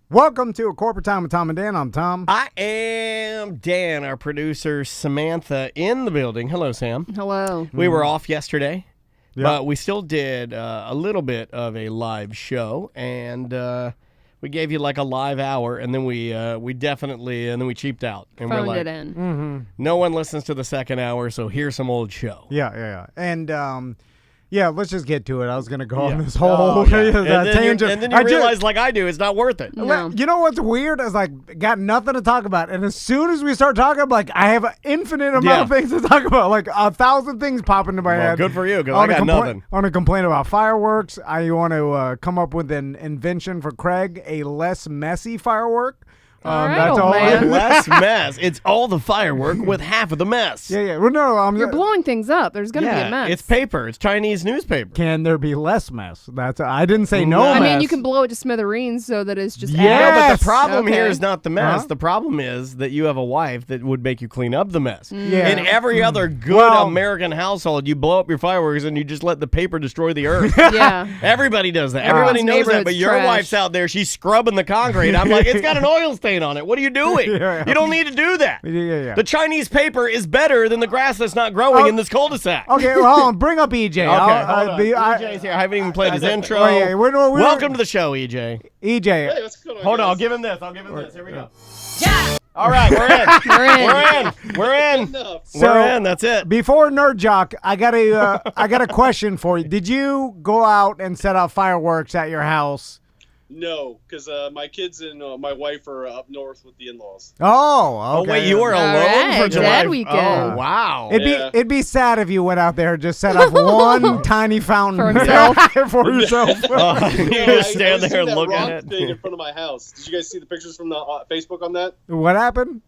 Welcome to A Corporate Time with Tom and Dan. I'm Tom. I am Dan, our producer, Samantha, in the building. Hello, Sam. Hello. We were off yesterday, Yeah. but we still did a little bit of a live show, and we gave you like a live hour, and then we definitely, and then we cheaped out. And Phoned we're like, it in. no one listens to the second hour, so here's some old show. Yeah. And, let's just get to it. I was going to go on Yeah. this whole Oh, yeah. tangent. And then you realize, like I do, it's not worth it. No. You know what's weird? Is like, got nothing to talk about. And as soon as we start talking, I'm like, I have an infinite amount of things to talk about. Like 1,000 things pop into my Well, head. good for you, because I got nothing. I want to complain about fireworks. I want to come up with an invention for Craig, a less messy firework. All right, that's old all. man. Less mess. It's all the firework with half of the mess. Yeah. Well, no, You're blowing things up. There's going to be a mess. It's paper. It's Chinese newspaper. Can there be less mess? I didn't say no I mess. I mean, you can blow it to smithereens so that it's just Yeah. No, but Yes. the problem here Okay. is not the mess. Huh? The problem is that you have a wife that would make you clean up the mess. Yeah. In every other good Well- American household, you blow up your fireworks and you just let the paper destroy the earth. Yeah. Everybody does that. Everybody knows that, but neighborhood's your trash. wife's out there. She's scrubbing the concrete. I'm like, it's got an oil stain on it. What are you doing? Yeah. You don't need to do that. Yeah. The Chinese paper is better than the grass that's not growing Oh. in this cul-de-sac. Okay, well, hold on. Bring up EJ. Okay, hold on. EJ's here. I haven't even played his intro. Oh, yeah, we're- Welcome to the show, EJ. EJ. Hey, what's going on? Hold on, guys? I'll give him this. Here we go. Yeah. All right, we're in. We're in. Enough. We're in. That's it. Before Nerd Jock, I got a question for you. Did you go out and set off fireworks at your house? No, because my kids and my wife are up north with the in-laws. Oh, Oh okay. wait, you were All alone right, for July. Dad weekend. Oh wow. Yeah. It'd be sad if you went out there and just set off one tiny fountain For himself. for yourself. You Yeah, just I stand was there and seeing that look rock at it. thing in front of my house. Did you guys see the pictures from the Facebook on that? What happened?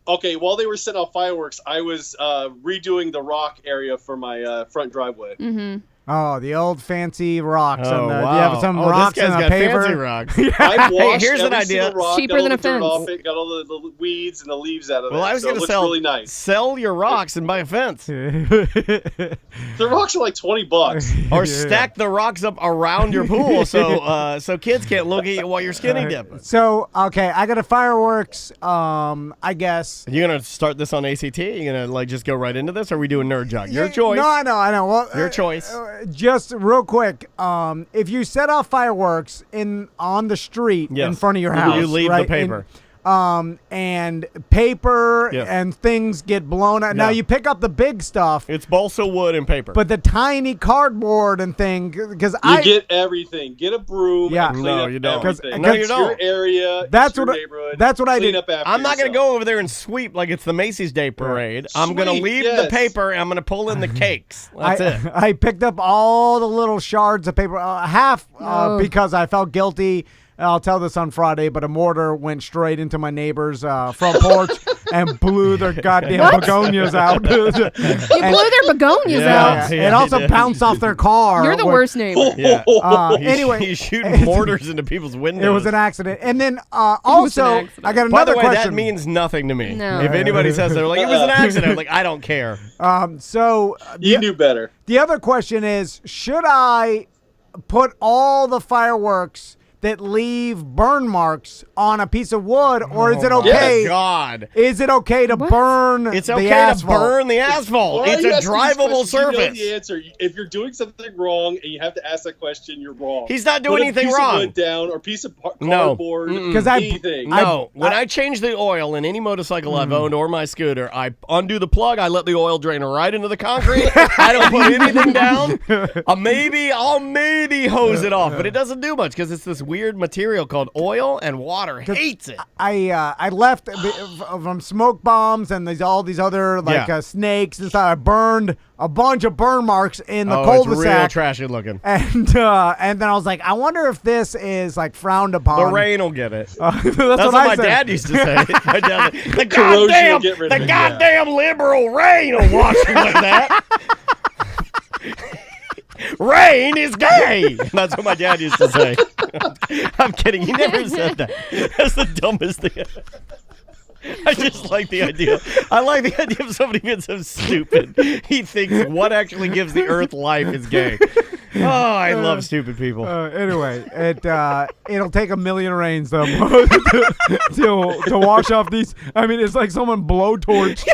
Okay, while they were setting off fireworks, I was redoing the rock area for my front driveway. Mm-hmm. Oh, the old fancy rocks. Oh, and wow. You have some rocks this guy's and a got paver. fancy rocks. I washed here's an every idea. single rock, Cheaper got all than the a dirt fence. off it, got all the weeds and the leaves out of Well, it. I was so going it to looks sell really nice. sell your rocks and buy a fence, The rocks are like $20. or stack the rocks up around your pool so kids can't look at you while you're skinny dipping. So, okay, I got a fireworks, I guess. You gonna start this on ACT? You gonna like just go right into this, or are we doing Nerd Jock? Your choice. No, I know. Well, Your choice. Just real quick, if you set off fireworks on the street in Yes. front of your You house, leave the right, paper. and paper Yes. and things get blown out. Now Yeah. you pick up the big stuff, It's balsa wood and paper. but the tiny cardboard and thing, because You get everything. Get a broom. Yeah. And clean No, up you don't. everything. No, you It's don't. Your area. That's it's your what I- neighborhood. that's what I Clean did. up after I'm not going to yourself. go over there and sweep like it's the Macy's Day Parade. I'm going to Sweep, leave the yes. paper and I'm going to pull in the cakes. That's it. I picked up all the little shards of paper, half Oh. because I felt guilty. I'll tell this on Friday, but a mortar went straight into my neighbor's front porch and blew their goddamn begonias out. You blew their begonias out. Yeah, It he also did. bounced off their car. You're the which- worst neighbor. Yeah. Anyway, He's shooting mortars into people's windows. it was an accident. And then was also, an accident. I got By another the way, question. that means nothing to me. No. If anybody says they're like, it was an accident, I'm like, I don't care. So You knew better. the other question is, should I put all the fireworks that leave burn marks on a piece of wood, or is it okay? Oh, God. Is it okay to burn It's the okay asphalt? to burn the asphalt. Why are It's you a asking these drivable questions? You know surface. the answer. If you're doing something wrong and you have to ask that question, you're wrong. He's not doing Put anything a piece wrong. Of wood down or a piece of No. cardboard. Because anything. No, when I change the oil in any motorcycle I've owned or my scooter, I undo the plug, I let the oil drain right into the concrete. I don't put anything down. I'll maybe hose it off, but it doesn't do much because it's this weird material called oil, and water hates it. I left from smoke bombs and all these other Yeah. snakes and stuff. I burned a bunch of burn marks in the It's real cul-de-sac. trashy looking. And then I was like, I wonder if this is like frowned upon. The rain will get it. That's That's what I my said. dad used to say. My dad, the Corrosion goddamn, will get rid of the it, yeah. goddamn liberal rain will wash you with that. Rain is gay. That's what my dad used to say. I'm kidding. He never said that. That's the dumbest thing. I just like the idea. I like the idea of somebody being so stupid. He thinks what actually gives the earth life is gay. Oh, I love stupid people. Anyway, it'll take a million rains though to wash off these. I mean, it's like someone blowtorch.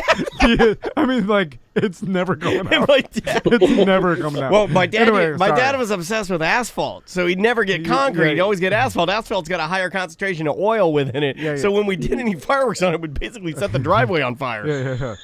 I mean, like it's never going out. It's never coming out. Well, my dad Anyway, was obsessed with asphalt, so he'd never get concrete. He'd always get asphalt. Asphalt's got a higher concentration of oil within it. Yeah. So when we did any fireworks on it, we'd basically set the driveway on fire. Yeah.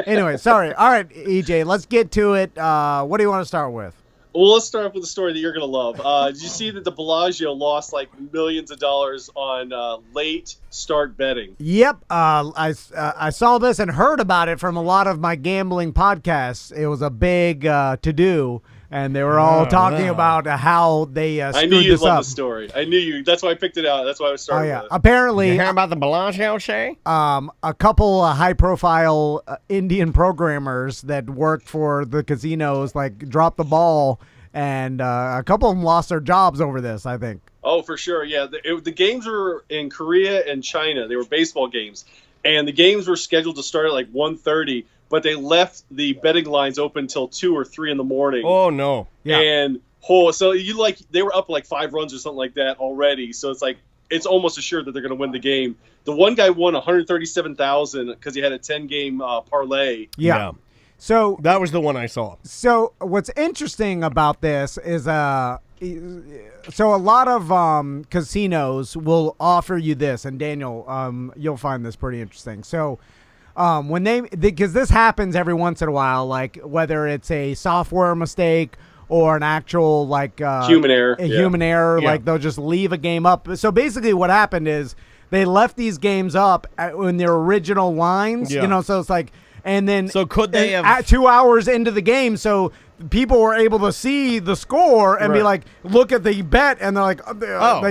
Anyway, sorry. All right, EJ, let's get to it. What do you want to start with? Well, let's start off with a story that you're going to love. Did you see that the Bellagio lost like millions of dollars on late start betting? Yep. I saw this and heard about it from a lot of my gambling podcasts. It was a big to-do, and they were all talking about how they screwed this up. I knew you'd love the story. I knew you. That's why I picked it out. That's why I started with it. Apparently, You hear about the Bellagio, Shay? a couple high-profile Indian programmers that worked for the casinos dropped the ball, and a couple of them lost their jobs over this, I think. Oh, for sure. Yeah, the games were in Korea and China. They were baseball games, and the games were scheduled to start at like 1:30, but they left the betting lines open until 2 or 3 in the morning. Oh, no. Yeah. And so they were up like 5 runs or something like that already. So it's like it's almost assured that they're going to win the game. The one guy won $137,000 because he had a 10-game parlay. Yeah. So that was the one I saw. So what's interesting about this is so a lot of casinos will offer you this, and Daniel, you'll find this pretty interesting. So because this happens every once in a while, like whether it's a software mistake or an actual human error, human error, Yeah. like they'll just leave a game up. So basically, what happened is they left these games up in their original lines. Yeah. So it's like. And then, So could they have- at 2 hours into the game? So people were able to see the score and be Right. like, look at the bet, and they're like,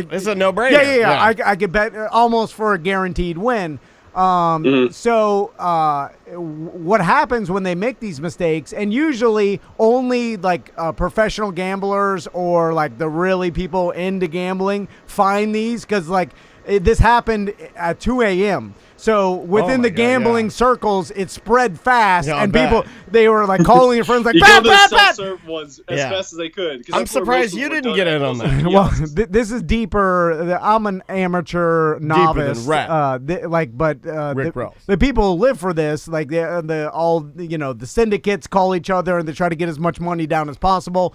it's a no-brainer. Yeah. I could bet almost for a guaranteed win. So what happens when they make these mistakes? And usually only professional gamblers or like the really people into gambling find these, because this happened at 2 a.m. So within the gambling circles, it spread fast, Yeah, I and bet. people, they were like calling their friends like, You go bet, to the bet, bet. self-serve ones as Yeah. fast as they could. 'cause I'm that's where surprised most you of them didn't were get done in at on those that. Well, kiosks. this is deeper. I'm an amateur novice. rat. Rick Ross. The people who live for this, like the syndicates call each other and they try to get as much money down as possible.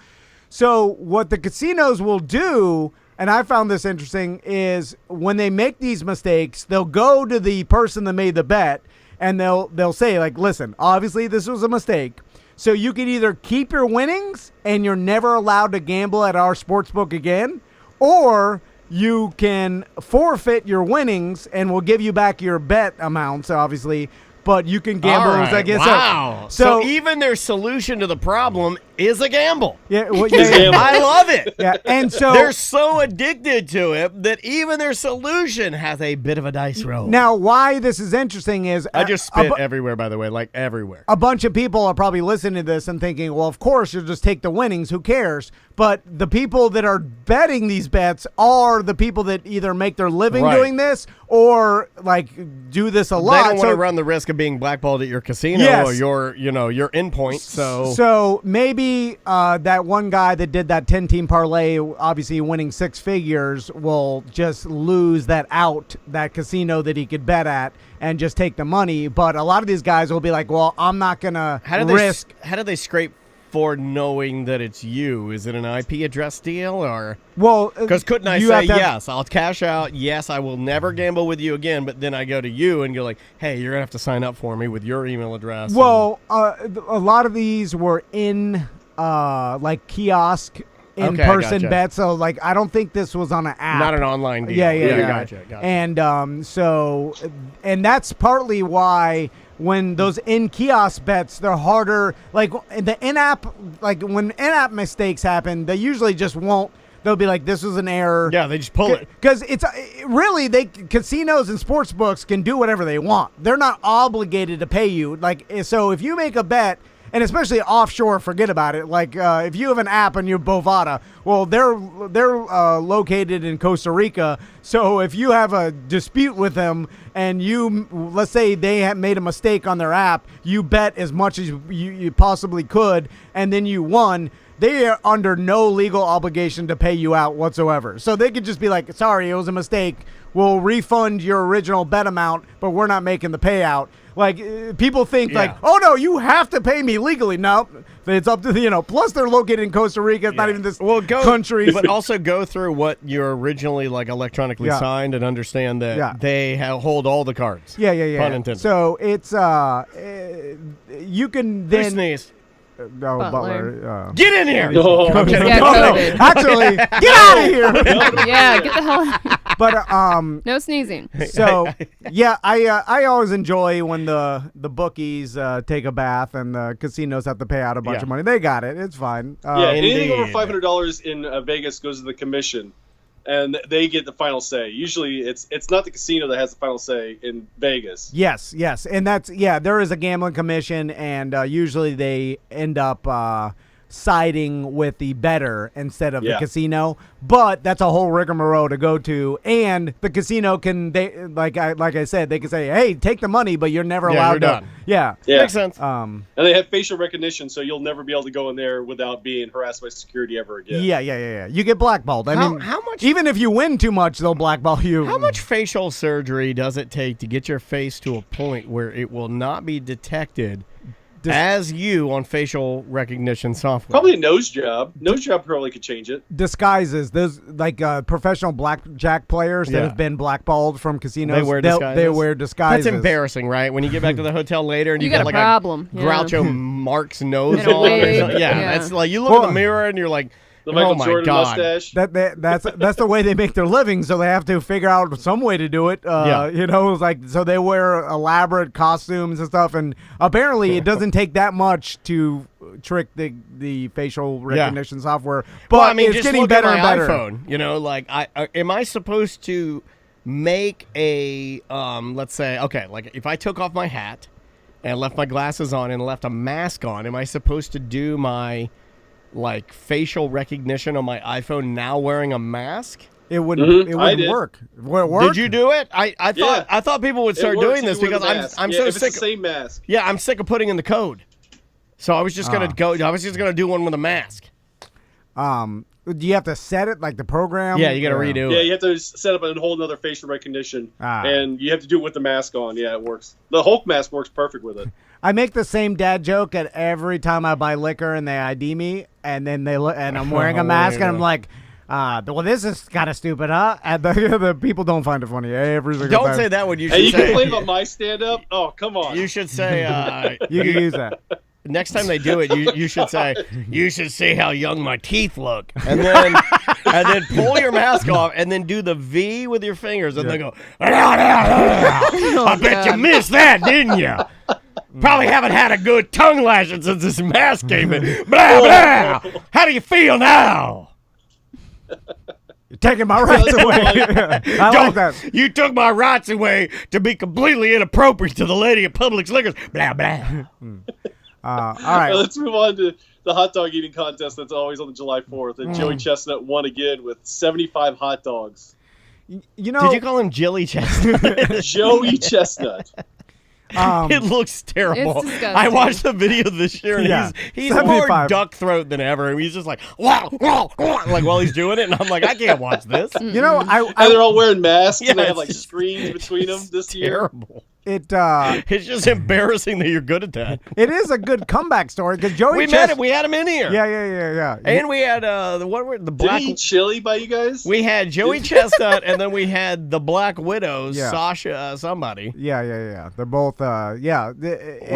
So what the casinos will do, and I found this interesting, is when they make these mistakes, they'll go to the person that made the bet and they'll say, like, listen, obviously this was a mistake. So you can either keep your winnings and you're never allowed to gamble at our sportsbook again, or you can forfeit your winnings and we'll give you back your bet amounts, obviously, but you can gamble All right. against Wow. it. So even their solution to the problem is a gamble. gamble. I love it. Yeah, and so They're so addicted to it that even their solution has a bit of a dice roll. now why this is interesting is I just spit everywhere, by the way, like everywhere. a bunch of people are probably listening to this and thinking, well, of course, you'll just take the winnings. Who cares? But the people that are betting these bets are the people that either make their living Right. doing this or do this a lot. They don't want to run the risk of being blackballed at your casino Yes. or your endpoint. So maybe that one guy that did that 10-team parlay, obviously winning 6 figures, will just lose that casino that he could bet at and just take the money. But a lot of these guys will be like, well, I'm not going to risk. How do they scrape for knowing that it's you? Is it an IP address deal or? Well, Because couldn't I you say have to have- yes, I'll cash out. Yes, I will never gamble with you again. But then I go to you and go like, hey, you're gonna have to sign up for me with your email address. Well, a lot of these were in kiosk in-person gotcha. bets. So I don't think this was on an app. Not an online deal. Yeah. Gotcha. And and that's partly why when those in-kiosk bets, they're harder. Like the in-app, when in-app mistakes happen, they usually just won't. They'll be like, this was an error. Yeah, they just pull it. Because it's really, casinos and sports books can do whatever they want. They're not obligated to pay you. So if you make a bet and especially offshore, forget about it. Like if you have an app on your Bovada, well, they're located in Costa Rica. So if you have a dispute with them and let's say they have made a mistake on their app, you bet as much as you possibly could, and then you won. They are under no legal obligation to pay you out whatsoever. So they could just be like, sorry, it was a mistake. We'll refund your original bet amount, but we're not making the payout. Like, people think, like, oh, no, you have to pay me legally. No, it's up to, plus they're located in Costa Rica. It's not even this country. But also go through what you're originally, like, electronically signed and understand that they hold all the cards. Yeah. Pun intended. So it's, you can then... Who sneezed? No, Butler. Get in here! No. I'm kidding. Yeah, No, COVID. actually, get out of here! Yeah, get the hell out. But No sneezing. so yeah, I always enjoy when the bookies take a bath and the casinos have to pay out a bunch of money. They got it. It's fine. Anything over Indeed. $500 in Vegas goes to the commission, and they get the final say. Usually, it's not the casino that has the final say in Vegas. Yes, and there is a gambling commission, and usually they end up siding with the bettor instead of the casino. But that's a whole rigmarole to go to, and the casino like I said, they can say, hey, take the money, but you're never allowed you're to. done. Yeah, Makes sense. And they have facial recognition, so you'll never be able to go in there without being harassed by security ever again. Yeah. You get blackballed. I mean, how much? Even if you win too much, they'll blackball you. How much facial surgery does it take to get your face to a point where it will not be detected as you on facial recognition software? Probably a nose job. Nose job probably could change it. Disguises. Those like professional blackjack players that have been blackballed from casinos. They wear disguises. They wear disguises. That's embarrassing, right? When you get back to the hotel later and you got got a like problem. a Groucho Marx nose And a on. Or wig. something. Yeah. That's like you look in the mirror and you're like, The Michael oh my Jordan God. mustache. That's the way they make their living, so they have to figure out some way to do it. It's like, so they wear elaborate costumes and stuff, and apparently it doesn't take that much to trick the facial recognition software. But well, I mean, it's just getting look better at and my better. iPhone. Like, am I supposed to make a let's say, okay, like if I took off my hat and left my glasses on and left a mask on, am I supposed to do my like facial recognition on my iPhone now wearing a mask? It wouldn't. It I wouldn't did. work. Will it work? Did you do it? I thought people would start It works doing if this you wear because the mask. I'm Yeah, so if sick. It's the same mask. Yeah, I'm sick of putting in the code. So I was just gonna go. I was just gonna do one with a mask. Do you have to set it like the program? Yeah, you got to redo Yeah, it. you have to set up a whole other facial recognition, Ah. and you have to do it with the mask on. Yeah, it works. The Hulk mask works perfect with it. I make the same dad joke at every time I buy liquor and they ID me, and then they look, and I'm wearing a mask, and I'm like, well, this is kind of stupid, huh? And the people don't find it funny every single Don't time. say that one. You should Hey, you say. complain about my stand-up? Oh, come on. You should say. You can use that. Next time they do it, you should say, "You should see how young my teeth look," and then pull your mask off, and then do the V with your fingers, and then go. I bet you missed that, didn't you? Probably haven't had a good tongue lashing since this mask came in. Blah blah. How do you feel now? You're taking my rights away. I like that. You took my rights away to be completely inappropriate to the lady at Publix Liquors. Blah blah. All right. Let's move on to the hot dog eating contest that's always on the July 4th. And Joey Chestnut won again with 75 hot dogs. You know, Did you call him Jilly Chestnut? Joey Chestnut. It looks terrible. It's disgusting. I watched the video this year, and Yeah, he's more 75. duck throat than ever. And he's just like, wow, wow, wow, like while he's doing it, and I'm like, I can't watch this. you know, And they're all wearing masks, Yeah, and they have it's like just- screens between them this year. Terrible. It's just embarrassing that you're good at that. it is a good comeback story because Joey We met him. We had him in here. Yeah. And we had the Did black. he eat chili by you guys? We had Joey Chestnut, and then we had the Black Widows, Yeah. Sasha somebody. Yeah. They're both. We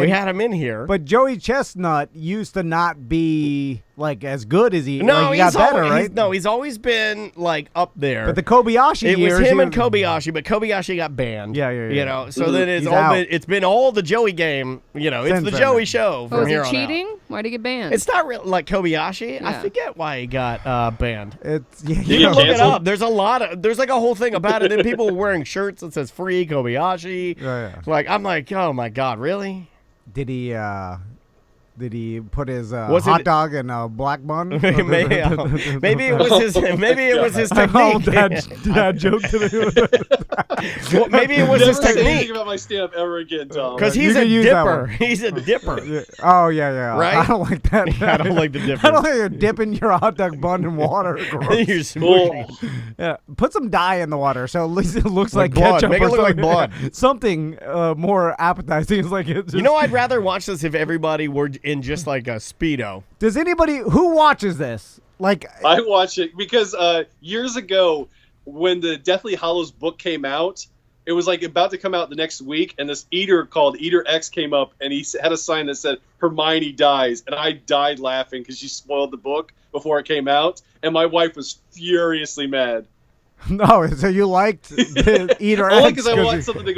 had him in here. But Joey Chestnut used to not be like as good as he. no, like, he got better, always, right? he's always been like up there. But the Kobayashi It years, was him he and was- Kobayashi, but Kobayashi got banned. Yeah. You know, so then He's out. it's been all the Joey game. You know, it's Since the then. Joey show from Oh, is here he on out. cheating? Why'd he get banned? It's not real like Kobayashi. I Yeah. forget why he got banned. It's You he can get look it canceled? up. There's a lot of there's like a whole thing about it. Then people were wearing shirts that says "Free Kobayashi." Yeah. Like I'm like, oh my god, really? Did he? Did he put his Was hot it- dog in a black bun? maybe it was his. Maybe it was his Oh, technique. dad joke today. Well, maybe it was Never his say anything technique. about my stand-up ever again, Tom. Because You he's a can use that dipper. one. He's a dipper. Yeah. Oh yeah. Right? I don't like that. I don't like the I don't difference. think you're dipping your hot dog bun in water. Gross. You're smushy. Oh, Yeah, put some dye in the water so at least it looks Like like, blood. ketchup. Make or it look like something. blood. Something more appetizing. It's like it's just, You know, I'd rather watch this if everybody were in just like a Speedo. Does anybody who watches this like? I watch it because years ago, when the Deathly Hollows book came out, it was like about to come out the next week, and this eater called Eater X came up, and he had a sign that said Hermione dies, and I died laughing because she spoiled the book before it came out, and my wife was furiously mad. No, so you liked the Eater Only X because I 'cause want you- something to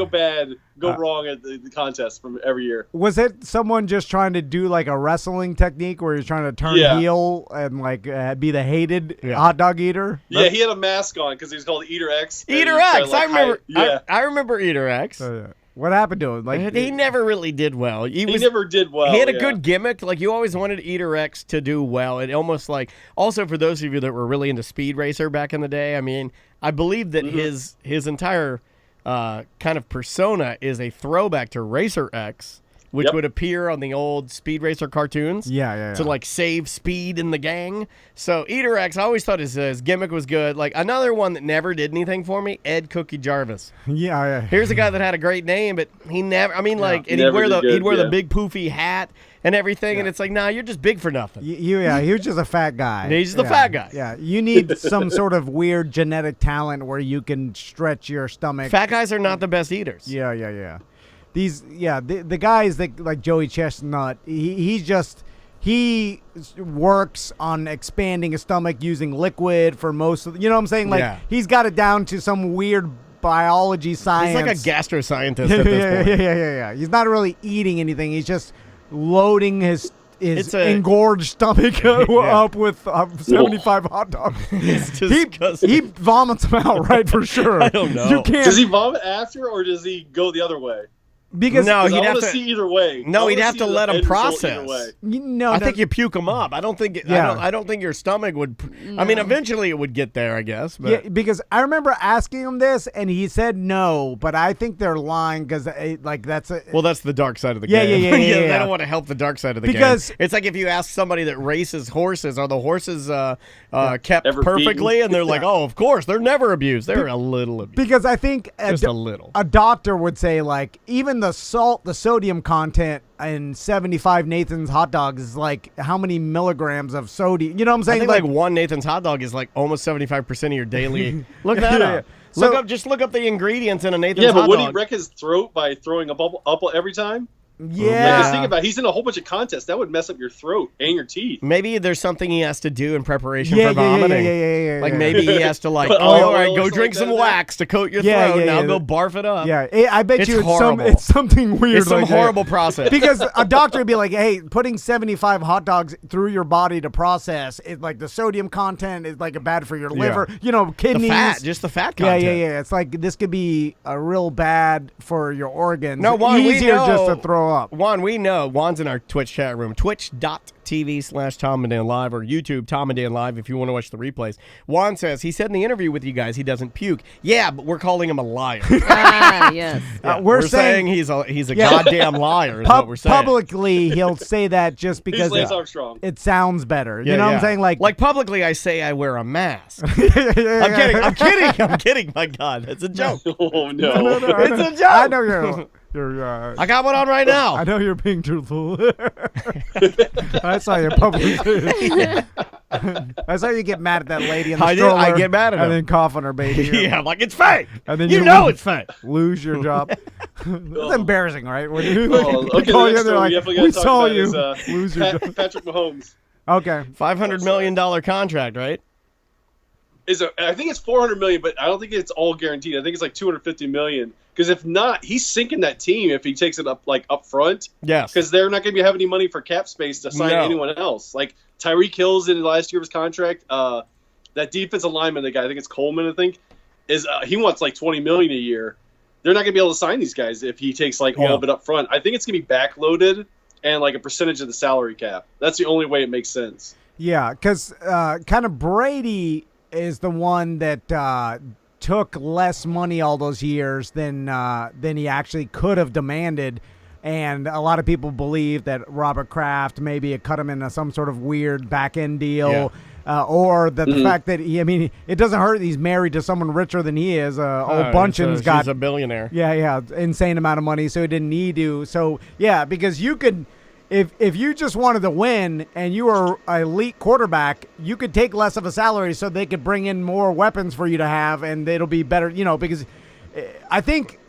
go wrong at the contest from every year. Was it someone just trying to do like a wrestling technique where he's trying to turn Yeah. heel and like be the hated Yeah. hot dog eater? Yeah, he had a mask on because he was called Eater X. and Eater he was trying X. to, I like, remember. hide- Yeah, I remember Eater X. Yeah. What happened to him? Like He never really did well. he never did well. He had a yeah. good gimmick. Like you always wanted Eater X to do well. It almost like also for those of you that were really into Speed Racer back in the day. I mean, I believe that his entire kind of persona is a throwback to Racer X, which Yep. would appear on the old Speed Racer cartoons. Yeah. To like save Speed in the gang. So Eater X, I always thought his gimmick was good. Like another one that never did anything for me, Ed Cookie Jarvis. yeah. Here's a guy that had a great name, but he never. I mean, like, and Never did good, he'd wear the yeah. big poofy hat and everything, and it's like, nah, you're just big for nothing. He was just a fat guy. He's the Yeah. fat guy. Yeah, you need some sort of weird genetic talent where you can stretch your stomach. Fat guys are not the best eaters. Yeah. The guys that like Joey Chestnut, he works on expanding his stomach using liquid for most of. You know what I'm saying? Like Yeah. he's got it down to some weird biology science. He's like a gastro scientist at this point. Yeah. He's not really eating anything. He's just loading his It's a- engorged stomach up with 75 hot dogs. It's He disgusting. vomits them out, right, for sure. I don't know. You can't Does he vomit after, or does he go the other way? because No, 'Cause he'd I have want to- to see either way. No, I wanna he'd have see to the let him end result process. either way. I think you puke them up. I don't think. Yeah. I don't think your stomach would. I mean, eventually it would get there, I guess. But Yeah, because I remember asking him this, and he said no, but I think they're lying because like that's a well, that's the dark side of the Yeah, game. yeah. They Yeah. don't want to help the dark side of the Because- game. It's like if you ask somebody that races horses, are the horses kept Ever perfectly? beaten? And they're like, oh, of course, they're never abused. They're a little abused. because I think Just a little. a doctor would say like even the sodium content in 75 Nathan's hot dogs is like how many milligrams of sodium? You know what I'm I saying? think like one Nathan's hot dog is like almost 75% of your daily. Look that Yeah. up. So- Look up the ingredients in a Nathan's Yeah, but hot would he dog. wreck his throat by throwing a bubble up every time? yeah. Like, just think about it. He's in a whole bunch of contests. That would mess up your throat and your teeth. Maybe there's something he has to do in preparation Yeah, for yeah, yeah, vomiting. yeah. Like maybe he has to like, Put oh, oil all right, or go something drink like some that in wax to coat your Yeah, throat. yeah, Now yeah. go barf it up. Yeah, I bet It's you horrible. it's something weird. It's some like that. horrible process. Because a doctor would be like, "Hey, putting 75 hot dogs through your body to process it, like the sodium content is like bad for your liver, you know, the kidneys, fat, just the fat yeah, content. yeah. It's like this could be a real bad for your organs. No, Juan, we easier just know- to throw up. Juan, we know. Juan's in our Twitch chat room, twitch.tv/Tom and Dan Live or YouTube Tom and Dan Live if you want to watch the replays. Juan says he said in the interview with you guys he doesn't puke. Yeah, but we're calling him a liar. Yes. We're saying saying he's a Yeah. goddamn liar is what we're saying. publicly he'll say that just He's because Lance Armstrong. it sounds better. Yeah, you know what yeah. I'm saying? Like publicly I say I wear a mask. I'm I'm kidding. I'm kidding. My God, it's a joke. Oh, no. No, It's a joke. I know you're I got one on right now. I know you're being truthful. I saw you publicly. I saw you get mad at that lady in the I did. stroller. I get mad at and her. then cough on her baby. Yeah, I'm like it's fake. And then you you know lose- it's fake. Lose your job. That's embarrassing, right? When you Oh, okay, call the you next and they're story like, we definitely we got to talk saw about you is lose your job. Patrick Mahomes. Okay. $500 million contract, right? I think it's 400 million, but I don't think it's all guaranteed. I think it's like 250 million. Because if not, he's sinking that team if he takes it up front. Yes. Because they're not going to have any money for cap space to sign No. anyone else. Like Tyreek Hill's in the last year of his contract. That defensive lineman, the guy, I think it's Coleman. I think is he wants like 20 million a year. They're not going to be able to sign these guys if he takes like all Yeah. of it up front. I think it's going to be backloaded. and like a percentage of the salary cap. That's the only way it makes sense. Yeah, because kind of Brady is the one that took less money all those years than he actually could have demanded. And a lot of people believe that Robert Kraft maybe had cut him into some sort of weird back-end deal. Or that the fact that it doesn't hurt that he's married to someone richer than he is. Old Bunchin's got he's a billionaire. Yeah, insane amount of money, so he didn't need to. So yeah, because you could, if you just wanted to win and you were an elite quarterback, you could take less of a salary so they could bring in more weapons for you to have, and it'll be better. Because I think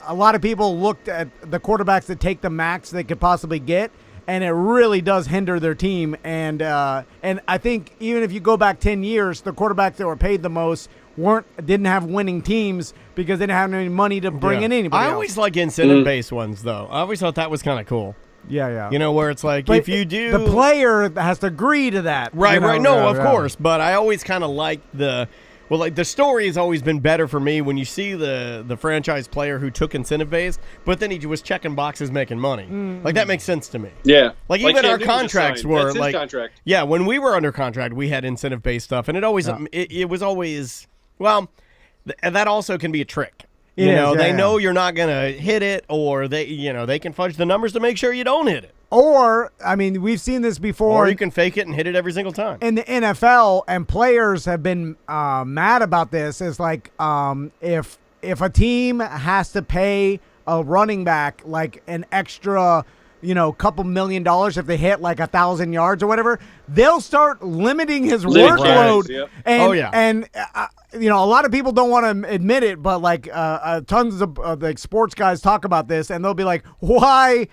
a lot of people looked at the quarterbacks that take the max they could possibly get, and it really does hinder their team. And I think even if you go back 10 years, the quarterbacks that were paid the most didn't have winning teams because they didn't have any money to bring in anybody I else. always like incentive-based ones, though. I always thought that was kind of cool. Yeah. Where it's like, But if you do... the player has to agree to that. Right. No, Yeah, of course. But I always kind of like the story has always been better for me when you see the franchise player who took incentive-based, but then he was checking boxes making money. Like, that makes sense to me. Yeah. Like even Cam our Newton just contracts signed. were That's his like... contract. Yeah, when we were under contract, we had incentive-based stuff, and it always it was always... Well, and that also can be a trick. They know you're not going to hit it, or they can fudge the numbers to make sure you don't hit it. Or, we've seen this before. Or you can fake it and hit it every single time. In the NFL, and players have been mad about this, is like if a team has to pay a running back like an extra, couple $1 million if they hit like 1,000 yards or whatever, they'll start limiting his workload. Yep. And, a lot of people don't want to admit it, but like tons of like sports guys talk about this, and they'll be like, why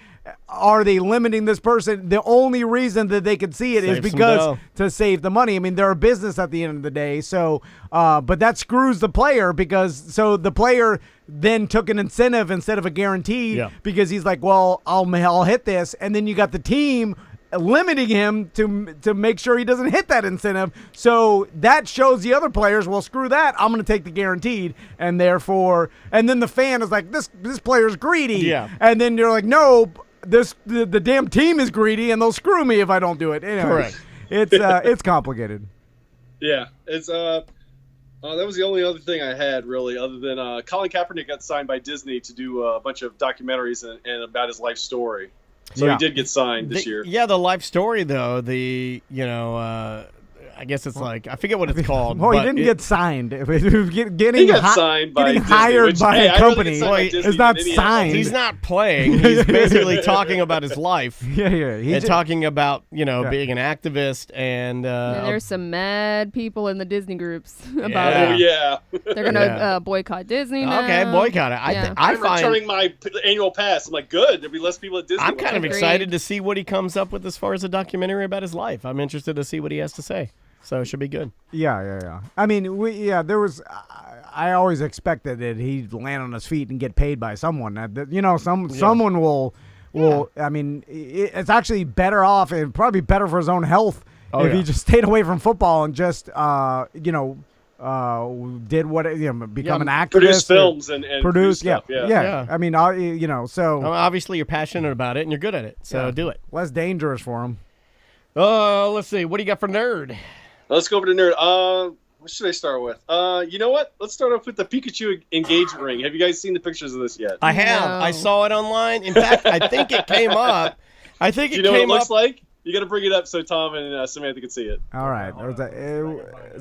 are they limiting this person? The only reason that they can see it is because to save the money. They're a business at the end of the day. So, but that screws the player so the player then took an incentive instead of a guaranteed because he's like, well, I'll hit this. And then you got the team limiting him to make sure he doesn't hit that incentive. So that shows the other players, well, screw that. I'm going to take the guaranteed. And therefore, and then the fan is like, this player's greedy. Yeah. And then you're like, no, the damn team is greedy and they'll screw me if I don't do it. Correct. It's complicated. Yeah, it's that was the only other thing I had really, other than Colin Kaepernick got signed by Disney to do a bunch of documentaries and about his life story. So he did get signed this year. Yeah, the life story though, I guess it's like I forget what it's called. Well, he didn't get signed. Getting He got signed by getting Disney, hired which, by hey, a I'd rather company get signed by Disney is not than any signed. He's not playing. He's basically talking about his life. Yeah. Talking about being an activist and. There's some mad people in the Disney groups about Oh it. yeah. They're gonna boycott Disney now. Okay, boycott it. I'm returning my annual pass. I'm like, good. There'll be less people at Disney. I'm kind of Agreed. excited to see what he comes up with as far as a documentary about his life. I'm interested to see what he has to say. So it should be good. Yeah. There was. I always expected that he'd land on his feet and get paid by someone. Someone will. It's actually better off and probably better for his own health if he just stayed away from football and just did what become an activist, produce films and produce stuff. Yeah. So Obviously you're passionate about it and you're good at it. So do it. less dangerous for him. Let's see. What do you got for nerd? Let's go over to nerd. What should I start with? You know what? Let's start off with the Pikachu engagement ring. Have you guys seen the pictures of this yet? I have. No. I saw it online. In fact, I think it came up. Do you know what it looks like? You got to bring it up so Tom and Samantha can see it. All right.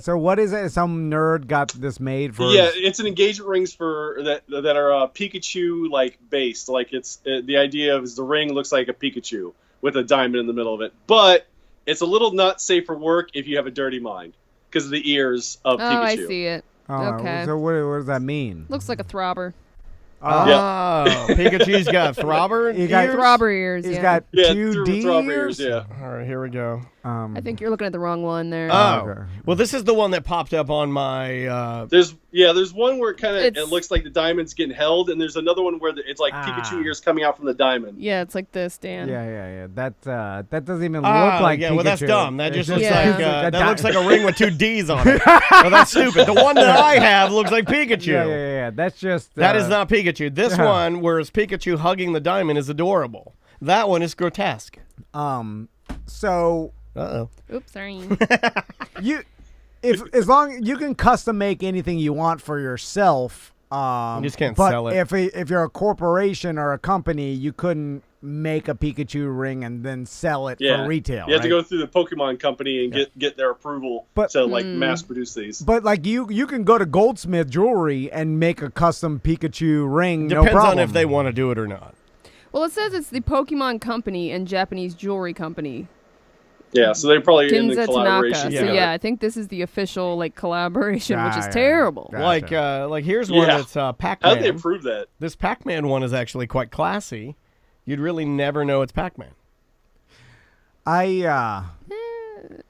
So what is it? Some nerd got this made for? Yeah, it's an engagement rings for that are Pikachu like based. Like it's the idea is the ring looks like a Pikachu with a diamond in the middle of it, but it's a little not safe for work if you have a dirty mind because of the ears of Pikachu. Oh, I see it. Oh, Okay. So what does that mean? Looks like a throbber. Oh, Pikachu's got throbber He got ears? Throbber ears. He's yeah. got Yeah, 2D through ears. ears. Yeah. All right, here we go. I think you're looking at the wrong one there. Oh, okay. well, this is the one that popped up on my. There's one where it It's- looks like the diamond's getting held, and there's another one where it's like Pikachu ears coming out from the diamond. Yeah, it's like this, Dan. Yeah. That doesn't even Oh, look like yeah, Pikachu. well, that's dumb. That just looks Yeah. like that looks like a ring with 2 D's on it. Well, that's stupid. The one that I have looks like Pikachu. Yeah. That's just That is not Pikachu. This one, whereas Pikachu hugging the diamond, is adorable. That one is grotesque. So Uh-oh. Oops, sorry. you, if as long you can custom make anything you want for yourself. You just can't but sell it. if you're a corporation or a company, you couldn't make a Pikachu ring and then sell it Yeah. for retail. You have to right? go through the Pokemon company and get their approval But- to like mass produce these. But like you can go to Goldsmith Jewelry and make a custom Pikachu ring. Depends no problem. on if they want to do it or not. Well, it says it's the Pokemon Company and Japanese jewelry company, Yeah, so they're probably in the Ginza collaboration. Tanaka. So together. yeah, I think this is the official like collaboration, which is Yeah. terrible. Gotcha. Like here's one Yeah. that's How did they Pac-Man. approve that? This Pac-Man one is actually quite classy. You'd really never know it's Pac-Man. I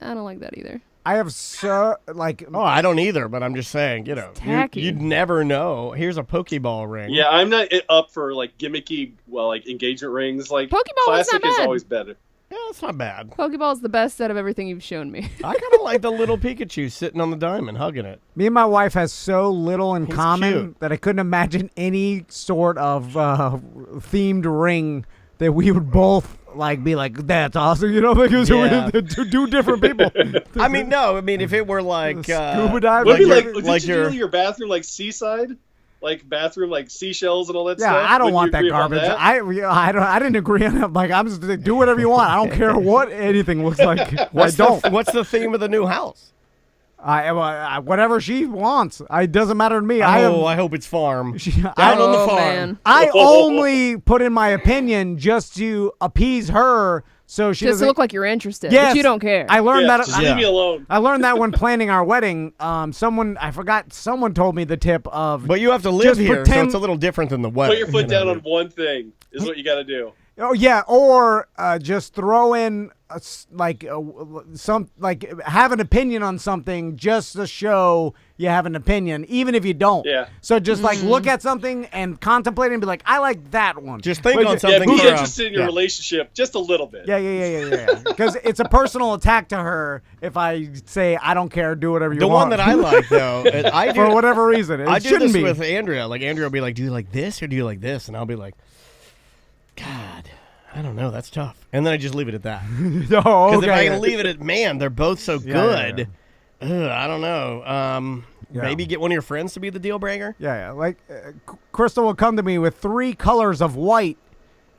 I don't like that either. have so like Oh, I don't either, but I'm just saying, tacky. you'd never know. Here's a Pokeball ring. Yeah, I'm not up for like gimmicky, like engagement rings. Like Pokeball was not classic is bad. always better. Yeah, it's not bad. Pokeball's the best out of everything you've shown me. I kind of like the little Pikachu sitting on the diamond, hugging it. me and my wife has so little in He's common cute. that I couldn't imagine any sort of themed ring that we would both like be like, that's awesome, because Yeah. we're two different people. I mean, no. I mean, if it were like Scuba diving. Would it be your- like, did like you your- do your bathroom like seaside, like bathroom like seashells and all that Yeah, stuff? I don't Wouldn't want you that agree about garbage. that? I didn't agree on it. Like I'm just like, do whatever you want. I don't care what anything looks like. I don't. What's the theme of the new house? Whatever she wants. It doesn't matter to me. I hope it's farm. am. Down on the Oh, farm. man. I only put in my opinion just to appease her, so she Just doesn't to look like you're interested, Yes, but you don't care. I learned Yeah, that. just leave me alone. I learned that when planning our wedding. Someone told me the tip of. But you have to live Just here, pretend- so it's a little different than the wedding. Put your foot down on one thing is what you got to do. Oh yeah, or just throw in have an opinion on something just to show you have an opinion, even if you don't. Yeah. So just look at something and contemplate it and be like, I like that one. Just think But on ju- Yeah, something be for interested in your yeah. relationship just a little bit. Yeah. Because it's a personal attack to her if I say I don't care, do whatever you the want. one that I like though. I do for whatever reason, it I do shouldn't this be. with Andrea. Like Andrea will be like, "Do you like this or do you like this?" And I'll be like, "God, I don't know. That's tough." And then I just leave it at that. Oh, Because if I okay. can leave it at, man, they're both so Yeah, good. Ugh, I don't know. Maybe get one of your friends to be the deal breaker. Yeah. Like Crystal will come to me with 3 colors of white,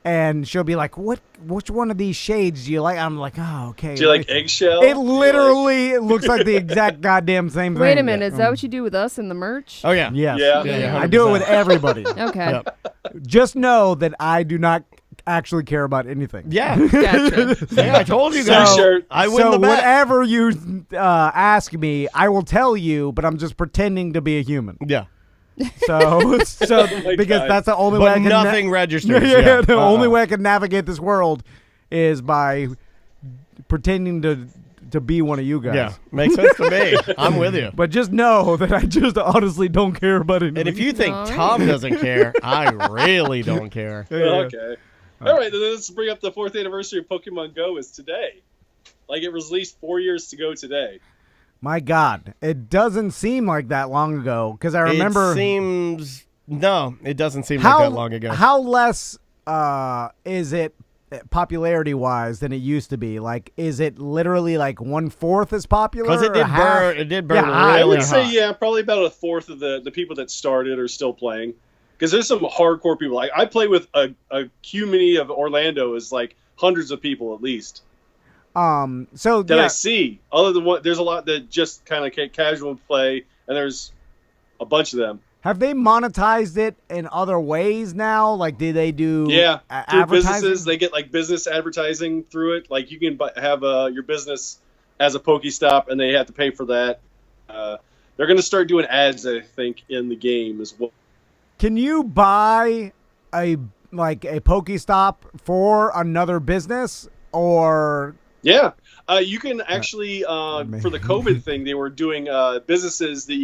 and she'll be like, which one of these shades do you like? I'm like, oh, okay. Do you like eggshell? It Do you literally looks like the exact goddamn same thing. Wait a minute, is that what you do with us in the merch? Oh yeah. Yes. Yeah. Yeah, I do it with 100%. everybody. Okay, Yep. Just know that I do not actually care about anything. Yeah. gotcha. Yeah, I told you So- guys. Shirt. I win So the bet. whatever you ask me, I will tell you, but I'm just pretending to be a human. Yeah. So my because God. that's the only way I But can nothing registers. yeah, Yeah. the Uh-uh. only way I can navigate this world is by pretending to be one of you guys. Yeah, makes sense to me. I'm with you. But just know that I just honestly don't care about anything. And if you think All right. Tom doesn't care, I really don't care. Okay. All right, then let's bring up the 4th anniversary of Pokemon Go is today. Like it was released 4 years to go today. My God, it doesn't seem like that long ago because I remember It seems no, it doesn't seem how like that long ago. How less is it popularity wise than it used to be? Like, is it literally like 1/4 as popular? Because it or did half? burn. It did burn Yeah, I I really would say, hot. yeah, probably about 1/4 of the people that started are still playing. Because there's some hardcore people. Like I play with a community of Orlando is like hundreds of people at least So that yeah, I see. Other than what, there's a lot that just kind of casual play, and there's a bunch of them. have they monetized it in other ways now? Like, did they do Yeah, through advertising? businesses, they get like business advertising through it. Like you can have your business as a Pokestop, and they have to pay for that. They're going to start doing ads, I think, in the game as well. Can you buy a Pokestop for another business or? Yeah, you can actually for the COVID thing, they were doing businesses that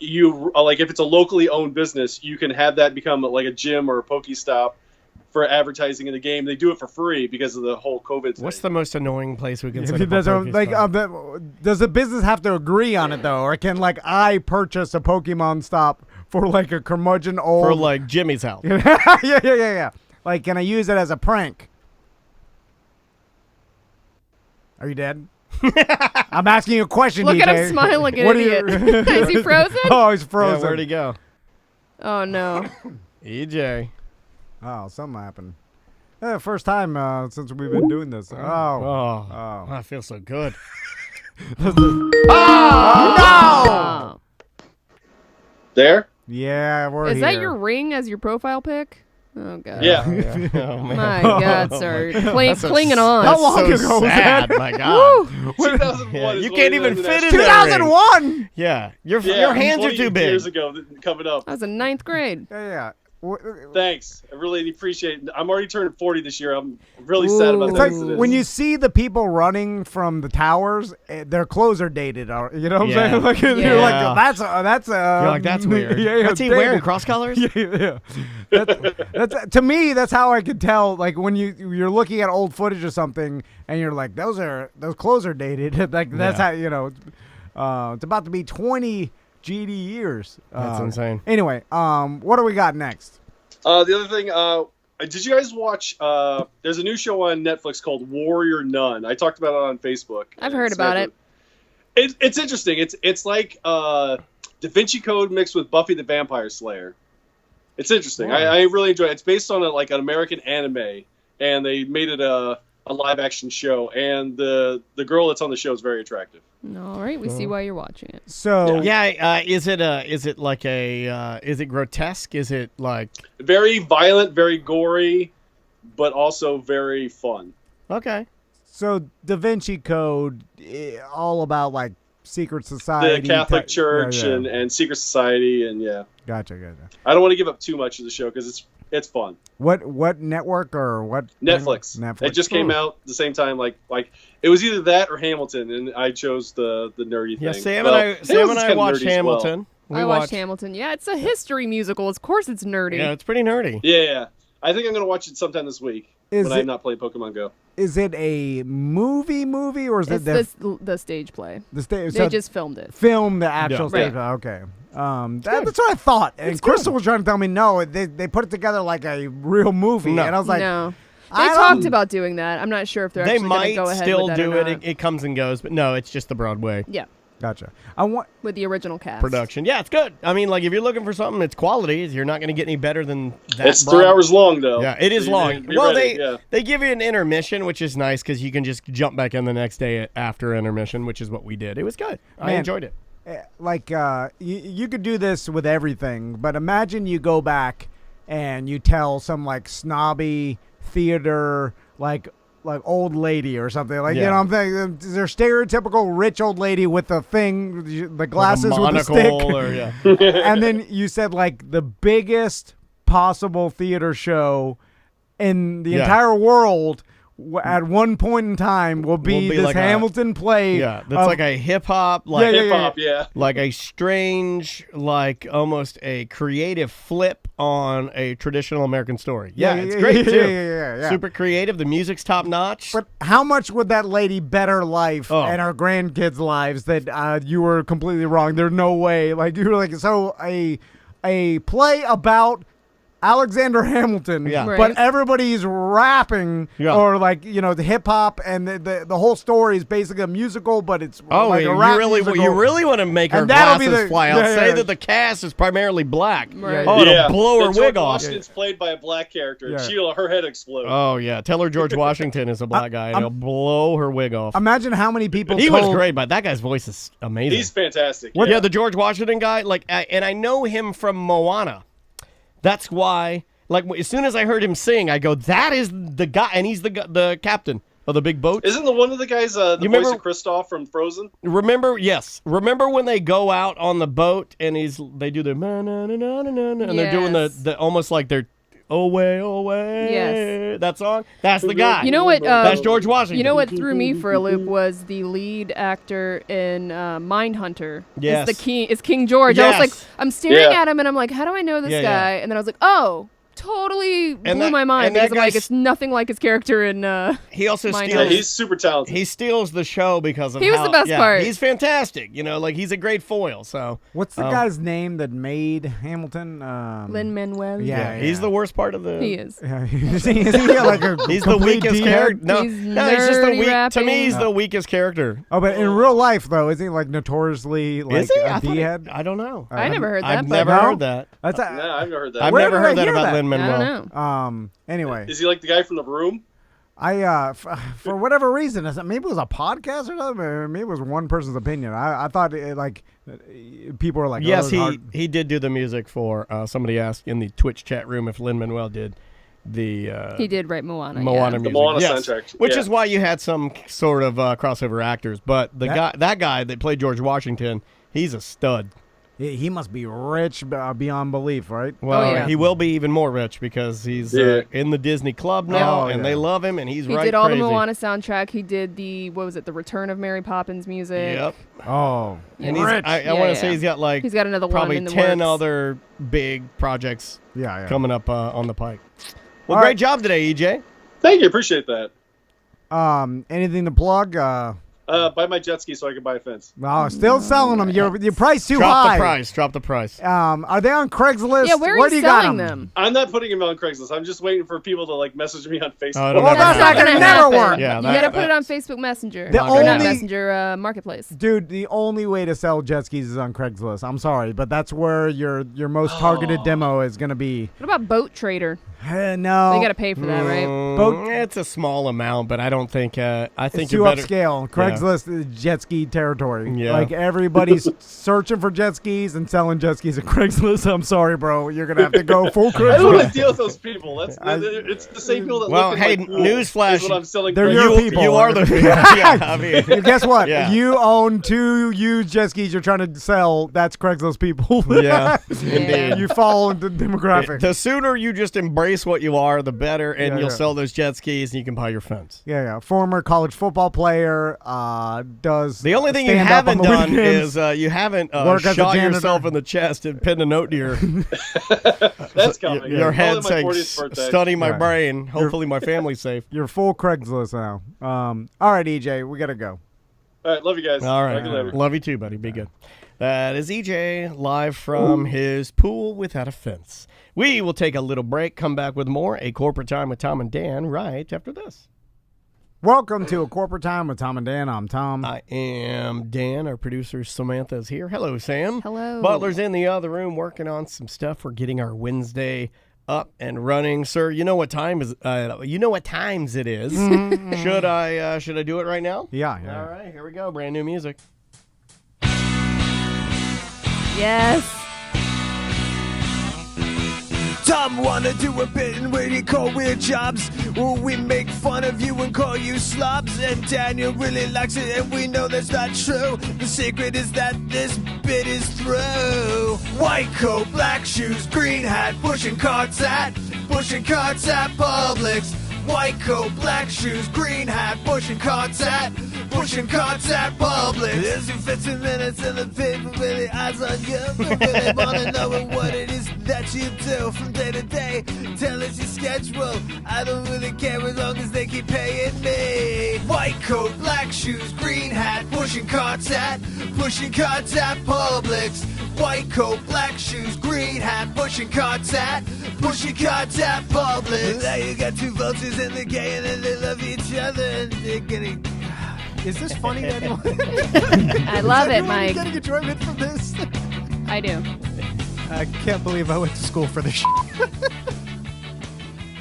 you like if it's a locally owned business, you can have that become like a gym or a Pokestop for advertising in the game. They do it for free because of the whole COVID thing. What's the most annoying place we can set up a Does Pokestop? does the business have to agree on it though, or can I purchase a Pokemon stop for like a curmudgeon old? For like Jimmy's house? yeah. Like, can I use it as a prank? Are you dead? I'm asking you a question, Look at DK. him smiling like an What are idiot. you- Is he frozen? Oh, he's Yeah, frozen. where'd he go? Oh no. EJ. Oh, something happened. First time since we've been doing this. Oh, Oh. I feel so good. Oh. There? Yeah, we're Is here. that your ring as your profile pic? Oh god. Yeah. Oh, man. My God, sir. That's so Clinging s- on. How That's long so ago was sad, that? my God. 2001 Yeah, is you when can't we even lived fit that in shit. there. 2001. Yeah, your Yeah, hands are 20 too big. Years ago, coming up. I was in 9th grade. Yeah. Thanks. I really appreciate it. I'm already turning 40 this year. I'm really sad about It's that like incident. when you see the people running from the towers, their clothes are dated. You know what I'm Yeah. saying? Like, Yeah. You're like, that's You're like, that's weird. Yeah, What's he dated. wearing? Cross colors? Yeah. That's to me. That's how I could tell. Like when you're looking at old footage or something, and you're like, those clothes are dated. Like that's Yeah. how you know. It's about to be 20 GD years. That's insane. Anyway, what do we got next? The other thing, did you guys watch? There's a new show on Netflix called Warrior Nun. I talked about it on Facebook. I've heard about it. It's interesting. It's like Da Vinci Code mixed with Buffy the Vampire Slayer. It's interesting. I really enjoy it. It's based on an American anime, and they made it a live action show. And the girl that's on the show is very attractive. All right, we see why you're watching it. So Yeah, is it like is it grotesque? Is it like Very violent, very gory, but also very fun. okay? So Da Vinci Code, all about like secret society, The Catholic type- Church yeah. and secret society, and yeah. Gotcha. I don't want to give up too much of the show because it's fun. What network or what? Netflix. Netflix. It just came out the same time. Like it was either that or Hamilton, and I chose the nerdy Yeah, thing. Sam Well, and I Hamilton's kinda watched nerdy as well. Hamilton. We I watched Hamilton. Yeah, it's a history musical. Of course it's nerdy. Yeah, it's pretty nerdy. Yeah. I think I'm gonna watch it sometime this week Is when it- I'm not playing Pokemon Go. Is it a movie or is It's it the stage play. the stage? They just filmed it. film the actual Yeah. stage. Okay. That's what I thought. And It's Crystal good. was trying to tell me no, they put it together like a real movie, No. and I was like, No. I They don't- talked about doing that. I'm not sure if they're They actually going to might go ahead still with that do or it. not. It comes and goes, but no, it's just the Broadway Yeah, Gotcha. I want. with the original cast. production. Yeah, it's good. I mean, like if you're looking for something, it's quality. You're not going to get any better than that. It's 3 hours long though. Yeah, it is So you long. be Well, ready, yeah. they give you an intermission, which is nice because you can just jump back in the next day after intermission, which is what we did. It was good. I Man. enjoyed it. Like you could do this with everything, but imagine you go back and you tell some like snobby theater like old lady or something like you Yeah. know I'm thinking they're stereotypical rich old lady with the thing, the glasses Like a with the stick, monocle or yeah. and then you said like the biggest possible theater show in the Yeah. entire world at one point in time will be this like a- Hamilton play. Yeah, that's like a hip hop, like Yeah, yeah, Hip hop, yeah. like a strange, like almost a creative flip on a traditional American story. Yeah, it's great too. Yeah. Super creative. The music's top notch. But how much would that lady bet her life Oh. and her grandkids' lives that you were completely wrong? There's no way. Like you were like so a play about Alexander Hamilton, Yeah. Right. but everybody's rapping Yeah. or like the hip hop and the whole story is basically a musical, but it's Oh, like you a rap really musical. want to make her And that'll be glasses the- fly out? yeah, Say yeah. that the cast is primarily black. Right. Oh, it'll Yeah. blow her George wig off. Washington's played by a black character. Yeah. She'll her head explode. Oh yeah, tell her George Washington is a black guy, and I'm- it'll blow her wig off. Imagine how many people He told, was great, but that guy's voice is amazing. He's fantastic. What- Yeah, the George Washington guy, and I know him from Moana. That's why, as soon as I heard him sing, I go, "That is the guy," and he's the captain of the big boat. Isn't the one of the guys the You voice remember- of Kristoff from Frozen? Remember when they go out on the boat and they do the na na na na na na, and they're doing Yes. the almost like they're away. Yes. That song. That's the guy. You know what? That's George Washington. You know what threw me for a loop was the lead actor in Mindhunter. Yes. Is King George. I was Yes. like, I'm staring Yeah. at him and I'm like, how do I know this Yeah, guy? yeah. And then I was like, oh, totally blew that- my mind and that because I'm like, guy's- it's nothing like his character in. He also Mine Yeah, steals. he's super talented. He steals the show because of He was how- the best yeah, part. He's fantastic. You know, like he's a great foil. So What's the guy's name that made Hamilton? Lin Manuel. Yeah. he's the worst part of the. He is. Yeah, is he like a He's the complete weakest D-head? character. No, He's he's just the nerdy weak. To rapping. me, he's the weakest character. Oh, but in real life though, isn't he like notoriously like Is he? a I thought D-head? I don't know. I never heard that. I've but never No? heard that. That's No, I've never heard that. I've Where never did I heard that hear about that? Lin I Manuel. don't know. Anyway, Is he like the guy from The Room? for whatever reason, maybe it was a podcast or something. Or maybe it was one person's opinion. I thought people were like, Yes, oh, it's hard. he did do the music for. Somebody asked in the Twitch chat room if Lin Manuel did the. He did write Moana. Moana yeah. music. Moana yes. soundtrack, Which yeah. is why you had some sort of crossover actors. But that guy that played George Washington, he's a stud. He must be rich beyond belief, right? Well, yeah. he will be even more rich because he's Yeah. in the Disney Club now, Oh, and yeah. they love him, and he's He right did all crazy. the Moana soundtrack. He did the the Return of Mary Poppins music. Yep. Oh, And rich. I Yeah, want to yeah. say he's got like He's got another probably one in the 10 works. other big projects yeah. coming up on the pike. Well, All great right. job today, EJ. Thank you, appreciate that. Anything to plug? Buy my jet ski so I can buy a fence. Oh, still selling them. Your price too Drop high. the price. Drop the price. Are they on Craigslist? Yeah, where do are you you got selling them? I'm not putting them on Craigslist. I'm just waiting for people to like message me on Facebook. Oh, don't Well, have that's to not do gonna that. never happen. work. Yeah, You that- gotta put it on that's- Facebook Messenger. The Or not only- Messenger, Marketplace. Dude, the only way to sell jet skis is on Craigslist. I'm sorry, but that's where your most targeted demo is going to be. What about Boat Trader? No. They gotta pay for that, right? Boat- It's a small amount, but I don't think. I think It's you're too better. upscale. Craigslist is jet ski territory. Yeah. Like everybody's searching for jet skis and selling jet skis at Craigslist. I'm sorry, bro. You're gonna have to go full I don't want Craigslist. to deal with those people. It's the same people that Well, look hey, at my pool newsflash, is what I'm selling. they're Craigslist. your people. You are the. Yeah, I mean, And guess what? Yeah. You own 2 used jet skis you're trying to sell. That's Craigslist people. yeah, indeed. You fall into the demographic. The sooner you just embrace what you are, the better, and Yeah, you'll yeah. sell those jet skis, and you can buy your fence. Yeah. Former college football player, does The only thing you stand up on haven't the done weekends. is you haven't Work as a shot janitor. yourself in the chest and pinned a note to your That's coming. your head Only my saying, 40th birthday. "Study my Right. brain. Hopefully, my family's safe." You're full Craigslist now. All right, EJ, we gotta go. All right, love you guys. All right, Talk to you later. love you too, buddy. Be good. That is EJ live from his pool without a fence. We will take a little break. Come back with more A Corporate Time with Tom and Dan right after this. Welcome to A Corporate Time with Tom and Dan. I'm Tom. I am Dan. Our producer Samantha is here. Hello, Sam. Hello. Butler's in the other room working on some stuff. We're getting our Wednesday up and running, sir. You know what time is? You know what times it is. Should I do it right now? yeah. All right, here we go. Brand new music. Yes. Tom wanna do a bit in what he call weird jobs. Well, we make fun of you and call you slobs. And Daniel really likes it, and we know that's not true. The secret is that this bit is through. White coat, black shoes, green hat, pushing carts at Publix. White coat, black shoes, green hat, pushing carts at Publix. There's your 15 minutes in the paper with the eyes on you. But really wanna know what it is that you do from day to day. Tell us your schedule. I don't really care as long as they keep paying me. White coat, black shoes, green hat, pushing carts at Publix. White coat, black shoes, green hat, pushing carts at Publix. Now you got two vultures in the game and they love each other and they're gonna. Is this funny to anyone? I love it, Mike. Getting enjoyment from this? I do. I can't believe I went to school for this.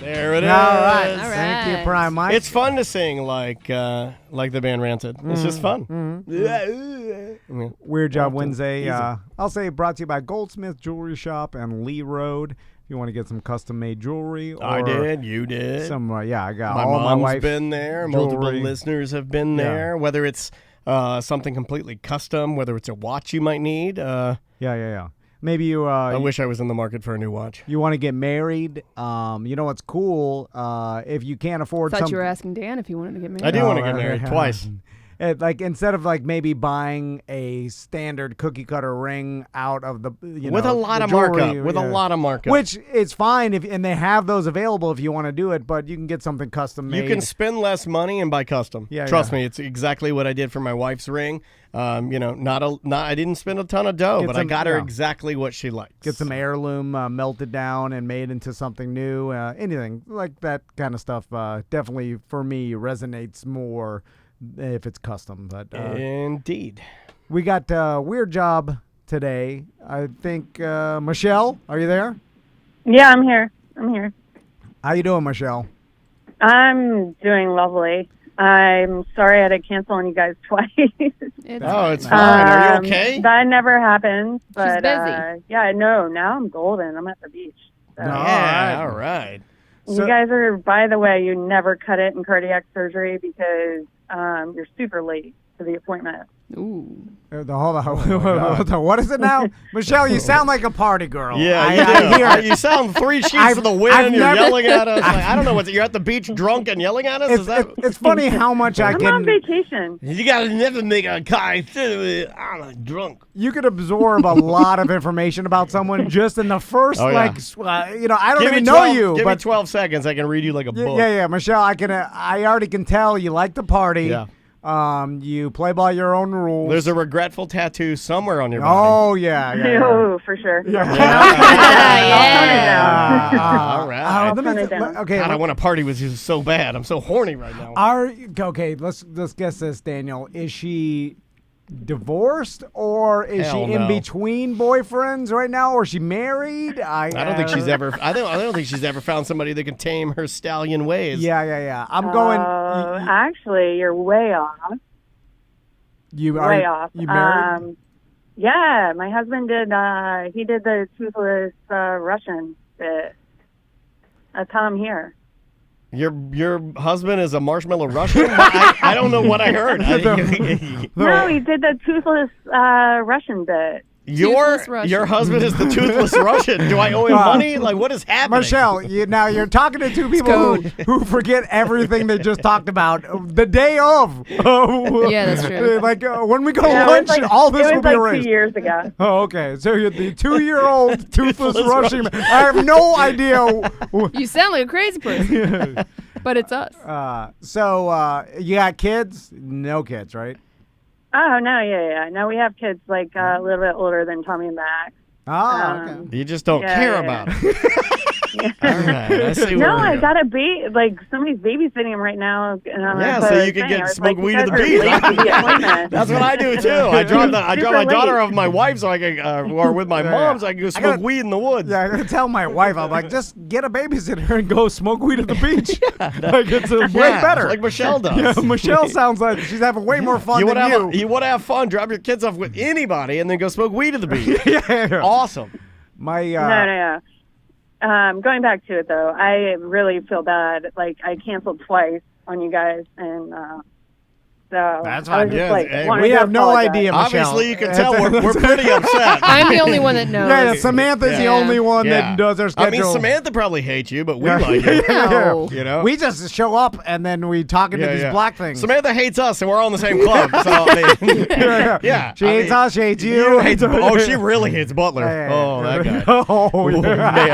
There it is. All right. All Thank you, right. Prime Mike. It's fun to sing like the band Rancid. It's just fun. Yeah. Weird Job Wednesday. Easy. I'll say brought to you by Goldsmith Jewelry Shop and Lee Road. If you want to get some custom made jewelry, or I did. You did. Some, I got My all mom's my wife. been there. Multiple jewelry. listeners have been Yeah. there. Whether it's something completely custom, whether it's a watch you might need. Yeah. Maybe you. I wish I was in the market for a new watch. You want to get married? You know what's cool? If you can't afford Thought something. you were asking Dan if he wanted to get married. I do No, want to get married twice. like instead of like maybe buying a standard cookie cutter ring out of the with a lot the of jewelry, markup. With a lot of markup. which is fine and they have those available if you want to do it, but you can get something custom made. you can spend less money and buy custom. Yeah, Trust yeah. me, it's exactly what I did for my wife's ring. I didn't spend a ton of dough, Get but I some- got her yeah. exactly what she likes. Get some heirloom melted down and made into something new. Anything like that kind of stuff definitely for me resonates more if it's custom. But Indeed. we got Weird Job today. I think Michelle, are you there? Yeah, I'm here. How you doing, Michelle? I'm doing lovely. I'm sorry I had to cancel on you guys twice. It's fine. Are you okay? That never happens. But busy. yeah, no, now I'm golden. I'm at the beach. So. Yeah, all right. So- You guys are, by the way, you never cut it in cardiac surgery because you're super late to the appointment. Ooh. Hold on. What is it now? Michelle, you sound like a party girl. Yeah, I you do. hear it. You sound 3 sheets I've- of the wind. I've You're never- yelling at us. Like, I don't know what you're at the beach drunk and yelling at us. Is that? It's funny how much I I'm can. on vacation. You gotta never make a guy I'm drunk. You could absorb a lot of information about someone just in the first, Oh, yeah. I don't even know you, Give but me 12 seconds. I can read you like a book. yeah, Michelle, I already can tell you like to party. Yeah. You play by your own rules. There's a regretful tattoo somewhere on your body. Oh yeah. Oh, for sure. All right. let me turn it down. okay. God, I want to party with you so bad. I'm so horny right now. Okay, let's guess this, Daniel. Is she divorced or is Hell she in no. between boyfriends right now, or is she married? I don't think she's ever. I don't think she's ever found somebody that can tame her stallion ways. Yeah. I'm going. Actually, you're way off. You Way off. You married? Yeah, my husband did. He did the toothless Russian bit. That's how I'm here. Your husband is a marshmallow Russian? I don't know what I heard. No, he did the toothless Russian bit. Toothless Russian. Your husband is the toothless Russian. Do I owe him money? Like, what is happening? Michelle, you're talking to two people who forget everything they just talked about the day of. Yeah, that's true. Like when we go to Yeah, lunch, all this it will was be like erased. 2 years ago. Oh, okay. So you're the 2-year-old toothless Toothless Russian. Man. I have no idea. You sound like a crazy person. But it's us. So you got kids? No kids, right? Oh no, yeah. No, we have kids like a little bit older than Tommy and Max. Oh, okay. You just don't Yeah, care yeah. about it. All right, I see where No, we're I going. got a like somebody's babysitting him right now. And I'm Yeah, like, so I you was can saying, get I was smoke like, weed you at the guys are beach. late to the appointment. That's what I do too. I drive my Super daughter late. of my wife so I can, or with my mom so I can go smoke weed in the woods. Yeah, I gotta tell my wife, I'm like, just get a babysitter and go smoke weed at the beach. Like it's way Yeah, better. like Michelle does. Yeah, Michelle sounds like she's having way more fun You than want you. to have fun, drop your kids off with anybody, and then go smoke weed at the beach. Yeah. Awesome. My No. Going back to it though, I really feel bad. Like I canceled twice on you guys, and so That's I fine. was just Yes, like, hey, wanted we to have no apologize. idea, Michelle. Obviously, you can tell we're pretty upset. I'm the only one that knows. Yeah, Samantha's the Yeah. only one Yeah. that does our schedule. I mean, Samantha probably hates you, but we Yeah. like you. No. You know? We just show up and then we talk into these black things. Samantha hates us, and we're all in the same club. So, I mean, yeah. She I hates mean, us, she hates you. You hate, oh, she really hates Butler. Yeah. Oh, that guy. Oh, Oh, yeah.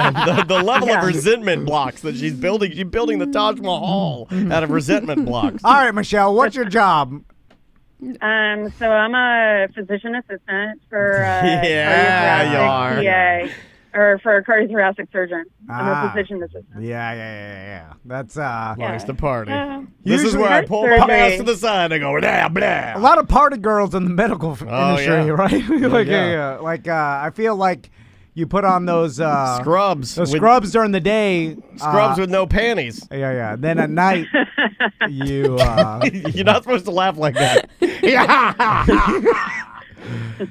man, the level Yeah. of resentment blocks that she's building. She's building the Taj Mahal out of resentment blocks. All right, Michelle, what's your job? So I'm a physician assistant for Yeah, you are. cardiothoracic PA, or for a cardiothoracic surgeon. I'm Ah. a physician assistant. Yeah. That's Likes to party. Yeah. This is Usually- where I pull my Surgery. ass to the side and go, blah, blah. a lot of party girls in the medical industry, yeah. right? Like, Yeah. I feel like you put on those Scrubs. those with- scrubs during the day. Scrubs with no panties. Yeah. Then at night, you. You're not supposed to laugh like that.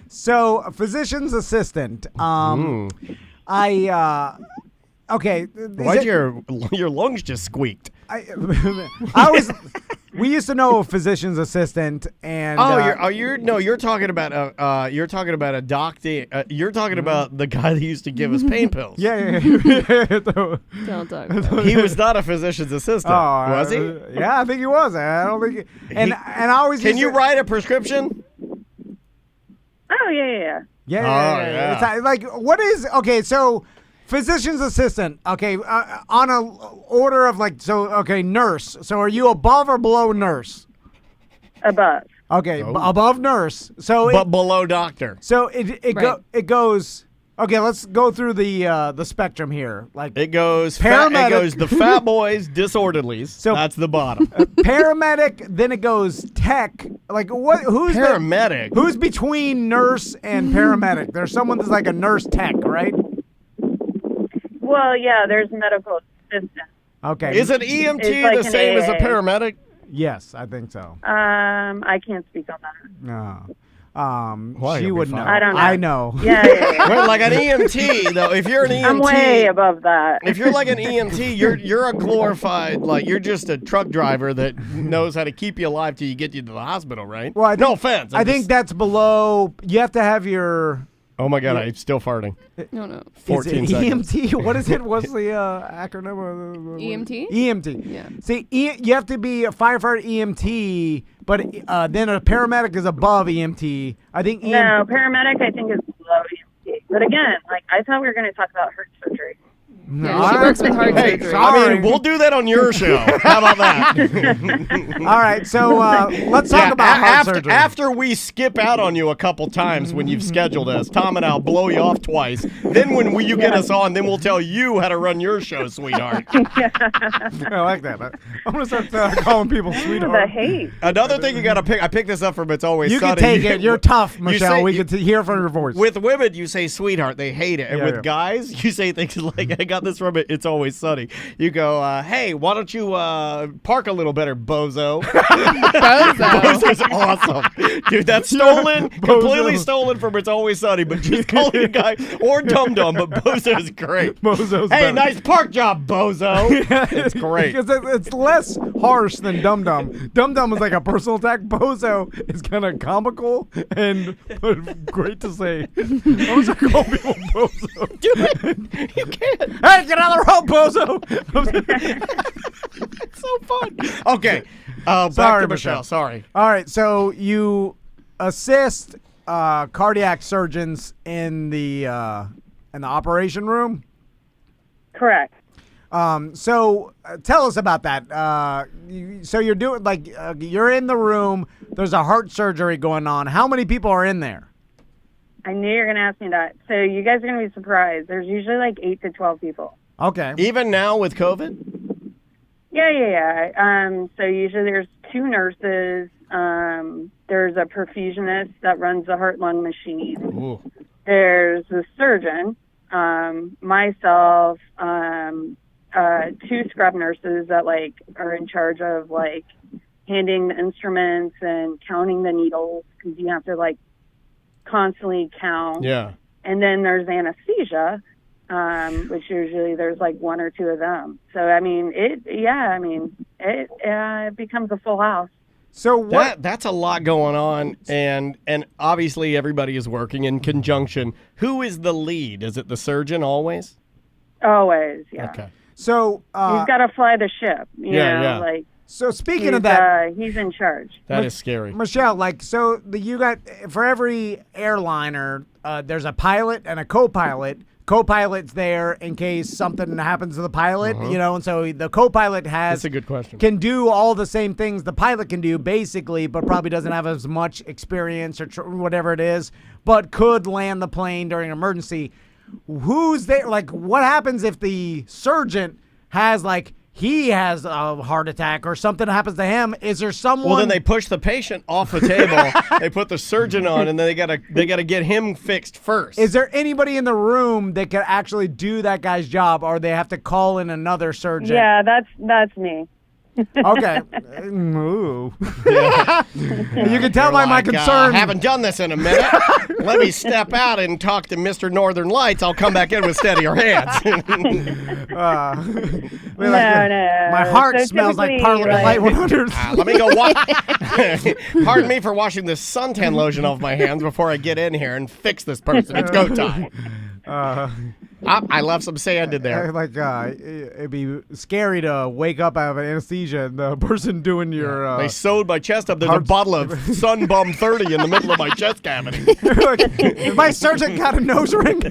So, a physician's assistant. I. Okay. is Why'd it- your lungs just squeaked? I was. we used to know a physician's assistant, and you're talking about a doctor. You're talking about the guy that used to give us pain pills. yeah. Don't talk about He was not a physician's assistant, was he? Yeah, I think he was. I don't think. And I always Can used you to- write a prescription? Oh yeah. Yeah, Oh, yeah. It's like, what is okay? So, physician's assistant. Okay, on a order of like, so okay, nurse. So, are you above or below nurse? Above. Okay, above nurse. So, But below doctor. Right. it goes. Okay, let's go through the spectrum here. Like It goes Paramedic. it goes the fat boys, disorderlies. So- That's the bottom. paramedic, then it goes tech. Like what? Who's Paramedic. Who's between nurse and paramedic? There's someone that's like a nurse tech, right? Well, yeah. There's medical assistant. Okay. Is an EMT It's like the an same as a AA. paramedic? Yes, I think so. I can't speak on that. No. Why? She You'll be would know. fine. I don't know. I know. Yeah. Wait, like an EMT though. If you're an EMT, I'm way above that. if you're like an EMT, you're a glorified, like you're just a truck driver that knows how to keep you alive till you get you to the hospital, right? Well, I no think- offense. I think that's below. You have to have your. Oh my god, I'm still farting. No. 14 is it seconds. EMT? What is it? What's the acronym? EMT? EMT. Yeah. See, you have to be a firefighter EMT, but then a paramedic is above EMT. I think No, paramedic I think is below EMT. But again, like I thought we were going to talk about heart surgery. Yeah, she works with heart Hey, surgery. I mean, we'll do that on your show. How about that? All right, so let's talk about heart after, surgery. after we skip out on you a couple times when you've scheduled us, Tom and I'll blow you off twice. Then when you get us on, then we'll tell you how to run your show, sweetheart. I like that. I'm gonna start calling people The sweetheart. hate. Another thing you got to pick. I picked this up from It's Always You Sunny. can take it. You're tough, You Michelle. say- We can hear from your voice. With women, you say sweetheart. They hate it. And Yeah, with yeah. guys, you say things like, I got this from It's Always Sunny. You go, hey, why don't you park a little better, bozo? Bozo's awesome. Dude, that's stolen. Completely stolen from It's Always Sunny. But just calling a guy, or Dum Dum, but Bozo's great. Bozo's Hey, better. nice park job, Bozo. It's great. Because it's less harsh than Dum Dum. Dum Dum is like a personal attack. Bozo is kind of comical and but great to say. I was gonna call people Bozo. Do it. You can't. Hey, get out of the road, Bozo. It's so fun. Okay. Back Sorry, to Michelle. Sorry. All right, so you assist cardiac surgeons in the operation room. Correct. So tell us about that. So you're doing you're in the room. There's a heart surgery going on. How many people are in there? I knew you were going to ask me that. So you guys are going to be surprised. There's usually like 8 to 12 people. Okay. Even now with COVID? Yeah. So usually there's 2 nurses. There's a perfusionist that runs the heart-lung machine. Ooh. There's the surgeon, myself, 2 scrub nurses that like are in charge of like handing the instruments and counting the needles because you have to like constantly count. Yeah. And then there's anesthesia, which usually there's like 1 or 2 of them. So I mean, it becomes a full house. So what? That's a lot going on, and obviously everybody is working in conjunction. Who is the lead? Is it the surgeon always? Always, yeah. Okay. So He's got to fly the ship. You Yeah, know, yeah. like so speaking he's, of that, he's in charge. That is scary. Michelle, you got for every airliner, there's a pilot and a co-pilot. Co-pilot's there in case something happens to the pilot, and so the co-pilot That's a good question. can do all the same things the pilot can do, basically, but probably doesn't have as much experience or whatever it is, but could land the plane during an emergency. Who's there? Like, what happens if the surgeon has he has a heart attack or something happens to him? Is there someone? Well, then they push the patient off the table. They put the surgeon on, and then they gotta get him fixed first. Is there anybody in the room that could actually do that guy's job, or they have to call in another surgeon? Yeah, that's me. Okay. Ooh. You can tell by my Like, concern. haven't done this in a minute. Let me step out and talk to Mr. Northern Lights. I'll come back in with steadier hands. No, my heart So smells like typically, Parliament Light 100. Let me go wash. Pardon me for washing this suntan lotion off my hands before I get in here and fix this person. It's go time. I left some sand in there. Like it'd be scary to wake up out of an anesthesia and the person doing your They sewed my chest up. There's a hearts- bottle of Sunbum 30 in the middle of my chest cavity. like, if my surgeon got a nose ring.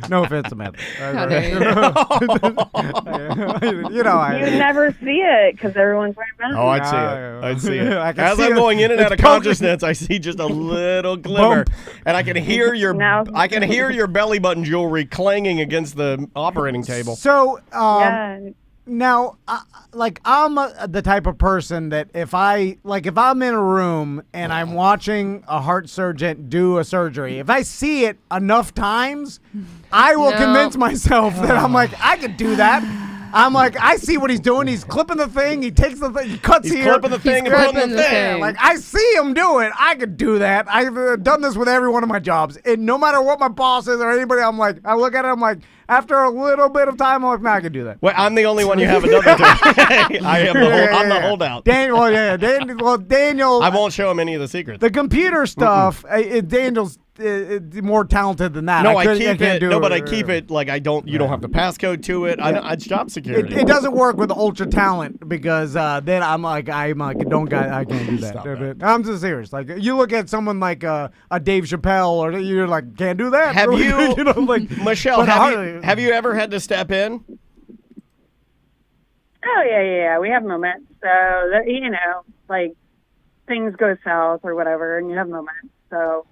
No offense, Samantha. How dare you. You know, You never see it because everyone's wearing masks. Oh, I'd see Yeah, it. I'd see it. I can As see I'm it. going in and out of It's poking. consciousness, I see just a little glimmer, Bump. and I can hear your Now- your belly button jewelry clanging against the operating table. So, Yeah. now, like, I'm the type of person that if I'm in a room and I'm watching a heart surgeon do a surgery, if I see it enough times, I will No. convince myself that I'm like, I could do that. I'm like, I see what he's doing. He's clipping the thing. He takes the thing. He cuts He's here. clipping the thing and clipping putting the the thing. thing. Like, I see him do it. I could do that. I've done this with every one of my jobs. And no matter what my boss is or anybody, I'm like, I look at it, I'm like, after a little bit of time, I'm like, man, I could do that. Well, I'm the only one you haven't done that to. I am I'm the holdout. Daniel. I won't show him any of the secrets. The computer stuff, Daniel's more talented than that. No, I couldn't- keep can't it. do No, but I keep it like I don't. You don't have the passcode to it. It's job security. It doesn't work with ultra talent because then I'm like I can't do that. Stop that. I'm just serious. Like you look at someone like a Dave Chappelle, or you're like can't do that. Have you, you know, like Michelle? but Have you ever had to step in? Oh yeah. We have moments. So that, like things go south or whatever, and you have moments. So,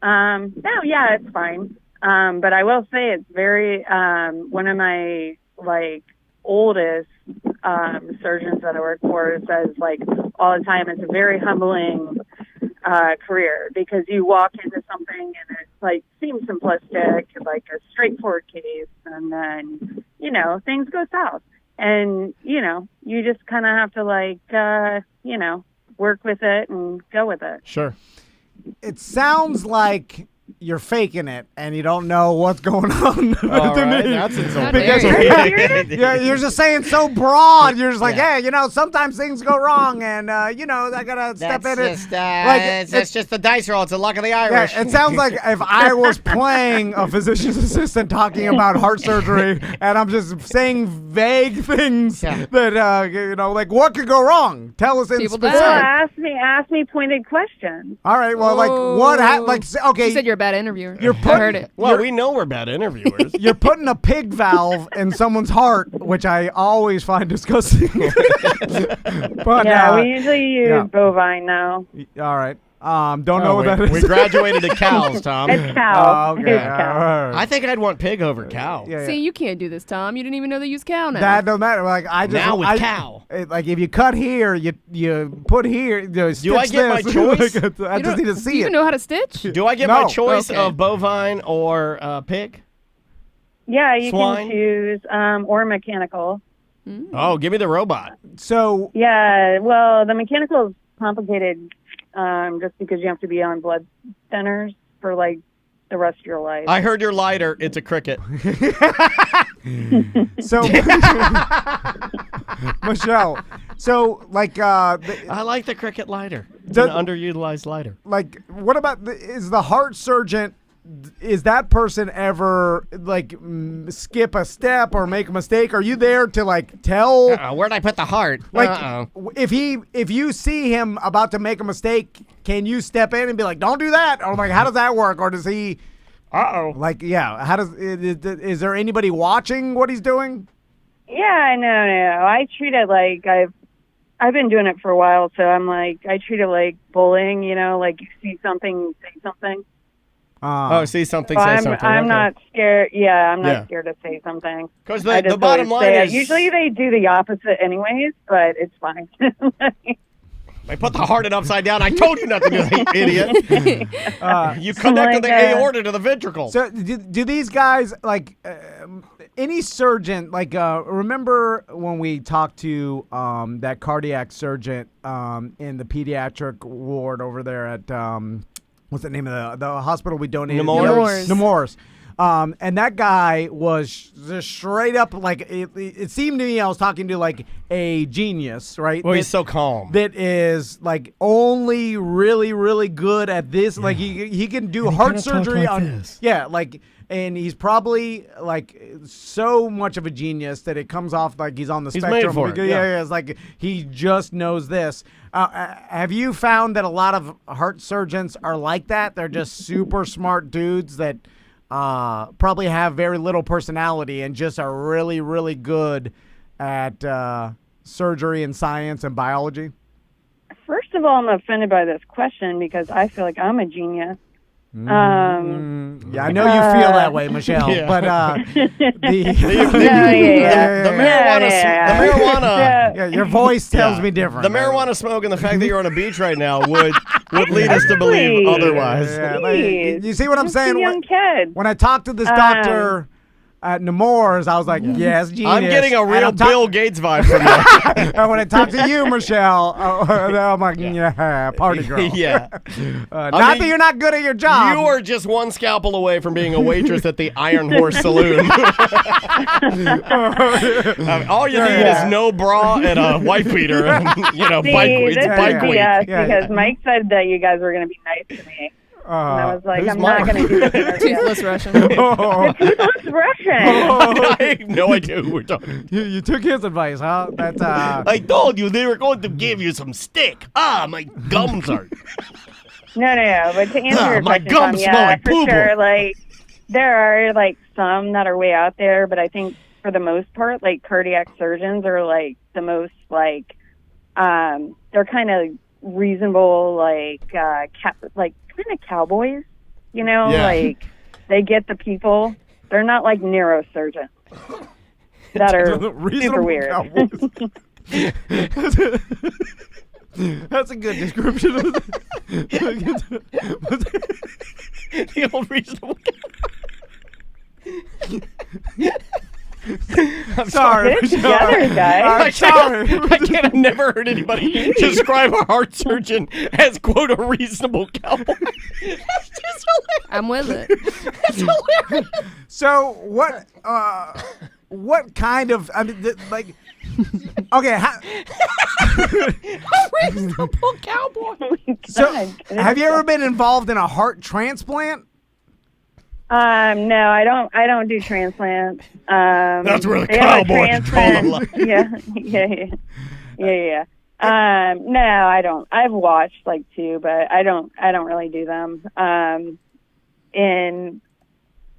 no, yeah, it's fine. But I will say it's very one of my like oldest surgeons that I work for says like all the time it's a very humbling career because you walk into something and it's like seems simplistic, like a straightforward case, and then things go south. And, you just kind of have to, like, work with it and go with it. Sure. it sounds like you're faking it and you don't know what's going on. All to right, me. that's insulting. Because Yeah. you're just saying so broad. You're just like, Yeah. hey, sometimes things go wrong, and I gotta step in it. That's just the dice roll. It's the luck of the Irish. Yeah, it sounds like if I was playing a physician's assistant talking about heart surgery, and I'm just saying vague things Yeah. that like what could go wrong? Tell us in People specific. die. Ask me pointed questions. All right, well, like what? Okay, You said you're a bad interviewer. You're I heard it. Well, we know we're bad interviewers. you're putting a pig valve in someone's heart, which I always find disgusting. But Yeah, we usually use yeah. bovine now. all right. Don't know what that we is. graduated to cows, Tom. It's cow. Oh, okay. It's cow. all right. I think I'd want pig over cow. Yeah, yeah. See, you can't do this, Tom. You didn't even know they use cow now. That don't matter. Like I just Now with cow. Like if you cut here, you put here. Do I stitch get my this. choice? Like, I just need to Do see you it. even know how to stitch? Do I get No. my choice Okay. of bovine or pig? Yeah, you Swine? can choose or mechanical. Oh, give me the robot. So Yeah, well, the mechanical is complicated just because you have to be on blood thinners for like the rest of your life. I heard your lighter. It's a cricket. so Michelle. So like I like the cricket lighter. It's Does- an underutilized lighter. like what about is the heart surgeon? Is that person ever like skip a step or make a mistake? Are you there to like tell? Where'd I put the heart? Like if you see him about to make a mistake, can you step in and be like, "Don't do that"? Or like, how does that work? Or does he? Like, yeah. How does? Is there anybody watching what he's doing? Yeah, no. I treat it like I've been doing it for a while, so I'm like I treat it like bullying. Like you see something, say something. See something, So say I'm something. I'm not scared. Yeah, I'm not Yeah. scared to say something. Because I the just bottom always line say it. is Usually they do the opposite anyways, but it's fine. I put the heart upside down. I told you not to do that, idiot. You connected like, the aorta to the ventricle. So do these guys like? any surgeon, like, remember when we talked to that cardiac surgeon in the pediatric ward over there at, what's the name of the hospital we donated? Nemours. Nemours. And that guy was just straight up, like, it seemed to me I was talking to, like, a genius, right? Well, he's so calm. That is, like, only really, really good at this. Like, he can do heart surgery on this. Yeah, like, and he's probably, like, so much of a genius that it comes off like he's on the He's spectrum. made for it, Yeah, yeah. it's like he just knows this. Have you found that a lot of heart surgeons are like that? They're just super smart dudes that probably have very little personality and just are really, really good at surgery and science and biology? First of all, I'm offended by this question because I feel like I'm a genius. Yeah, I know you feel that way, Michelle. Yeah. But The marijuana. yeah, your voice tells Yeah. me different. The marijuana smoke and the fact that you're on a beach right now would lead us to believe Exactly. otherwise. Yeah, like, you see what I'm Just a saying? young kid. When I talked to this doctor at Nemours, I was like, yes, genius. I'm getting a And real I'm Bill Gates vibe from you. And when I talk to you, Michelle, I'm like, yeah, party girl. Yeah. Not mean, that you're not good at your job. You are just one scalpel away from being a waitress at the Iron Horse Saloon. All you need is no bra and a wife beater, and bike. See, It's this bike is week. BS Yeah, because yeah. Mike said that you guys were going to be nice to me. And I was like, who's I'm not Mike? going to do this interview. Toothless Russian. Toothless Russian. I have no idea who we're talking. You took his advice, huh? That's I told you they were going to give you some stick. My gums are. No. But to answer your my question, gums Tom, smell yeah, like for poo-poo. sure. Like, there are like some that are way out there, but I think for the most part, like cardiac surgeons are like the most like, they're kind of reasonable, like kind of cowboys, Yeah. like they get the people. They're not like neurosurgeons that are super reasonable weird. cowboys. That's a good description of The old reasonable. Sorry. Get it together, guys. I'm sorry. I can't. I've never heard anybody describe a heart surgeon as quote a reasonable cowboy. That's just hilarious. I'm with it. That's hilarious. So what kind of? I mean, like, okay. Reasonable cowboy. So, God, have you ever been involved in a heart transplant? No, I don't do transplants. That's where the they have a cowboys draw the line. Yeah. No, I don't. I've watched like two, but I don't really do them. And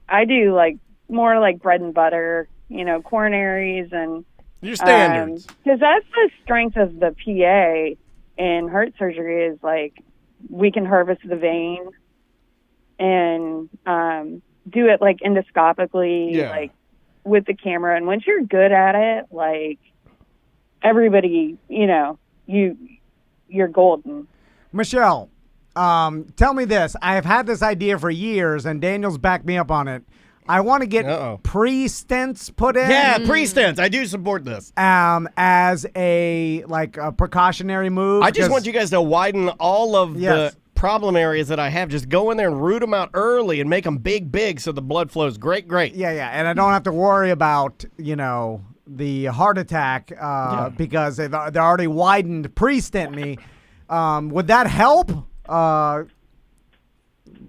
I do like more like bread and butter, coronaries and Your standards. because that's the strength of the PA in heart surgery is like we can harvest the vein and do it like endoscopically, Yeah. like with the camera. And once you're good at it, like everybody, you're golden. Michelle, tell me this. I have had this idea for years, and Daniel's backed me up on it. I want to get Uh-oh. pre-stents put in. Yeah, pre-stents. I do support this. As a precautionary move. I just want you guys to widen all of Yes. the problem areas that I have. Just go in there and root them out early and make them big so the blood flows. Great. Yeah, and I don't have to worry about the heart attack because they're already widened pre-stent me. Would that help?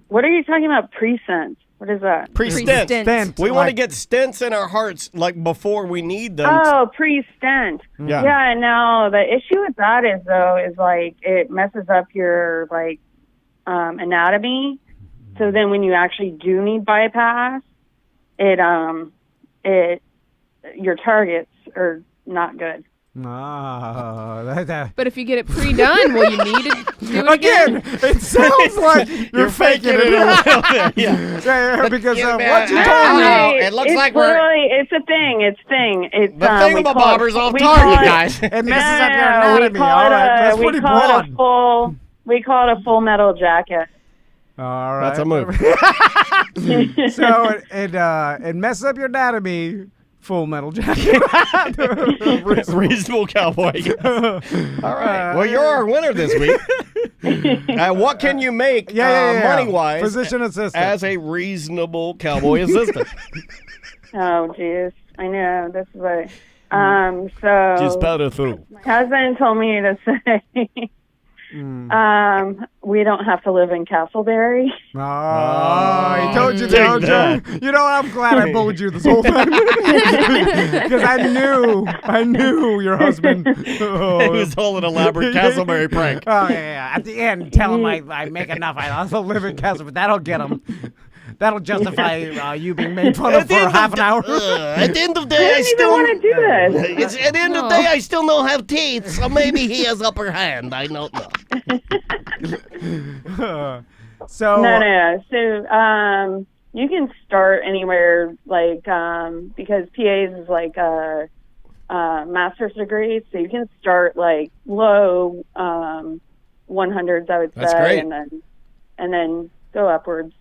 What are you talking about? Pre-stent? What is that? Pre-stent. Stent, We want to like- get stents in our hearts like before we need them. Oh, pre-stent. Yeah. Yeah, no, the issue with that is like it messes up your like anatomy. So then when you actually do need bypass, your targets are not good. But if you get it pre-done, will you need to do it Again, it sounds like you're faking it. a little bit. Yeah. Yeah, because Yeah, what you man, told I me. don't know. It looks it's like we're- literally, it's a thing. It's thing. It's The thingamabobber's off we target, call it- guys. It messes up your No, anatomy. All right, that's pretty broad. We call it a full metal jacket. All right. That's a move. So it messes up your anatomy, Full Metal Jacket. Reasonable cowboy. Yes. All right. Well, you're our winner this week. What can you make money-wise Physician assistant. as a reasonable cowboy assistant? Oh, geez. I know. This is what. So. Just better through. My husband told me to say, we don't have to live in Castleberry. Oh, he told you, take don't you? that. You know what? I'm glad I bullied you this whole time. Because I knew your husband. It was all an elaborate Castleberry prank. Oh, yeah. At the end, tell him I make enough. I also live in Castle, but that'll get him. That'll justify you being made fun of for half an hour. At the end of the day, I didn't even want to do this. At the end of the day, I still don't have teeth, so maybe he has upper hand. I don't know. So No. So, you can start anywhere, like, because PAs is like a master's degree, so you can start like low 100s, I would say, That's great. and then go upwards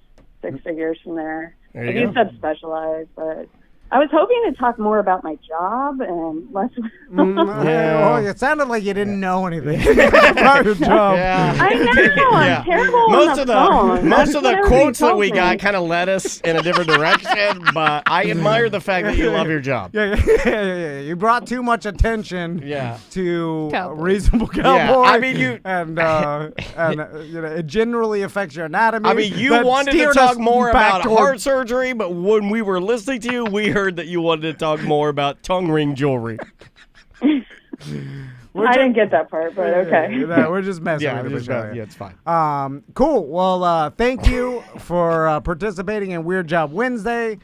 6 figures from there. There If you you go. subspecialize, but I was hoping to talk more about my job and less. well, it sounded like you didn't know anything about your job. Yeah. I know. I'm terrible Most on of the the phone. most That's of the what quotes that everybody we tells got me. kind of led us in a different direction, but I admire the fact that you love your job. Yeah. You brought too much attention Yeah. to Cowboy. reasonable cowboy. I mean, you- and it generally affects your anatomy. I mean, you That wanted to steered talk us more back about toward- heart surgery, but when we were listening to you, we heard that you wanted to talk more about tongue ring jewelry. I didn't get that part, but okay. No, we're just messing Yeah, with you. just Michelle. about, yeah, it's fine. Cool. Well, thank you for participating in Weird Job Wednesday.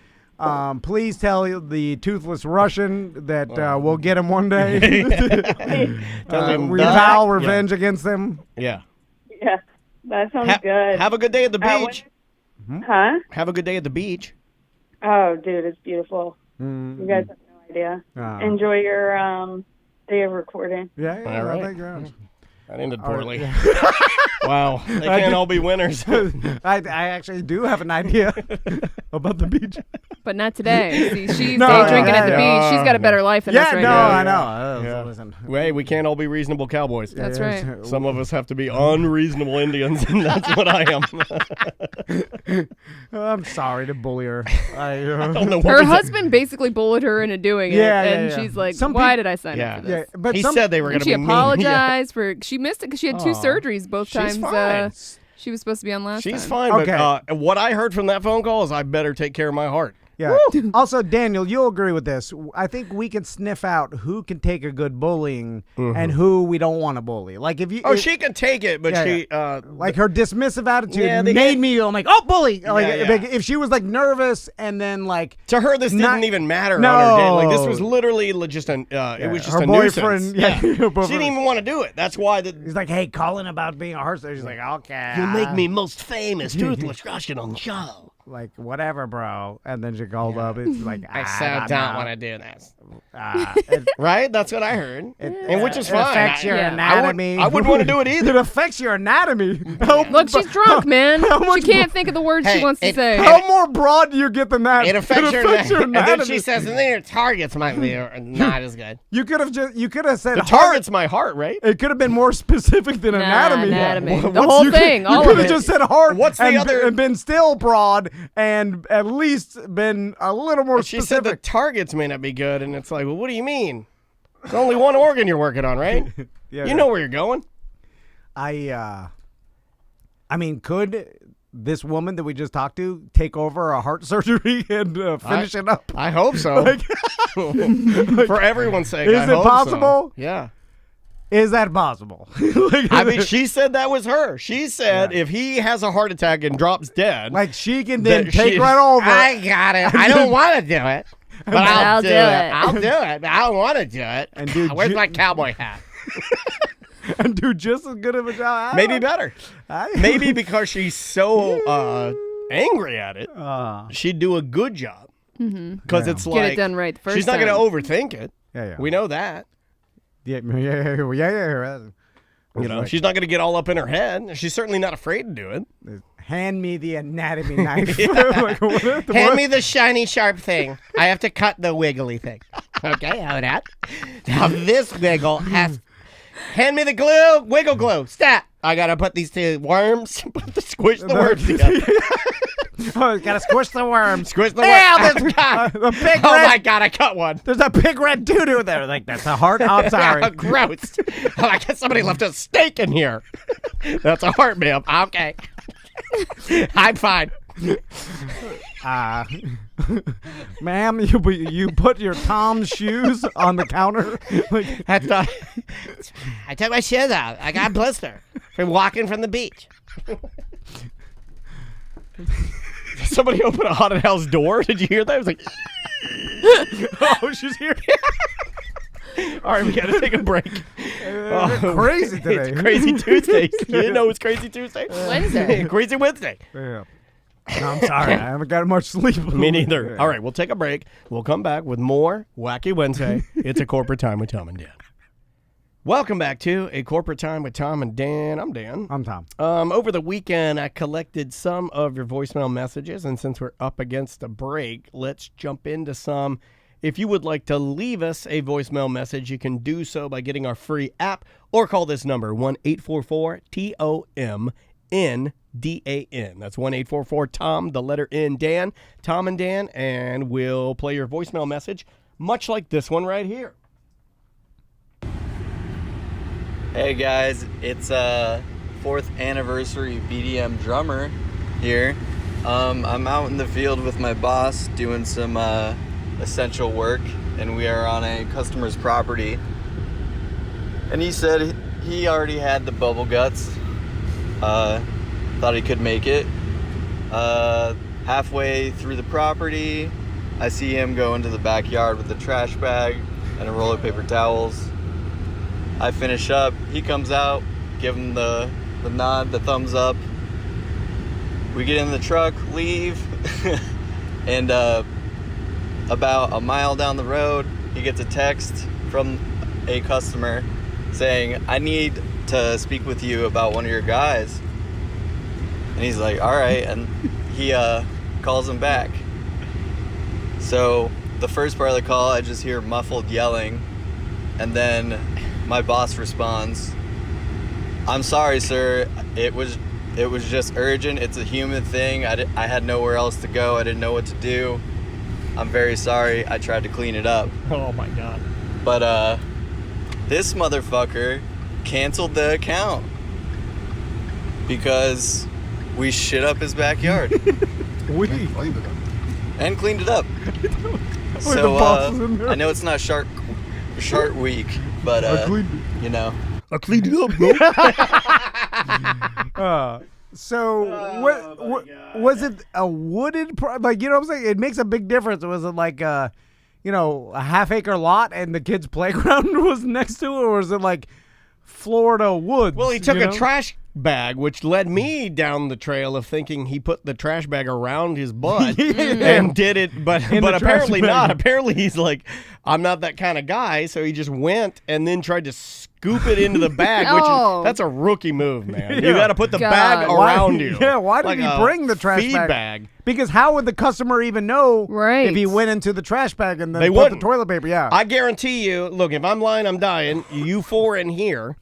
Please tell the toothless Russian that we'll get him one day. Tell him We that. vow Yeah. revenge against him. Yeah. Yeah, that sounds good. Have a good day at the when- beach. Huh? Have a good day at the beach. Oh, dude, it's beautiful. You guys have no idea. Enjoy your day of recording. Yeah. All right. Thank you very much. That ended poorly. Wow. They can't all be winners. I actually do have an idea about the beach. But not today. See, she's No, day drinking at the yeah, beach. She's got a better life than us Yeah, right no, now. I know. Yeah. Listen. Hey, we can't all be reasonable cowboys. That's right. Some of us have to be unreasonable Indians, and that's what I am. I'm sorry to bully her. I don't know what Her was it. husband basically bullied her into doing it, Yeah, and yeah. she's like, Some "Why peop- did I sign Yeah. up for Yeah, this?" but He some, said they were going And to she be mean. Yeah. apologized for she missed it because she had 2 Aw. surgeries both She's times. fine. She was supposed to be on last She's time. fine, Okay. but what I heard from that phone call is I better take care of my heart. Yeah. Also, Daniel, you'll agree with this. I think we can sniff out who can take a good bullying and who we don't want to bully. Like if you, Oh, if- she can take it, but Yeah, she like her dismissive attitude Yeah, made me I'm like, oh, bully. Like, Yeah, yeah. like, if she was like nervous and then like to her this Not- didn't even matter No. on her day. Like this was literally just an it was just her a boyfriend, nuisance. yeah, her She boyfriend. didn't even want to do it. That's why he's like, hey, calling about being a heart surgeon. She's like, okay, you make me most famous toothless Russian on the show. like whatever, bro. And then she called up. It's like I so don't don't know. want to do this. It, Right? That's what I heard. And which is it fine. affects your Yeah. anatomy. I wouldn't want to do it It either. affects your anatomy. How, Look, she's drunk, man. how much She can't think of the words Hey, she wants to it- say. how more broad do you get than that? It affects your anatomy. And then she says, and then your targets might be not as good. You could have said The heart. target's my heart, right? It could have been more specific than Nah, anatomy. anatomy. What- The what's- whole you could- thing, all You of could have it. just said heart. What's the and, other- and been still broad and at least been a little more She said the specific. targets may not be good, and it's like, well, what do you mean? There's only one organ you're working on, right? Yeah, You know where you're going. I mean, could this woman that we just talked to take over a heart surgery and finish it up? I hope so. For everyone's sake. Is I it hope so. possible? Yeah. Is that possible? Like, I mean, she said that was her. She said if he has a heart attack and drops dead, like she can then that take she- right over. I got it. I don't want to do it, but I'll do it. I'll do it. But I don't want to do it. And do Where's ju- my cowboy hat? and do just as good of a job. Maybe better. I- Maybe because she's so angry at it, she'd do a good job. Because it's Get like it done right the first she's not time. going to overthink it. Yeah. We know that. Yeah. You know, she's not going to get all up in her head. She's certainly not afraid to do it. Hand me the anatomy knife. Like, Hand me the shiny, sharp thing. I have to cut the wiggly thing. Okay, how that? Now this wiggle has. Hand me the glue, wiggle glue. Stat. I gotta put these two worms. Squish the worms together. Oh, gotta squish the worm. Squish the Now worms. this guy, the big Oh red. my god, I cut one. There's a big red doo-doo there. Like, that's a heart. I'm sorry. Gross. Oh, I guess somebody left a steak in here. That's a heart, ma'am. Okay. I'm fine. Ma'am, you put your Tom's shoes on the counter. Like, That's not. I took my shoes out. I got a blister from walking from the beach. Somebody opened a haunted house door. Did you hear that? I was like, oh, she's here. all right, we got to take a break. Crazy today. It's Crazy Tuesday. You didn't know it was Crazy Tuesday? Wednesday. Crazy Wednesday. Yeah. No, I'm sorry. I haven't got much sleep. Me neither. All right, we'll take a break. We'll come back with more Wacky Wednesday. It's a corporate time with Tom and Dan. Welcome back to A Corporate Time with Tom and Dan. I'm Dan. I'm Tom. Over the weekend, I collected some of your voicemail messages, and since we're up against a break, let's jump into some. If you would like to leave us a voicemail message, you can do so by getting our free app or call this number, 1-844-TOMNDAN. That's 1-844-TOM, the letter N, Dan, Tom and Dan, and we'll play your voicemail message, much like this one right here. Hey guys, it's 4th anniversary BDM drummer here. I'm out in the field with my boss doing some essential work, and we are on a customer's property. And he said he already had the bubble guts. Thought he could make it. Halfway through the property, I see him go into the backyard with a trash bag and a roll of paper towels. I finish up, he comes out, give him the nod, the thumbs up. We get in the truck, leave, and about a mile down the road, he gets a text from a customer saying, I need to speak with you about one of your guys. And he's like, all right, and he calls him back. So the first part of the call, I just hear muffled yelling, and then my boss responds, I'm sorry, sir. It was just urgent. It's a human thing. I had nowhere else to go. I didn't know what to do. I'm very sorry. I tried to clean it up. Oh, my God. But this motherfucker canceled the account because we shit up his backyard and cleaned it up. So I know it's not Shark Week, but you know, I cleaned it up, bro. So was it a wooded like, you know what I'm saying? It makes a big difference. Was it like a half-acre lot and the kid's playground was next to it, or was it like Florida woods? Well, he took a trash bag, which led me down the trail of thinking he put the trash bag around his butt and did it, but apparently not. Apparently he's like, I'm not that kind of guy, so he just went and then tried to scoop it into the bag, Oh. which that's a rookie move, man. Yeah. You got to put the God. bag around you. Yeah, why did Like he a bring the trash feed bag? Because how would the customer even know Right. if he went into the trash bag and then They put wouldn't. the toilet paper? Yeah. I guarantee you, look, if I'm lying, I'm dying. You four in here,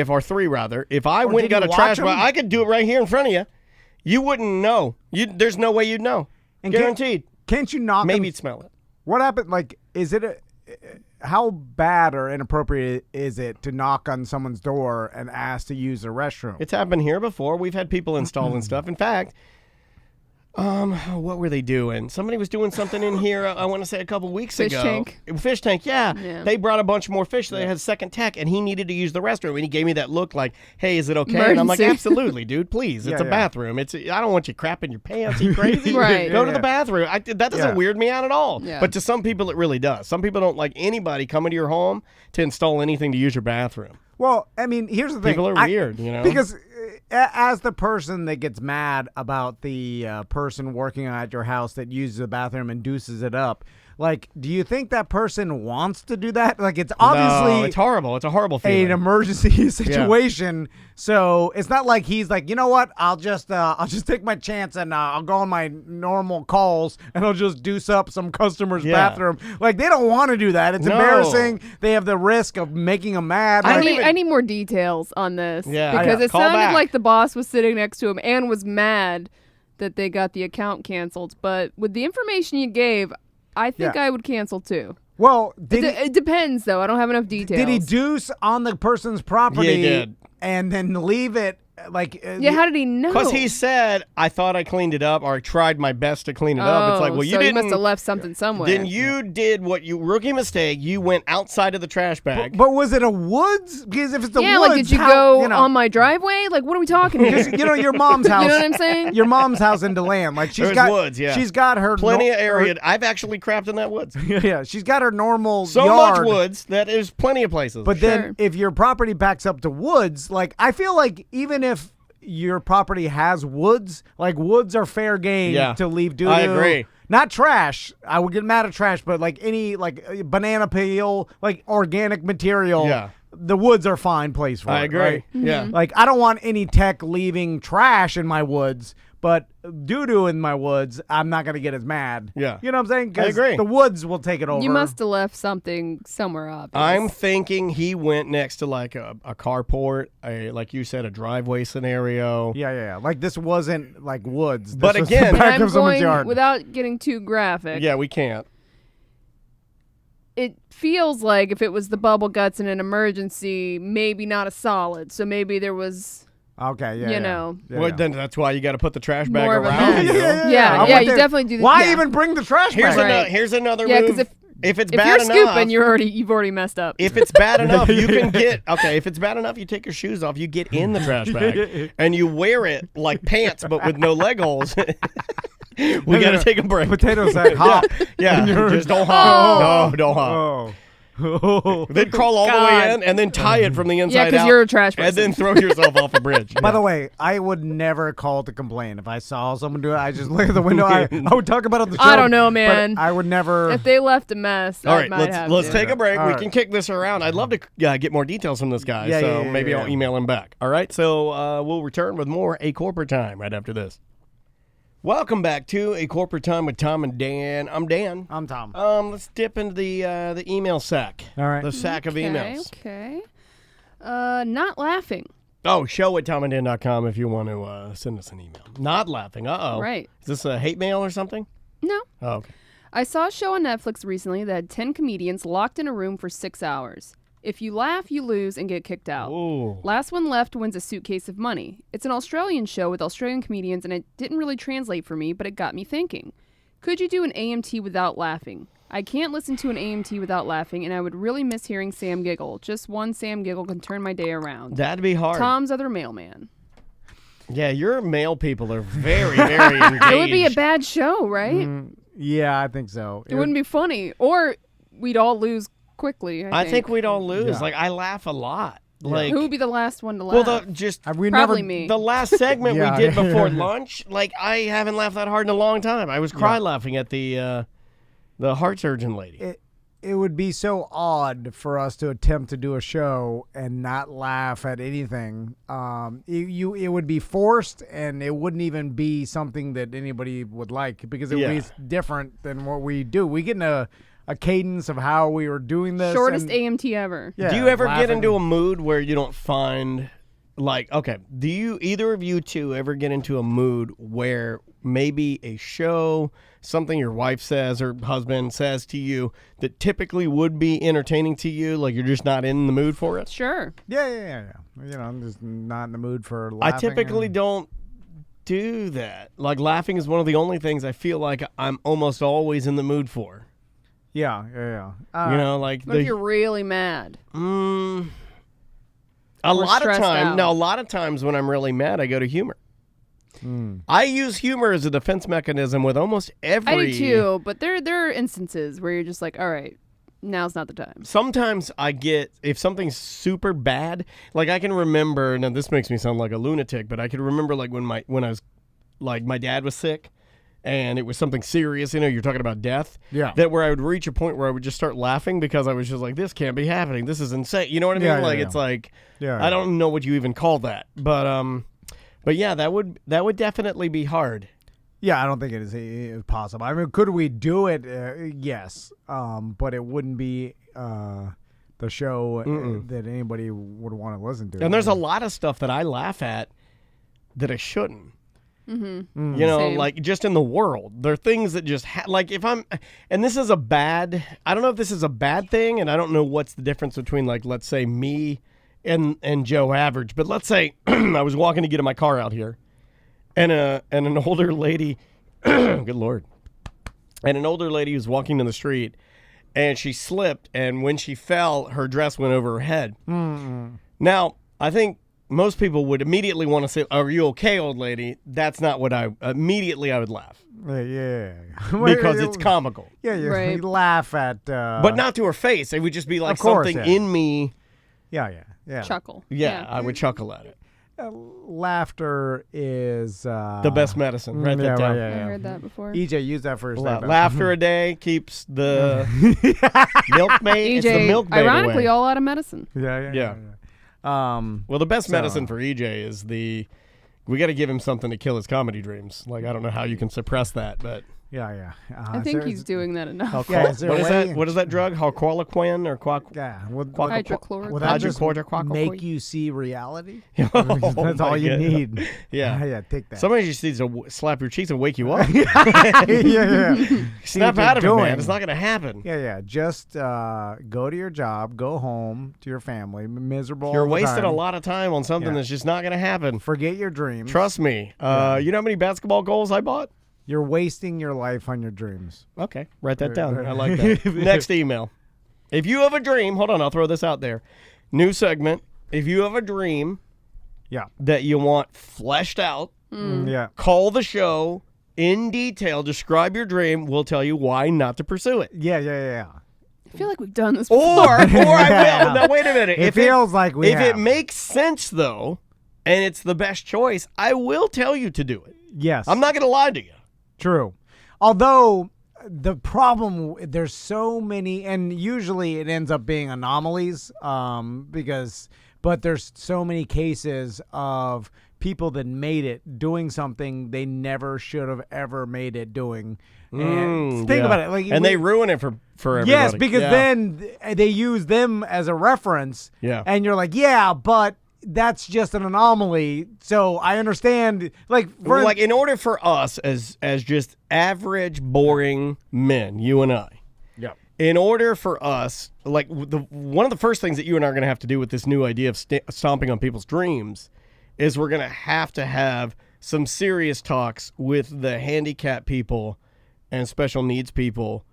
or three rather, if I went and did got you a watch trash him? bag, I could do it right here in front of you. You wouldn't know. There's no way you'd know. And Guaranteed. Can't you knock Maybe him? you'd smell it. What happened? Like, is it how bad or inappropriate is it to knock on someone's door and ask to use the restroom? It's happened here before. We've had people installing stuff. In fact, what were they doing? Somebody was doing something in here, I want to say a couple weeks Fish ago. tank? Fish tank, yeah. Yeah. They brought a bunch more fish. They had second tech, and he needed to use the restroom. And he gave me that look like, hey, is it okay? And I'm like, Emergency. absolutely, dude, please. It's Yeah, a yeah. bathroom. I don't want you crapping your pants. Are you crazy? Right. Go to Yeah. the bathroom. That doesn't Yeah. weird me out at all. Yeah. But to some people, it really does. Some people don't like anybody coming to your home to install anything to use your bathroom. Well, I mean, here's the thing. People are weird, you know? Because as the person that gets mad about the person working at your house that uses the bathroom and deuces it up, Like, do you think that person wants to do that? Like, it's obviously No, it's horrible. It's a horrible feeling. an emergency situation. So it's not like he's like, you know what? I'll just take my chance and I'll go on my normal calls and I'll just deuce up some customer's bathroom. Like, they don't want to do that. It's embarrassing. They have the risk of making them mad. I Like, need more details on this. Yeah. Because it Call sounded back. like the boss was sitting next to him and was mad that they got the account canceled. But with the information you gave, I think I would cancel too. well, It depends, though. I don't have enough details. did he deuce on the person's property Yeah, he did. and then leave it like? Yeah, how did he know? Because he said, I thought I cleaned it up, or I tried my best to clean it up. It's like, well, you so he didn't. must have left something somewhere. Then you did rookie mistake. You went outside of the trash bag. But was it a woods? Because if it's the yeah, woods, like did you how- go you know, on my driveway? Like, what are we talking here? Because, you know, your mom's house. You know what I'm saying? Your mom's house in DeLand. Like, she's There's got woods, yeah. She's got her Plenty no- of area. I've actually crapped in that woods. Yeah, she's got her normal So yard. much woods that there's plenty of places. But Sure. then if your property backs up to woods, like, I feel like even if your property has woods, like, woods are fair game Yeah. to leave doo-doo. I agree. Not trash. I would get mad at trash, but like any like banana peel, like organic material. Yeah. The woods are fine place for I it. agree. Right? Yeah. Like, I don't want any tech leaving trash in my woods, but doo-doo in my woods, I'm not going to get as mad. Yeah. You know what I'm saying? 'Cause I agree. the woods will take it over. You must have left something somewhere obvious. I'm thinking he went next to like a carport, like you said, a driveway scenario. Yeah. Like, this wasn't like woods. This But was again- the back And I'm of someone's going, yard. without getting too graphic, Yeah, we can't. it feels like if it was the bubble guts in an emergency, maybe not a solid. So maybe there was, Okay, yeah. you yeah. know. Yeah, Well, yeah. then that's why you got to put the trash bag More of a around. mess. you. Yeah, I'm yeah, with you it. definitely do that. Why Yeah. even bring the trash Here's, bag? Right. here's another Yeah, move. 'cause if it's If bad you're enough, scooping, you've already messed up. if it's bad enough, you can get if it's bad enough, you take your shoes off, you get in the trash bag, and you wear it like pants, but with no leg holes. We got to take a break. Potatoes that hop. Yeah, just don't hop. No, don't hop. Oh. Then crawl all the way God. in, and then tie it from the inside Yeah, 'cause out. you're a trash and then person. throw yourself off a bridge. By the way, I would never call to complain. If I saw someone do it, I just look at the window. I would talk about it on the show. I don't know, but man. I would never. If they left a mess, All I right, might have let's to. take a break. All We right. can kick this around. I'd love to get more details from this guy, Yeah, so yeah, maybe yeah. I'll email him back. All right, so we'll return with more A Corporate Time right after this. Welcome back to A Corporate Time with Tom and Dan. I'm Dan. I'm Tom. Let's dip into the email sack. All right. The sack of emails. Okay. Not laughing. Oh, show@tomanddan.com if you want to send us an email. Not laughing. Uh-oh. Right. Is this a hate mail or something? No. Oh, okay. I saw a show on Netflix recently that had 10 comedians locked in a room for 6 hours. If you laugh, you lose and get kicked out. Ooh. Last one left wins a suitcase of money. It's an Australian show with Australian comedians, and it didn't really translate for me, but it got me thinking. Could you do an AMT without laughing? I can't listen to an AMT without laughing, and I would really miss hearing Sam giggle. Just one Sam giggle can turn my day around. That'd be hard. Tom's other mailman. Yeah, your male people are very, very engaged. It would be a bad show, right? Yeah, I think so. It wouldn't be funny. Or we'd all lose quickly, I think we'd all lose. Yeah. Like, I laugh a lot. Like, Who would be the last one to well, laugh? We Probably never. me. the last segment Yeah. we did before lunch, like, I haven't laughed that hard in a long time. I was cry laughing at the heart surgeon lady. It would be so odd for us to attempt to do a show and not laugh at anything. It would be forced, and it wouldn't even be something that anybody would like because it would Yeah. be different than what we do. We get in a cadence of how we were doing this. Shortest and, AMT ever. yeah, Do you ever get laughing. into a mood where you don't find, like, okay, do you, either of you two, ever get into a mood where maybe a show, something your wife says or husband says to you that typically would be entertaining to you, like you're just not in the mood for it? Sure. Yeah. You know, I'm just not in the mood for I laughing. typically don't do that. Like, laughing is one of the only things I feel like I'm almost always in the mood for. Yeah. You know, like What if you're really mad? a Or lot of stressed time. out. Now, a lot of times when I'm really mad, I go to humor. I use humor as a defense mechanism with almost every. I do too, but there are instances where you're just like, all right, now's not the time. Sometimes I get, if something's super bad, like I can remember. Now this makes me sound like a lunatic, but I can remember like when I was, like, my dad was sick, and it was something serious, you're talking about death, Yeah. that where I would reach a point where I would just start laughing because I was just like, this can't be happening. This is insane. You know what I mean? Yeah, yeah, like yeah. it's like Yeah. I don't know what you even call that, but yeah, that would definitely be hard. Yeah, I don't think it is possible. I mean, could we do it? Yes, but it wouldn't be the show that anybody would want to listen to. And there's a lot of stuff that I laugh at that I shouldn't. Mm-hmm. Like just in the world, there are things that just like if I'm, and this is a bad. I don't know if this is a bad thing, and I don't know what's the difference between like let's say me and Joe Average, but let's say I was walking to get in my car out here, and an older lady, good Lord, and an older lady was walking in the street, and she slipped, and when she fell, her dress went over her head. Now, I think most people would immediately want to say, "Are you okay, old lady?" That's not what I would laugh yeah, because it's comical, Yeah, you Right. laugh at, but not to her face. It would just be like Of course, something yeah. in me. yeah. Chuckle. Yeah, I would chuckle at it. Laughter is The best medicine. Write that down. I heard that before. EJ, use that for a stand-up. Laughter a day keeps the milkmaid. It's the EJ, milkmaid ironically, away. all out of medicine. Yeah. Well, the best So- medicine for EJ is we got to give him something to kill his comedy dreams. Like, I don't know how you can suppress that, but. Yeah. I think he's doing that enough. Yeah, is there What a is way- that? What is that drug? Harlequin or Yeah. Would Hydrochloroquine. that just Hydrochloroquine. make you see reality? Oh, That's all my you God. need. Yeah. Yeah, take that. Somebody just needs to slap your cheeks and wake you up. yeah. Snap what out of you're it, doing. man. It's not going to happen. Yeah. Just go to your job, go home to your family, miserable. You're all the wasting time. a lot of time on something Yeah. that's just not going to happen. Forget your dreams. Trust me. You know how many basketball goals I bought? You're wasting your life on your dreams. Okay, write that down. I like that. Next email. If you have a dream, hold on, I'll throw this out there. New segment. If you have a dream Yeah. that you want fleshed out, Yeah. call the show in detail, describe your dream. We'll tell you why not to pursue it. Yeah. I feel like we've done this Or before. I will. Now, wait a minute. It feels like we If have. it makes sense, though, and it's the best choice, I will tell you to do it. Yes. I'm not going to lie to you. True. Although the problem, there's so many, and usually it ends up being anomalies, but there's so many cases of people that made it doing something they never should have ever made it doing. And think Yeah. about it, like and they ruin it for everybody. yes, because Yeah. then they use them as a reference. Yeah. and you're like, yeah, but that's just an anomaly. So I understand, like in order for us as just average boring men, you and I, yeah, in order for us, like one of the first things that you and I are going to have to do with this new idea of stomping on people's dreams is we're going to have some serious talks with the handicapped people and special needs people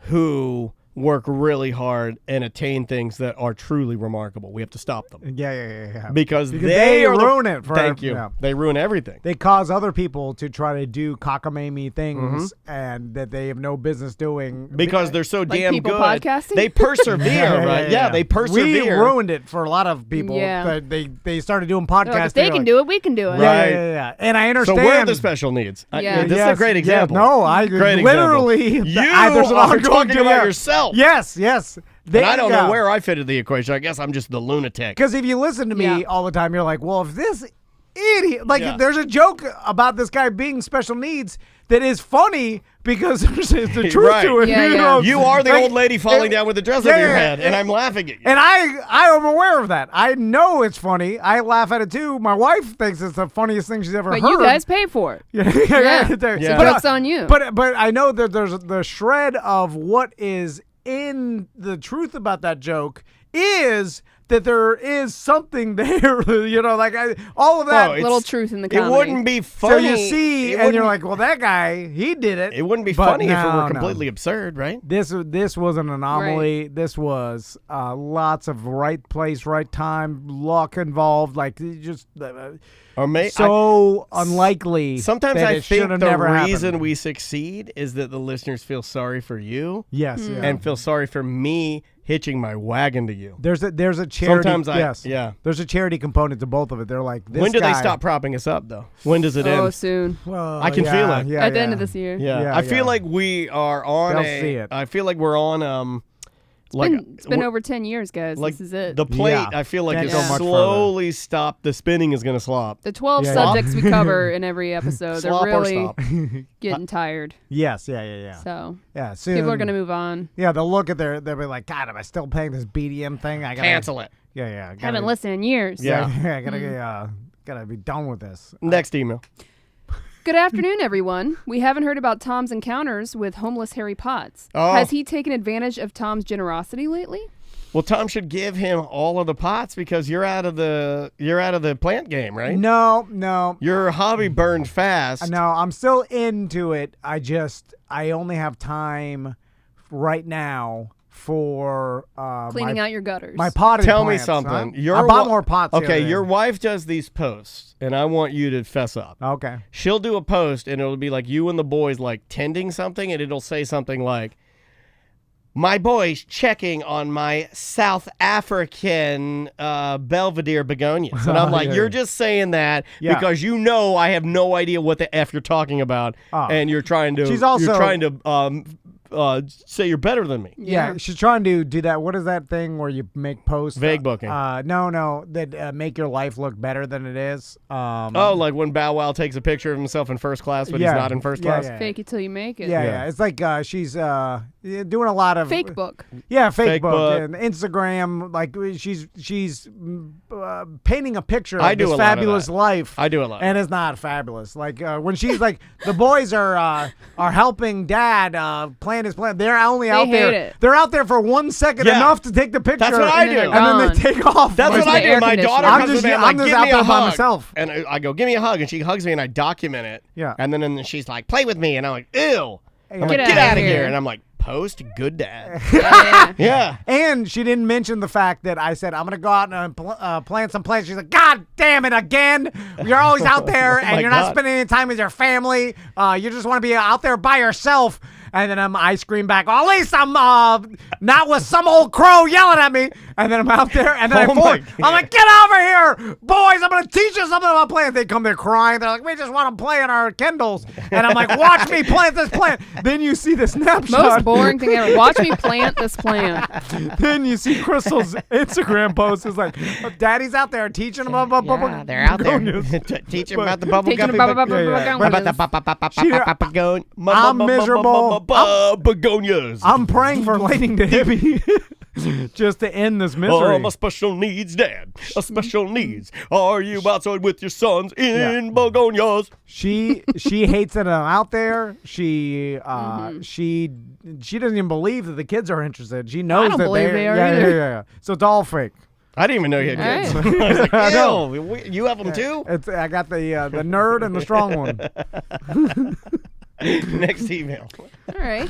who work really hard and attain things that are truly remarkable. We have to stop them. yeah. Because Because they they are ruin it for Thank you. yeah. They ruin everything. They cause other people to try to do cockamamie things Mm-hmm. and that they have no business doing Because they're so damn people good. podcasting? They persevere, right? Yeah, they persevere. We ruined it for a lot of people. Yeah. They started doing They're podcasts. like, if they can do it, we can do it. Yeah, Right. yeah. And I So understand. we're the special needs. Yeah. This is a great example. No, I Great literally. example. You there's an are ongoing talking about yeah. yourself. Yes. And I don't know where I fit in the equation. I guess I'm just the lunatic. Because if you listen to me Yeah. all the time, you're like, well, if this idiot, Yeah. there's a joke about this guy being special needs that is funny because there's the truth Right. to it. Yeah, you yeah. know? You are the Like, old lady falling down with the dress yeah, over your yeah, head, and I'm laughing at you. And I am aware of that. I know it's funny. I laugh at it too. My wife thinks it's the funniest thing she's ever But heard. you guys pay for it. yeah. Yeah. So But, joke's on you. but I know that there's the shred of what is in the truth about that joke is that there is something there, all of that. Oh, it's- Little truth in the It comedy. wouldn't be so funny. you see, It and you're wouldn't- like, well, that guy, he did it. it wouldn't be But funny if it no, were no. completely absurd, right? This was an anomaly. This was lots of right place, right time, luck involved. Just Or so unlikely. Sometimes that I it should think have the never reason happened. we succeed is that the listeners feel sorry for you Yes, yeah. and feel sorry for me hitching my wagon to you. There's a charity. Sometimes yes. yeah. There's a charity component to both of it. They're like, this When do guy, they stop propping us up, though? When does it Oh, end? soon. Well, I can feel it. Yeah, At the end yeah. of this year. Yeah. Yeah, I feel yeah. like we are on They'll see it. I feel like we're on It's been we're- over 10 years, guys. like this is it. the plate. Yeah. I feel like Can't it's go much slowly stopped. The spinning is going to slop. The 12 Yeah, yeah. subjects we cover in every episode, they're Slop or really stop. getting tired. Yes, yeah. So Yeah, soon. people are going to move on. Yeah, they'll look at they'll be like, God, am I still paying this BDM thing? I gotta Cancel it. Yeah. Haven't listened in years. Yeah. I gotta be done with this. Next email. Good afternoon, everyone. We haven't heard about Tom's encounters with homeless Harry Potts. Oh. Has he taken advantage of Tom's generosity lately? Well, Tom should give him all of the pots because you're out of the plant game, right? No. Your hobby burned fast. No, I'm still into it. I only have time right now for Cleaning out your gutters. my potted Tell me plants, something. Huh? I bought more pots. the Okay, other day. your wife does these posts, and I want you to fess up. Okay. She'll do a post, and it'll be like you and the boys like tending something, and it'll say something like, "My boys checking on my South African Belvedere begonias," and I'm like, Yeah. "You're just saying that Yeah. because you know I have no idea what the f you're talking about, Oh. and you're trying to say you're better than me." Yeah, she's trying to do that. What is that thing where you make posts? Vague booking. No, that make your life look better than it is. Oh, like when Bow Wow takes a picture of himself in first class, but Yeah. he's not in first Yeah, class. yeah. Fake it till you make it. Yeah. It's like she's doing a lot of Fake book. Yeah, fake Fake book book. and Instagram. Like she's painting a picture of I do this a lot of fabulous that. life. I do a lot. And it's not fabulous. Like when she's like, the boys are helping Dad plan his plan. They're only out hate there. it. They're out there for 1 second, Yeah. enough to take the picture. That's what I And then do. they're And then they gone. take off. That's Where's what I the do. air My conditioner? daughter I'm comes just- to me and I'm like, just give out me a there by hug. myself. And I go, give me a hug. And she hugs me and I document it. Yeah. And then she's like, play with me. And I'm like, ew. I'm like, Get get outta out of here. here. And I'm like, post good dad. Yeah. Yeah. And she didn't mention the fact that I said, I'm going to go out and plant some plants. She's like, God damn it again. You're always out there and my you're not God. spending any time with your family. You just want to be out there by yourself. And then I scream back, well, at least I'm not with some old crow yelling at me. And then I'm out there and then Oh my I'm like, get over here, boys. I'm going to teach you something about plants. They come there crying. They're like, we just want to play in our Kindles. And I'm like, watch me plant this plant. Then you see the snapshot. Most boring thing ever. Watch me plant this plant. Then you see Crystal's Instagram post is like, Daddy's out there teaching them about Yeah, they're out there. Teach them about the bubble Teaching gum. them about About the begonias. I'm miserable. begonias. I'm praying for Lightning to hit me just to end this misery. I'm a special needs dad. A special needs. Are you outside with your sons in begonias? She hates that I'm out there. She doesn't even believe that the kids are interested. She knows don't that believe they are yeah, either. yeah. So it's all fake. I didn't even know you had kids. All I was like, I know. ew, you have them too? I got the nerd and the strong one. Next email. All right.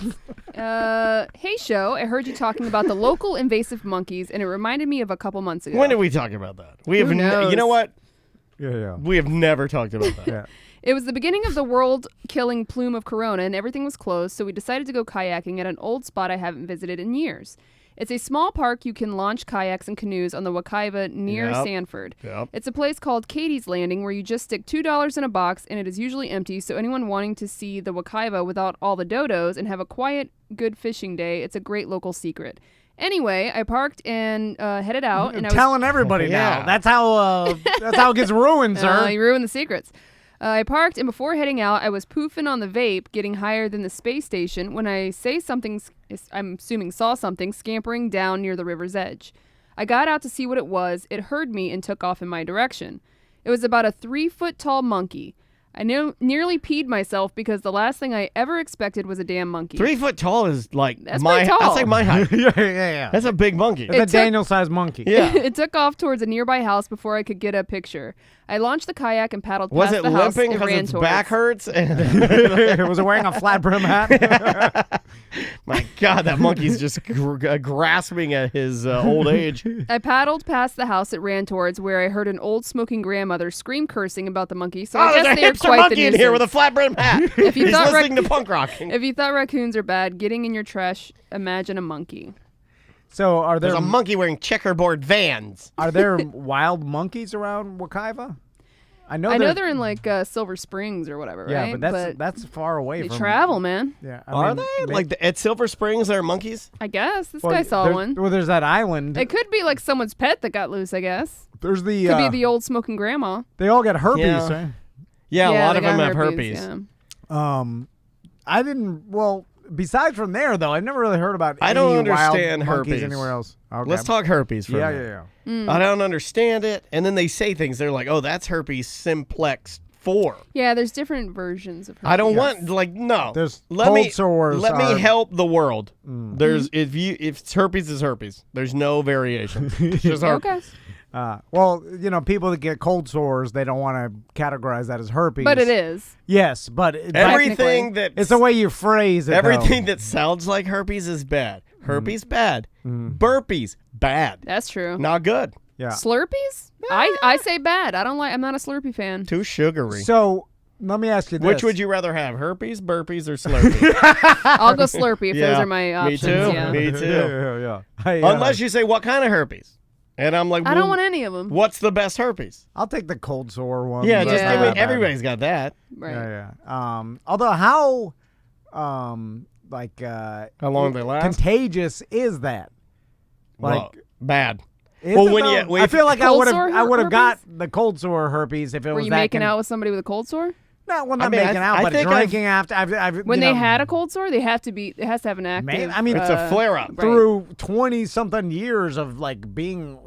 Hey, show. I heard you talking about the local invasive monkeys, and it reminded me of a couple months ago. When did we talk about that? We have Who knows? you know what? Yeah. We have never talked about that. Yeah. It was the beginning of the world-killing plume of corona, and everything was closed, so we decided to go kayaking at an old spot I haven't visited in years. It's a small park you can launch kayaks and canoes on the Wakaiva near Yep. Sanford. Yep. It's a place called Katie's Landing where you just stick $2 in a box and it is usually empty, so anyone wanting to see the Wakaiva without all the dodos and have a quiet, good fishing day, it's a great local secret. Anyway, I parked and headed out, and I was telling everybody Yeah. now. That's how it gets ruined, sir. you ruined the secrets. I parked, and before heading out, I was poofing on the vape, getting higher than the space station, when I I'm assuming saw something scampering down near the river's edge. I got out to see what it was. It heard me and took off in my direction. It was about a 3-foot-tall monkey. I nearly peed myself because the last thing I ever expected was a damn monkey. 3 foot tall is like That's my pretty tall. That's like my height. yeah. That's a big monkey. It's a It took- Daniel-sized monkey. Yeah. It took off towards a nearby house before I could get a picture. I launched the kayak and paddled Was past it the house limping and because ran its towards. back hurts? Was it wearing a flat brim hat? My God, that monkey's just grasping at his old age. I paddled past the house it ran towards, where I heard an old smoking grandmother scream cursing about the monkey. So I There's guess a they're hipster quite the monkey in here with a nuisance. flat brim hat. If you He's thought listening to punk rock. If you thought raccoons are bad, getting in your trash, imagine a monkey. So are there There's a monkey wearing checkerboard Vans. are there wild monkeys around Wekiva? I know they're in like Silver Springs or whatever, yeah, right? but that's far away they from. travel, man. Yeah, Are they? Like at Silver Springs, there are monkeys? I guess this guy saw one. Well, there's that island. It could be like someone's pet that got loose. I guess There's the. could be the old smoking grandma. They all get herpes, Yeah. right? Yeah, a lot they of them got have herpes. Yeah. I didn't. Well, besides from there, though, I've never really heard about. I don't any wild understand monkeys herpes. anywhere else. Okay. Let's talk herpes for Yeah, a minute. yeah. Mm. I don't understand it. And then they say things. They're like, oh, that's herpes simplex 4. Yeah, there's different versions of herpes. I don't want, like, no. There's let cold me, sores Let are- me help the world. Mm-hmm. There's if it's herpes is herpes. There's no variation. It's just herpes. Okay, Well, people that get cold sores, they don't want to categorize that as herpes. but it is. Yes, but Everything that it's the way you phrase it. everything that sounds like herpes is bad. Herpes bad. Burpees bad. That's true. Not good. Yeah. Slurpees? I say bad. I don't like. I'm not a Slurpee fan. Too sugary. So let me ask you this: Which would you rather have, herpes, burpees, or Slurpees? I'll go Slurpee if Yeah, those are my options. Me too. Yeah. Me too. Yeah. Hey, Unless you say what kind of herpes, and I'm like, I don't well, want any of them. What's the best herpes? I'll take the cold sore one. Yeah, That's just not give me. that bad. Everybody's got that. Right. Yeah. Although how, how long they last? contagious is that? Well, bad. Is Well, it when though? you- I feel like I Cold would sore have herpes? got the cold sore herpes if it Were was you that making out with somebody with a cold sore? No, well, I not mean, making out, I but think drinking after. I've When they had a cold sore, they have to be. It has to have an active. Maybe- I mean, It's a flare-up. right. through 20-something years of like being,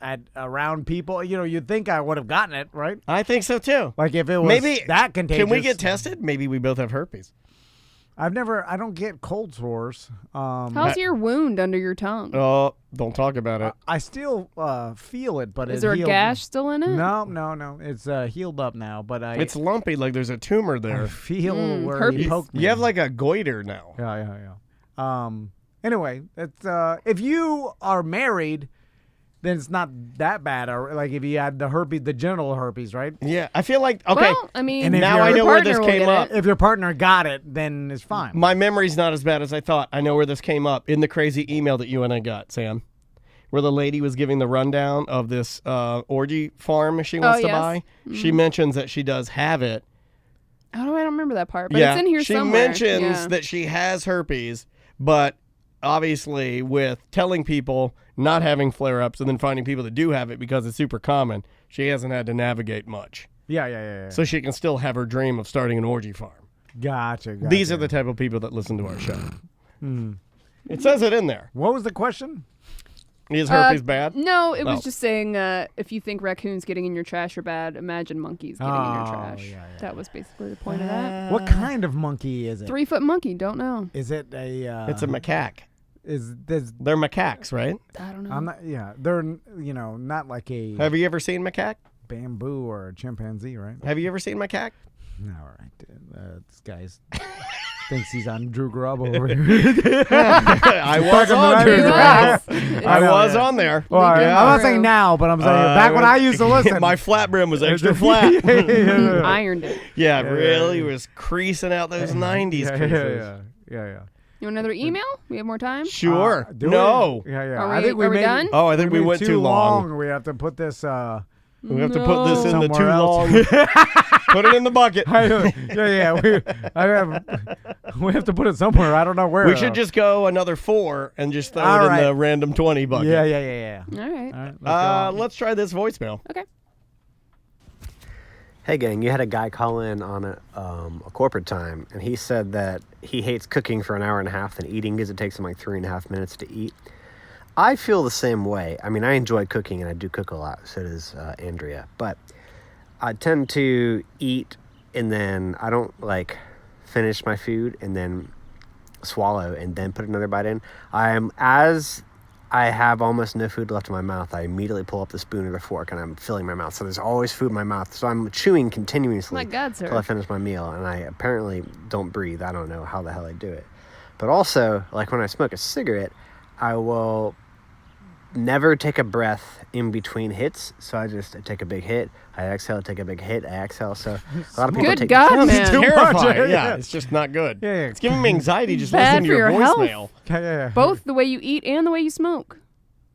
at around people, you'd think I would have gotten it, right? I think so too. Like if it was Maybe that contagious. Can we get tested? Maybe we both have herpes. I don't get cold sores. How's your wound under your tongue? Oh, don't talk about it. I still feel it, but Is it there a healed. gash still in it? No. It's healed up now, but It's lumpy, like there's a tumor I there. feel where he herpes. poked me. You have like a goiter now. Yeah. Anyway, it's if you are married, then it's not that bad. Or like if you had the herpes, the genital herpes, right? Yeah, I feel like okay. Well, I mean, And if now your I know where this partner will came get up. it. If your partner got it, then it's fine. My memory's not as bad as I thought. I know where this came up in the crazy email that you and I got, Sam, where the lady was giving the rundown of this orgy farm she wants to yes. buy. She mentions that she does have it. How do I don't remember that part? But yeah, it's in here she somewhere. mentions Yeah. that she has herpes, but obviously with telling people not having flare-ups and then finding people that do have it because it's super common, she hasn't had to navigate much. Yeah. So she can still have her dream of starting an orgy farm. Gotcha. These are the type of people that listen to our show. It says it in there. What was the question? Is herpes bad? No, it was Oh. just saying if you think raccoons getting in your trash are bad, imagine monkeys getting in your Oh, trash. yeah. That was basically the point of that. What kind of monkey is it? 3-foot monkey, don't know. Is it a? It's a macaque. Is this? They're macaques, right? I don't know. I'm not. Yeah, they're not like a Have you ever seen macaque? bamboo or a chimpanzee, right? Have you ever seen macaque? No, all right. This guy's thinks he's on Drew Grubb over here. I was Fucking on right. there. Relax. I know, was yeah. on there. Well, I'm not saying Drew. now, but I'm saying back when I used to listen. My flat brim was extra flat. Ironed it. Yeah, really was creasing out those 90s creases. Yeah. You want another email? We have more time? Sure. Do No. we? Yeah. Are I we- think we are we made, done? Oh, I think we made went too long. We have to put this. We have to put this in the Somewhere too else. long. Put it in the bucket. We have to put it somewhere. I don't know where. We should just go another 4 and just throw All it in right. the random 20 bucket. Yeah. All right. All right, let's go. Let's try this voicemail. Okay. Hey gang, you had a guy call in on a corporate time, and he said that he hates cooking for an hour and a half and eating because it takes him like 3.5 minutes to eat. I feel the same way. I mean, I enjoy cooking and I do cook a lot. So does Andrea. But I tend to eat and then I don't like finish my food and then swallow and then put another bite in. As I have almost no food left in my mouth, I immediately pull up the spoon or the fork and I'm filling my mouth. So there's always food in my mouth. So I'm chewing continuously My God, sir. until I finish my meal. And I apparently don't breathe. I don't know how the hell I do it. But also, like when I smoke a cigarette, I will never take a breath in between hits, so I take a big hit, I exhale, take a big hit, I exhale. So a lot of people Good take God, man. too much. Terrifying. Yeah. Yeah, it's just not good. Yeah, yeah. It's giving me anxiety just Bad listening to your for your health. voicemail. Yeah. Both the way you eat and the way you smoke.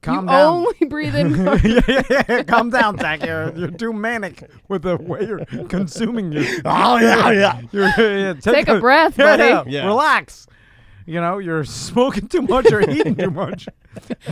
Calm you down. only breathe in carbs. yeah. Calm down, Zach. You're too manic with the way you're consuming your. Oh, yeah. Take a breath, Yeah, buddy. Yeah. Relax. You're smoking too much or eating too much.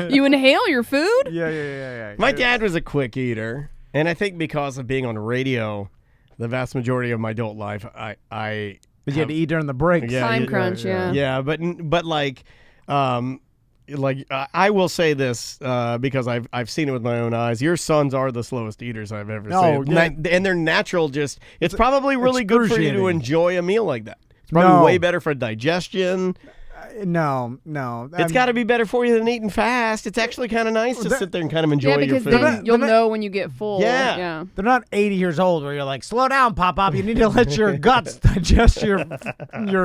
You inhale your food? Yeah. My dad was a quick eater, and I think because of being on radio, the vast majority of my adult life, I But you had to eat during the breaks. Yeah, Time crunch, yeah. yeah, but like I will say this because I've seen it with my own eyes. Your sons are the slowest eaters I've ever Oh, seen, yeah. and they're natural. Just it's probably really good for you to excruciating. enjoy a meal like that. It's probably No. way better for digestion. No. It's got to be better for you than eating fast. It's actually kind of nice to sit there and kind of enjoy Yeah, your because food. then you'll know when you get full. Yeah. Yeah. They're not 80 years old where you're like, slow down, Pop. You need to let your guts digest your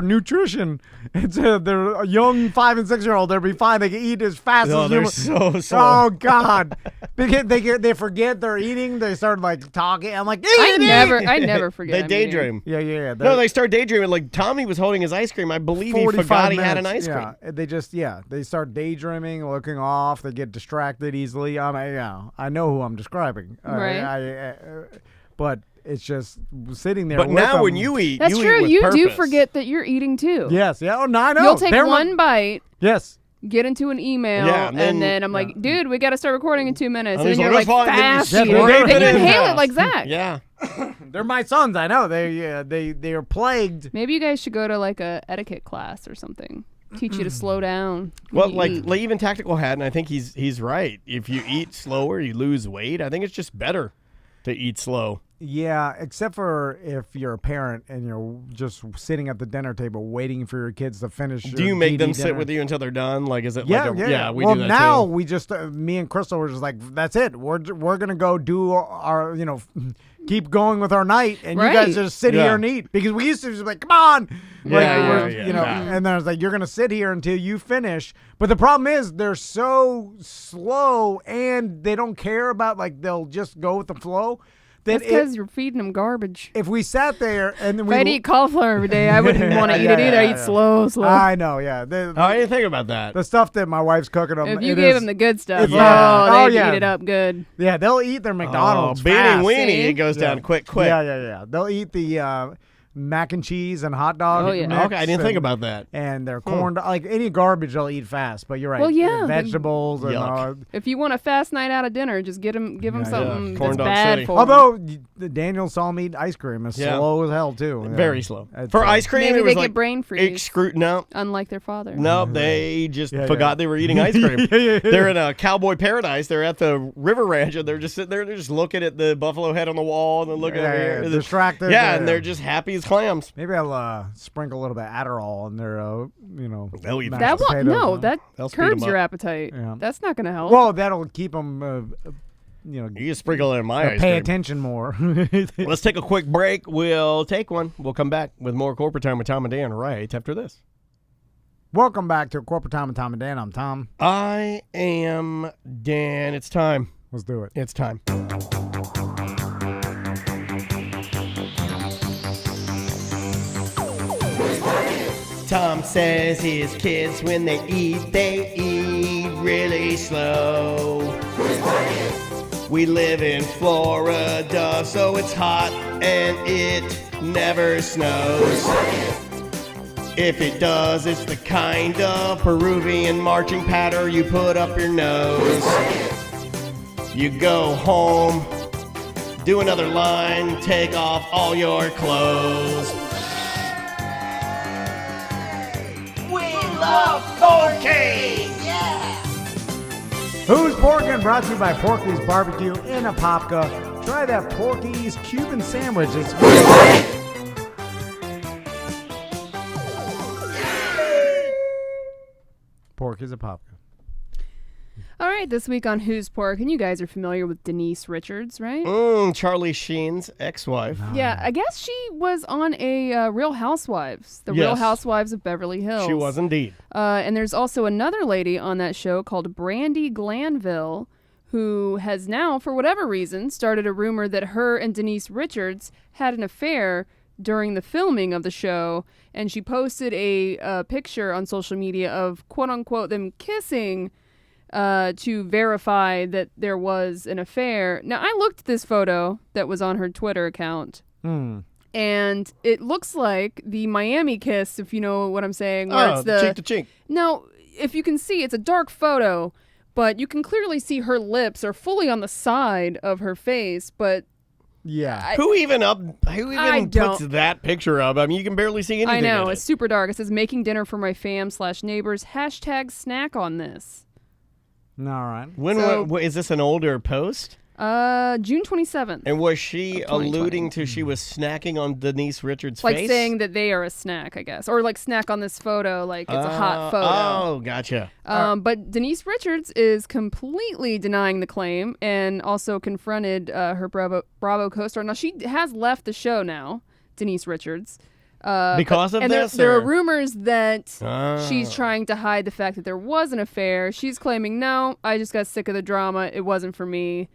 nutrition. They're a young 5 and 6 year old. They'll be fine. They can eat as fast No, as they're you. so slow. Oh God! They forget they're eating. They start like talking. I'm like, I eat. never forget. They I'm eating. daydream. Yeah. No, they start daydreaming. Like Tommy was holding his ice cream. I believe he 45 forgot he had an minutes. ice cream. Yeah, they start daydreaming, looking off. They get distracted easily. I know who I'm describing. Right. But it's just sitting there. But with now them. when you eat, That's you true. eat with You do purpose. forget that you're eating too. Yes. Yeah. Oh, no, I know. You'll take They're one bite, Yes. get into an email, Yeah, and then- then I'm like, dude, we got to start recording in 2 minutes. And And he's then you're like, like "That's fine." Then you fast slurp eating. it Then you in inhale fast. it like Zach. Yeah. They're my sons. I know. They are plagued. Maybe you guys should go to like a etiquette class or something. Teach you to slow down. when Well, you like eat. even Tactical had, and I think he's right. If you eat slower, you lose weight. I think it's just better to eat slow. Yeah, except for if you're a parent and you're just sitting at the dinner table waiting for your kids to finish. Do you make them sit with you until they're done? Like, is it Yeah, like a, yeah. we Well, do that now too. we just me and Crystal were just like, that's it. We're gonna go do our keep going with our night, and you guys Right. just sit Yeah. here and eat because we used to just be like, come on, like, Yeah, we're- yeah, you know. yeah. And then I was like, you're gonna sit here until you finish. But the problem is they're so slow and they don't care about they'll just go with the flow. That That's because you're feeding them garbage. if we sat there and then If I'd eat cauliflower every day, I wouldn't want to eat it either. I eat slow. I know, yeah. I didn't think about that. The stuff that my wife's cooking them. If you it gave is- them the good stuff, it's- yeah. oh, Oh, they'd yeah. eat it up good. Yeah, they'll eat their McDonald's Oh, beanie fast. weenie, See? it goes down quick. Yeah. They'll eat the mac and cheese and hot dog. Oh, yeah. mix Okay, I didn't think and- about that. And their corn, like any garbage, they'll eat fast. But you're right. Well, yeah, The they- vegetables and. Yuck. If you want a fast night out of dinner, just give them Yeah, something Corn that's dog bad city. for 'em. Although Daniel saw me eat ice cream, it's Yeah. slow as hell too. Yeah. Very slow. It's, For ice cream, Maybe it was they like get brain freeze, No, unlike their father. no, they just Yeah, forgot yeah. they were eating ice cream. Yeah. They're in a cowboy paradise. They're at the river ranch, and they're just sitting there. They're just looking at the buffalo head on the wall, and then looking over here. Distracted. Yeah, and they're just happy as clams. Maybe I'll sprinkle a little bit of Adderall in their, They'll eat mashed That one, potatoes, no, huh? that They'll speed curbs 'em your up. appetite. Yeah. That's not going to help. Well, that'll keep them, You can sprinkle it in my ice pay cream. attention more. Let's take a quick break. We'll take one. We'll come back with more Corporate Time with Tom and Dan right after this. Welcome back to Corporate Time with Tom and Dan. I'm Tom. I am Dan. It's time. Let's do it. It's time. Tom says his kids, when they eat really slow. We live in Florida, so it's hot and it never snows. If it does, it's the kind of Peruvian marching pattern you put up your nose. You go home, do another line, take off all your clothes. We love cocaine! Who's Porkin'? Brought to you by Porky's Barbecue in Apopka. Try that Porky's Cuban sandwich. It's Porky's Apopka. All right, this week on Who's Pork, and you guys are familiar with Denise Richards, right? Charlie Sheen's ex-wife. Yeah, I guess she was on a Real Housewives, the Real Yes. Housewives of Beverly Hills. She was indeed. And there's also another lady on that show called Brandy Glanville, who has now, for whatever reason, started a rumor that her and Denise Richards had an affair during the filming of the show. And she posted a picture on social media of, quote-unquote, them kissing to verify that there was an affair. Now, I looked at this photo that was on her Twitter account. And it looks like the Miami kiss, if you know what I'm saying. Where it's the cheek to cheek. No, if you can see, it's a dark photo, but you can clearly see her lips are fully on the side of her face. But Yeah. Who even I puts don't- that picture up? I mean, you can barely see anything. I know, in it's it. super dark. It says making dinner for my fam/neighbors. # snack on this. All right. When So- is this an older post? June 27th. And was she Of 2020. alluding to she was snacking on Denise Richards' Like face? saying that they are a snack, I guess. Or like snack on this photo, like it's a hot photo. Oh, gotcha. But Denise Richards is completely denying the claim and also confronted her Bravo co-star. Now, she has left the show now, Denise Richards. Because of and this, there are or- rumors that Oh. she's trying to hide the fact that there was an affair. She's claiming, no, I just got sick of the drama. It wasn't for me.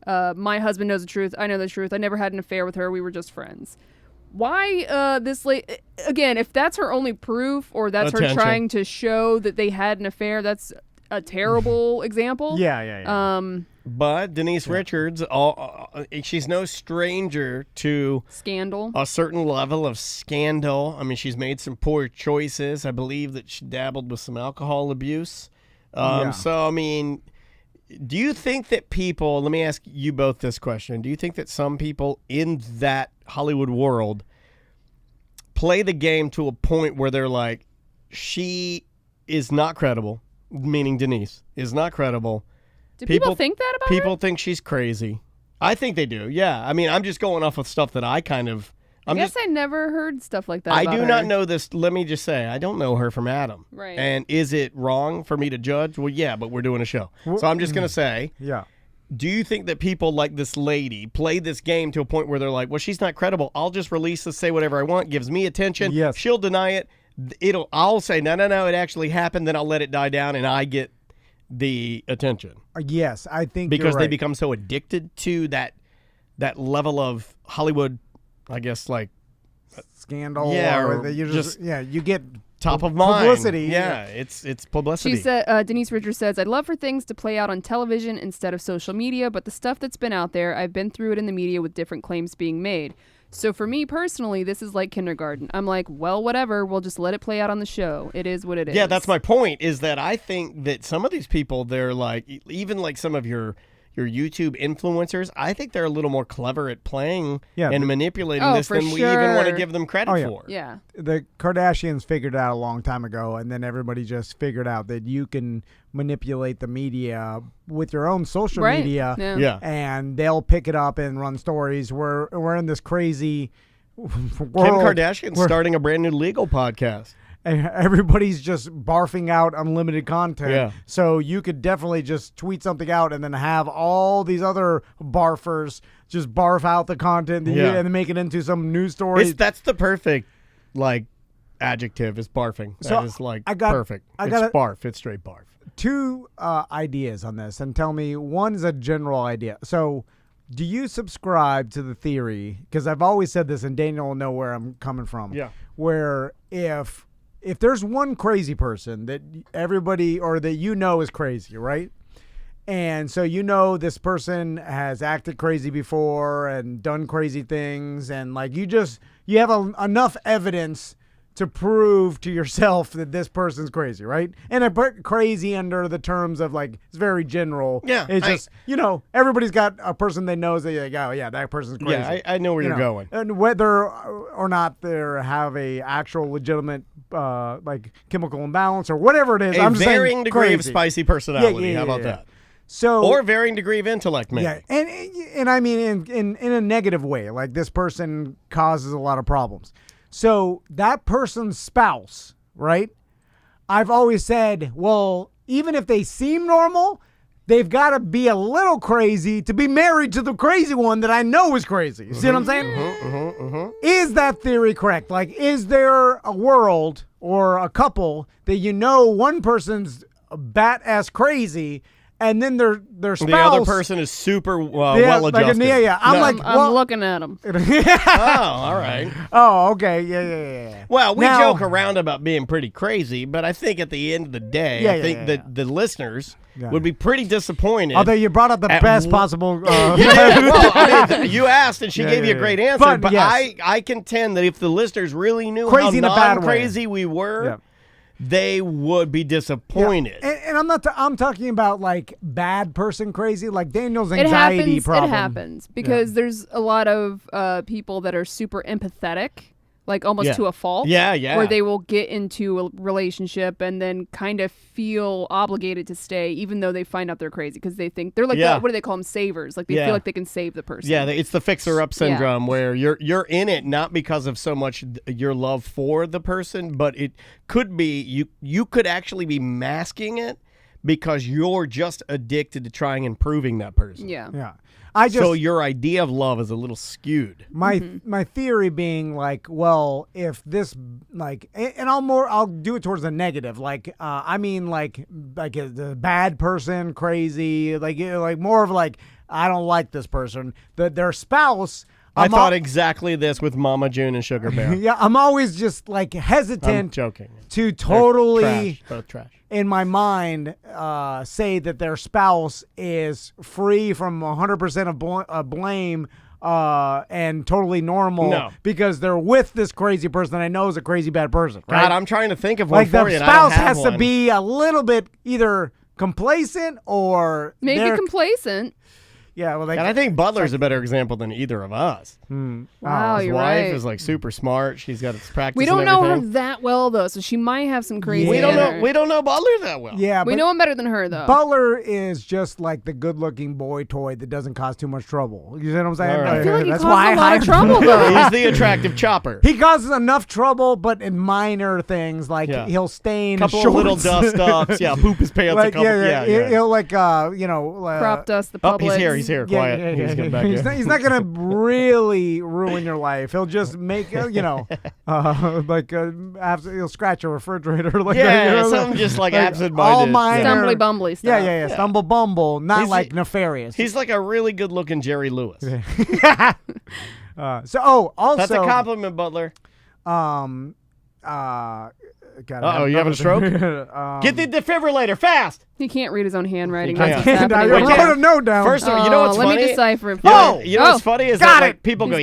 My husband knows the truth. I know the truth. I never had an affair with her. We were just friends. Why this late? Again, if that's her only proof or that's Attention. her trying to show that they had an affair, that's a terrible example. Yeah. But Denise Richards, she's no stranger to Scandal. a certain level of scandal. I mean, she's made some poor choices. I believe that she dabbled with some alcohol abuse. Yeah. So, I mean, do you think that people, let me ask you both this question. Do you think that some people in that Hollywood world play the game to a point where they're like, she is not credible, meaning Denise is not credible. Do people think that about People her? think she's crazy. I think they do. Yeah. I mean, I'm just going off of stuff that I kind of. I guess I never heard stuff like that. I about do her. not know this. Let me just say, I don't know her from Adam. Right. And is it wrong for me to judge? Well, yeah, but we're doing a show. So I'm just going to say, Yeah. do you think that people like this lady play this game to a point where they're like, well, she's not credible. I'll just release this, say whatever I want, gives me attention. Yes. She'll deny it. I'll say, no, it actually happened. Then I'll let it die down and I get the attention. Yes, I think Because you're they right. become so addicted to that level of Hollywood, I guess, like, scandal. Yeah, or or that you just you get top of mind. publicity. Yeah, it's publicity. She said, Denise Richards says, I'd love for things to play out on television instead of social media, but the stuff that's been out there, I've been through it in the media with different claims being made. So for me personally, this is like kindergarten. I'm like, well, whatever. We'll just let it play out on the show. It is what it is. Yeah, that's my point, is that I think that some of these people, they're like, even like some of your YouTube influencers, I think they're a little more clever at playing and manipulating Oh, this for than we even want to sure. give them credit Oh, yeah. for. Yeah. The Kardashians figured it out a long time ago, and then everybody just figured out that you can manipulate the media with your own social Right. media, Yeah. and they'll pick it up and run stories. We're in this crazy world. Kim Kardashian's where starting a brand new legal podcast. everybody's just barfing out unlimited content. Yeah. So you could definitely just tweet something out and then have all these other barfers just barf out the content and then make it into some news story. That's the perfect, like, adjective is barfing. So That is, like, I got- perfect. I It's gotta- barf. It's straight barf. Two ideas on this, and tell me, one is a general idea. So do you subscribe to the theory, because I've always said this and Daniel will know where I'm coming from, Yeah. where if there's one crazy person that everybody or that you know is crazy, right? And so you know this person has acted crazy before and done crazy things, and like you have enough evidence to prove to yourself that this person's crazy, right? And I put crazy under the terms of like it's very general. Yeah, It's just everybody's got a person they know that like, oh yeah, that person's crazy. Yeah, I know where you're going. And whether or not they have a actual legitimate like chemical imbalance or whatever it is, A I'm just saying varying degree of crazy. spicy personality. Yeah, How about yeah. that? So Or varying degree of intellect, maybe. yeah, and I mean in a negative way, like this person causes a lot of problems. So that person's spouse, right? I've always said, well, even if they seem normal, they've got to be a little crazy to be married to the crazy one that I know is crazy. You see what I'm saying? Is that theory correct? Like, is there a world or a couple that one person's bat-ass crazy, and then their spouse... The other person is super well-adjusted. I'm looking at him. Oh, all right. Oh, okay. Yeah. Well, we joke around about being pretty crazy, but I think at the end of the day, I think that the listeners would be pretty disappointed. Although you brought up the best possible... Well, I mean, you asked, and she gave you a great answer, but yes. I contend that if the listeners really knew Crazy in a how bad non-crazy we were... Yeah. They would be disappointed. Yeah. And I'm not. I'm talking about like bad person crazy, like Daniel's anxiety problem. It happens because there's a lot of people that are super empathetic, like almost to a fault. Yeah. Where they will get into a relationship and then kind of feel obligated to stay, even though they find out they're crazy because they think they're like what do they call them, savers? Like they feel like they can save the person. Yeah, it's the fixer-up syndrome where you're in it not because of so much your love for the person, but it could be you could actually be masking it because you're just addicted to trying improving that person. Yeah. So your idea of love is a little skewed. My theory being like, well, if this and I'll do it towards the negative. Like I mean like the bad person, crazy, like more of like I don't like this person. Their spouse. I thought exactly this with Mama June and Sugar Bear. Yeah, I'm always just like hesitant. I'm joking. To totally both trash. In my mind, say that their spouse is free from 100% of blame and totally normal because they're with this crazy person that I know is a crazy bad person. Right? God, I'm trying to think of one like for the you. spouse has to be a little bit either complacent or maybe complacent. Yeah, well, and I think Butler's a better example than either of us. Wow, his you're wife right. is like super smart. She's got practice. We don't know her that well though, so she might have some crazy. We don't know Butler that well. Yeah, we know him better than her though. Butler is just like the good-looking boy toy that doesn't cause too much trouble. You know what I'm saying? Right. I feel like he That's causes why a lot of trouble though. He's the attractive chopper. He causes enough trouble, but in minor things like he'll stain a couple his of little shorts. dust ups. Yeah, poop his pants. Like, a couple. He'll like crop dust the public. He's here. Quiet. He's getting back here. He's not gonna really ruin your life. He'll just make he'll scratch a refrigerator. Something just like absent-minded. All minor, stumbly bumbly stuff. Yeah. Stumble bumble, not like nefarious. He's like a really good-looking Jerry Lewis. Also that's a compliment, Butler. You having a stroke? Get the defibrillator fast. He can't read his own handwriting. I That's what's happening I right now. wrote a note down. First of all, you know what's funny? Let me decipher it. You know what's funny is that like, people go,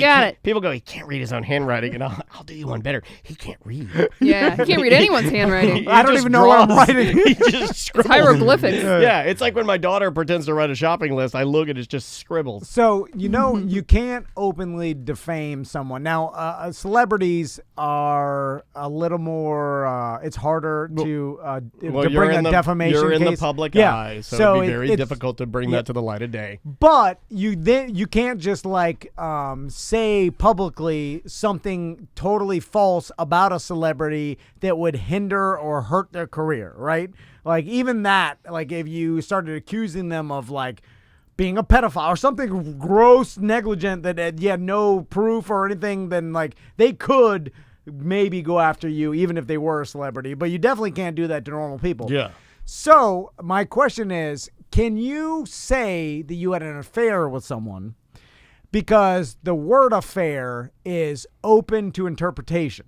he can't read his own handwriting, and I'll do you one better. He can't read. Yeah, he can't read anyone's handwriting. I don't even know what I'm writing. He just scribbles. It's hieroglyphics. Yeah, it's like when my daughter pretends to write a shopping list. I look and it's just scribbles. So you can't openly defame someone. Now, celebrities are a little more. It's harder to bring a defamation You're in case. the public eye, so it'd be very it's difficult to bring that to the light of day. But you can't just say publicly something totally false about a celebrity that would hinder or hurt their career, right? Like even that, like if you started accusing them of like being a pedophile or something gross, negligent that you had no proof or anything, then like they could maybe go after you even if they were a celebrity. But you definitely can't do that to normal people. Yeah. So my question is, can you say that you had an affair with someone because the word affair is open to interpretation,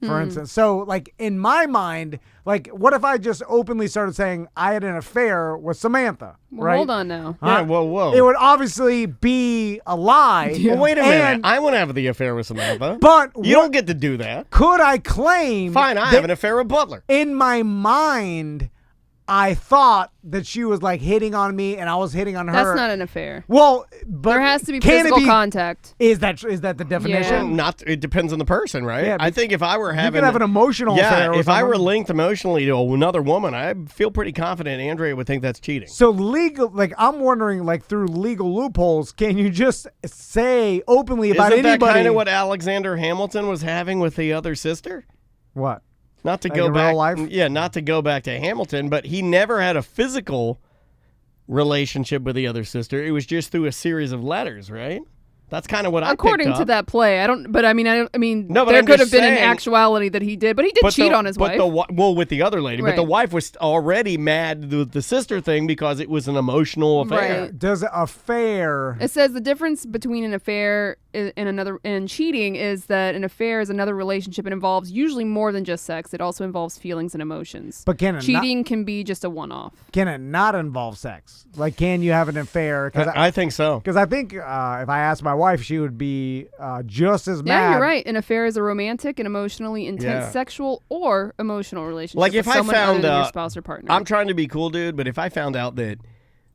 for instance? So like in my mind, like what if I just openly started saying I had an affair with Samantha, right? Hold on now. Yeah, whoa. It would obviously be a lie. Well, wait a minute. I want to have the affair with Samantha. But you don't get to do that. Could I claim? Fine, I have an affair with Butler. In my mind, I thought that she was like hitting on me and I was hitting on her. That's not an affair. Well, but there has to be physical contact. Is that the definition? Yeah. It depends on the person, right? Yeah, I think if I were having... You can have an emotional affair with if I someone. were linked emotionally to another woman, I feel pretty confident Andrea would think that's cheating. So I'm wondering, like through legal loopholes, can you just say openly about Isn't anybody? that kind of what Alexander Hamilton was having with the other sister? What? Not to Like go in back, real life? yeah, not to go back to Hamilton, but he never had a physical relationship with the other sister. It was just through a series of letters, right? That's kind of what I picked According up. to that play, I don't. But I mean, No, but there I'm could just have been an saying- actuality that he did, but he did cheat on his wife. Well, with the other lady, but the Right. wife was already mad with the sister thing because it was an emotional affair. Right. Does affair? It says the difference between an affair and cheating is that an affair is another relationship and involves usually more than just sex. It also involves feelings and emotions. But can it cheating can be just a one-off. Can it not involve sex? Like, can you have an affair? I think so. Because I think if I asked my wife, she would be just as mad. Yeah, you're right. An affair is a romantic and emotionally intense Yeah. sexual or emotional relationship Like with if I someone found other than your out, spouse or partner. I'm trying to be cool, dude, but if I found out that,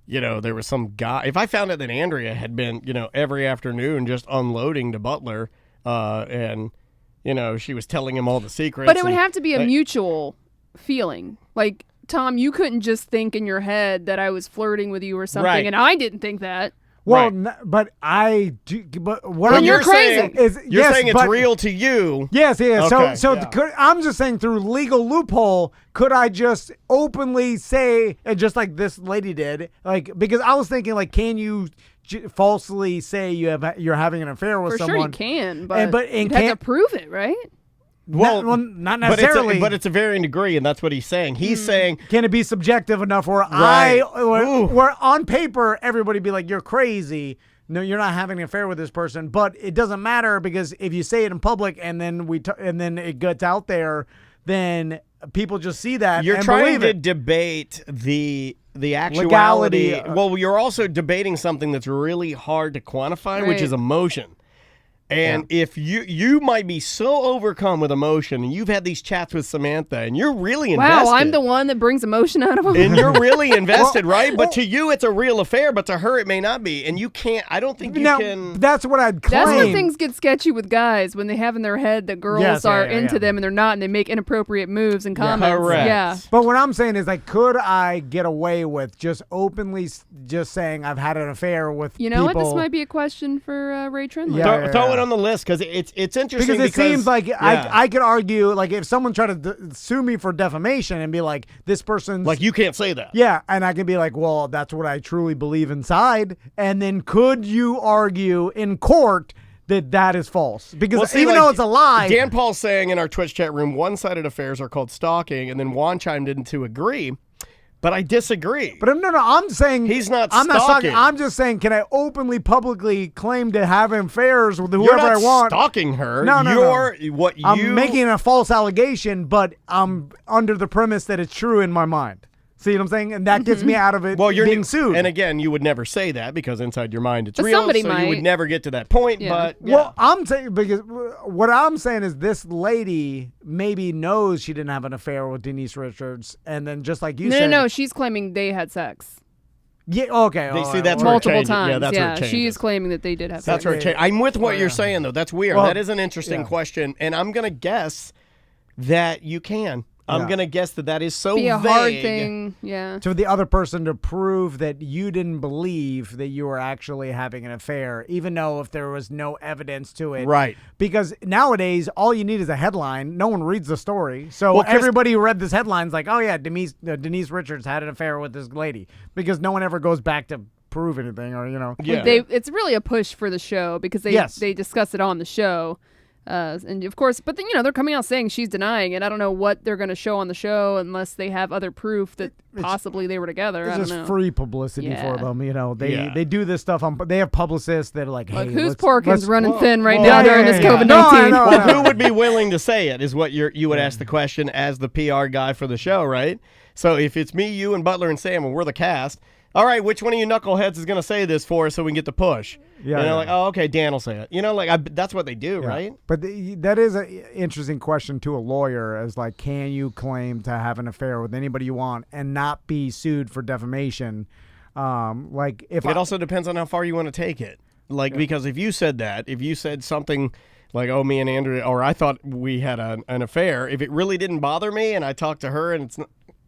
there was some guy, if I found out that Andrea had been, every afternoon just unloading to Butler, and, she was telling him all the secrets. But it would and- have to be a mutual feeling. Like, Tom, you couldn't just think in your head that I was flirting with you or something, Right. and I didn't think that. Well, Right. but I do. But what But I'm you're crazy. saying, Is- you're yes, saying it's but- real to you. Yes, yeah. Okay. So I'm just saying through legal loophole, could I just openly say, and just like this lady did, like because I was thinking, like, can you falsely say you're having an affair with For someone? sure you can, but, but you'd have to can't- prove it, right? not but necessarily. but it's a varying degree, and that's what he's saying. He's saying, Can it be subjective enough where Right. where on paper everybody be like, you're crazy. No, you're not having an affair with this person, but it doesn't matter because if you say it in public and then and then it gets out there, then people just see that. you're and trying believe to it. debate the actuality. Legality. Well, you're also debating something that's really hard to quantify, which Right. is emotion. And if you might be so overcome with emotion, and you've had these chats with Samantha, and you're really invested. Wow, I'm the one that brings emotion out of them. And you're really invested, right? But to you, it's a real affair, but to her, it may not be. And you can't, I don't think you Now, can. that's what I'd claim. That's where things get sketchy with guys when they have in their head that girls Yes, yeah, are yeah, into yeah. them and they're not, and they make inappropriate moves and comments. Correct. Yeah. But what I'm saying is, like, could I get away with just openly just saying I've had an affair with You know people? what? This might be a question for Ray Trindler. Yeah. Throw it on the list because it's interesting. Because it seems like yeah. I could argue, like, if someone tried to sue me for defamation and be like, this person's like you can't say that. yeah, and I can be like, well, that's what I truly believe inside. And then could you argue in court that is false? Because Well, see, even like, though it's a lie, Dan Paul's saying in our Twitch chat room, one-sided affairs are called stalking, and then Juan chimed in to agree, but I disagree. but no, I'm saying He's not I'm not stalking. stalking. I'm just saying, can I openly, publicly claim to have affairs with You're whoever not I want? stalking her. No. You're what you. I'm making a false allegation, but I'm under the premise that it's true in my mind. See what I'm saying? And that gets me out of it well, you're being sued. And again, you would never say that because inside your mind it's But real. somebody so you would might. never get to that point. Yeah. But yeah. Well, I'm saying because what I'm saying is this lady maybe knows she didn't have an affair with Denise Richards, and then just like you No, said, no, she's claiming they had sex yeah, okay, They- all see, right, that's all where right. it multiple changes. Yeah, times. that's where it she's changes. claiming that they did have That's sex. where it changed. I'm with what you're saying though. That's weird. Well, that is an interesting yeah. question, and I'm gonna guess that you can. I'm Yeah. gonna guess that is so Be a vague. hard thing. Yeah. To the other person to prove that you didn't believe that you were actually having an affair, even though if there was no evidence to it. Right. Because nowadays, all you need is a headline. No one reads the story. So Well, Chris- everybody who read this headline's like, oh, yeah, Denise Richards had an affair with this lady. Because no one ever goes back to prove anything or, Yeah. It's really a push for the show because they Yes. they discuss it on the show. And of course, but then, they're coming out saying she's denying it. I don't know what they're going to show on the show unless they have other proof that possibly they were together. I It's don't just know. free publicity Yeah. for them. Yeah. They do this stuff. They have publicists that are like, hey, Like, whose let's- pork let's- is running thin right well, now yeah, during yeah, this yeah. COVID-19? No, I know. Well, who would be willing to say it is what you would ask the question as the PR guy for the show, right? So if it's me, you, and Butler and Sam, and we're the cast, all right, which one of you knuckleheads is going to say this for us so we can get the push? Yeah, yeah. Like, oh, okay, Dan will say it. That's what they do, Yeah. right? But that is an interesting question to a lawyer as like, can you claim to have an affair with anybody you want and not be sued for defamation? Like if It also depends on how far you want to take it. Like, because if you said something like, oh, me and Andrea, or I thought we had an affair, if it really didn't bother me and I talked to her and it's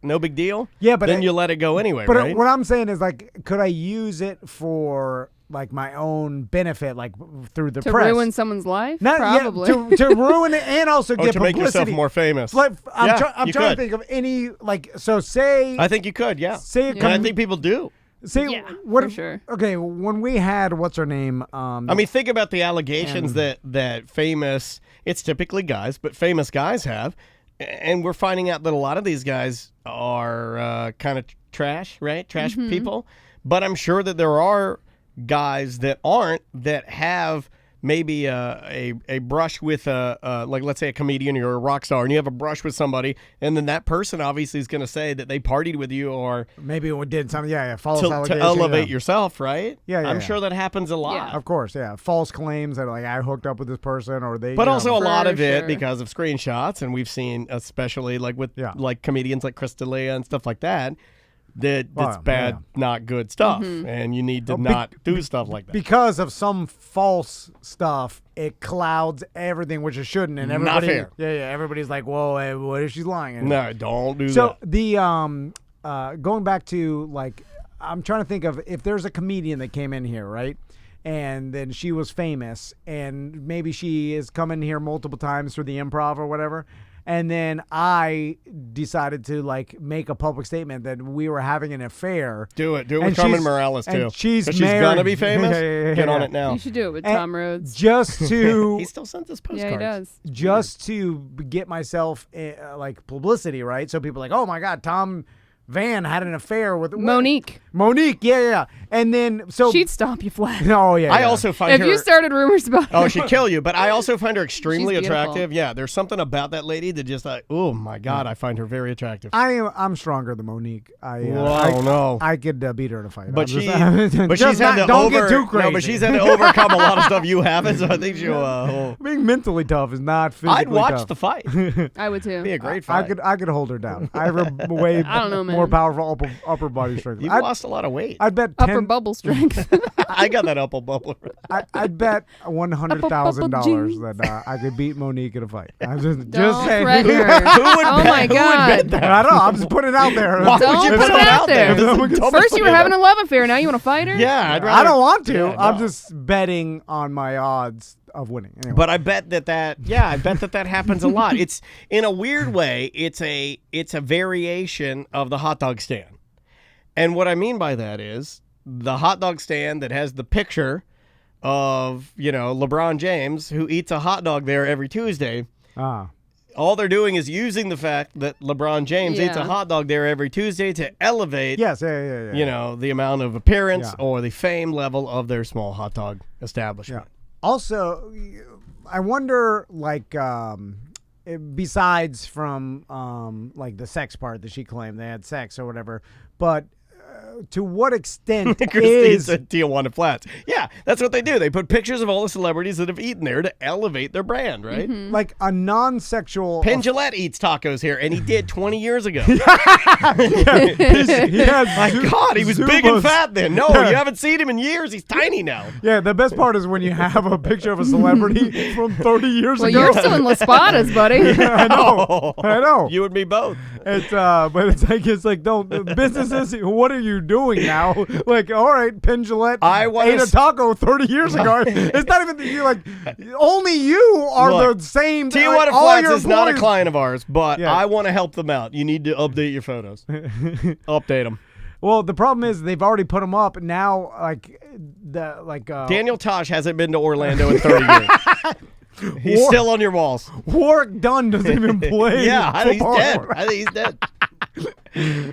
no big deal, Yeah, but then it- you let it go anyway, But right? what I'm saying is like, could I use it for like my own benefit, like through the to press? ruin someone's life? Not- yeah, Probably. to ruin it and also Oh, get to make yourself publicity. more famous. Like, I'm Yeah, trying you to could. think of any like. So say I think you could, yeah. say a And I think people do. See, Yeah, what for if, sure. Okay, when we had what's her name? I mean, think about the allegations that famous, it's typically guys, but famous guys have. And we're finding out that a lot of these guys are kind of trash, right? Trash people. But I'm sure that there are guys that aren't, that have maybe a brush with like, let's say a comedian or a rock star, and you have a brush with somebody, and then that person obviously is going to say that they partied with you or maybe we did something. Yeah, false to allegation. elevate yourself, right? Yeah, I'm yeah. sure that happens a lot. Yeah. Of course, yeah. False claims that like I hooked up with this person or they. But you know, also a lot For of it sure. because of screenshots, and we've seen, especially like with Yeah. like comedians like Chris D'Elia and stuff like that, that's Well, bad, yeah. not good stuff, and you need to Well, not do stuff like that. because of some false stuff, it clouds everything, which it shouldn't, and Not everybody. fair. Yeah, everybody's like, "Whoa, hey, what if she's lying?" And No, don't do So that. the going back to like, I'm trying to think of if there's a comedian that came in here, right? And then she was famous, and maybe she has come in here multiple times through the improv or whatever. And then I decided to like make a public statement that we were having an affair. Do it. Do it And with Carmen she's- Morales and too. she's 'Cause married. gonna be famous. Yeah, Get on yeah. it now. You should do it with And Tom Rhodes. Just to He still sends us Yeah, postcards. he does. just to get myself like publicity, right? So people are like, oh my God, Tom Van had an affair with Monique. Monique, yeah. And then so She'd stomp you flat. oh yeah. I yeah. also find If her. you started rumors about Oh, she'd kill you. But I also find her extremely She's beautiful. attractive. Yeah, there's something about that lady that just like, oh my God, I find her very attractive. I'm stronger than Monique. Wow, no. I could beat her in a fight. But I'm she, just- but just she's had not- to don't over, get too crazy. No, but she's had to overcome a lot of stuff you haven't. So I think she'll. Being mentally tough is not physically I'd watch tough. the fight. I would too. Be a great I fight. could hold her down. I have a way I don't know, man. more powerful upper body strength. You've I'd, lost a lot of weight. I'd bet Upper 10, bubble strength. I got that upper bubble. I'd bet $100,000 that I could beat Monique in a fight. I'm just Don't saying. threaten her. Oh my God. I don't know. I'm just putting it out there. Why would Don't you put put it that out out there? there. This is the dumbest First you were thing having ever. a love affair. Now you want to fight her? Yeah, I'd rather. I don't want to. Yeah, I'm no. just betting on my odds of winning. Anyway. But I bet I bet that happens a lot. It's in a weird way. It's a variation of the hot dog stand, and what I mean by that is the hot dog stand that has the picture of LeBron James who eats a hot dog there every Tuesday. All they're doing is using the fact that LeBron James eats a Yeah. hot dog there every Tuesday to elevate, yes, yeah. the amount of appearance Yeah. or the fame level of their small hot dog establishment. Also, I wonder, like, besides from like the sex part that she claimed they had sex or whatever, but to what extent Christine's is at Tijuana Flats. Yeah, that's what they do. They put pictures of all the celebrities that have eaten there to elevate their brand, right? like a non-sexual? Penn Jillette eats tacos here, and he did 20 years ago. he has My God, he was big and Zubas. fat then. No, you haven't seen him in years. He's tiny now. Yeah, the best part is when you have a picture of a celebrity from 30 years Well, ago. you're still in Las Patas, buddy. I know. I know. You and me both. It's but it's like don't businesses. What are you doing now? Like, all right, Penn Jillette I wanna ate a taco 30 years ago. It's not even you like only you are Look, the same. Tijuana like, all Flats your is not a employees- client of ours, but Yeah. I want to help them out. You need to update your photos. Update them. Well, the problem is they've already put them up now. Daniel Tosh hasn't been to Orlando in 30 years. He's War- still on your walls. Warwick Dunn doesn't even play. Yeah, I think he's football. dead. I think he's dead.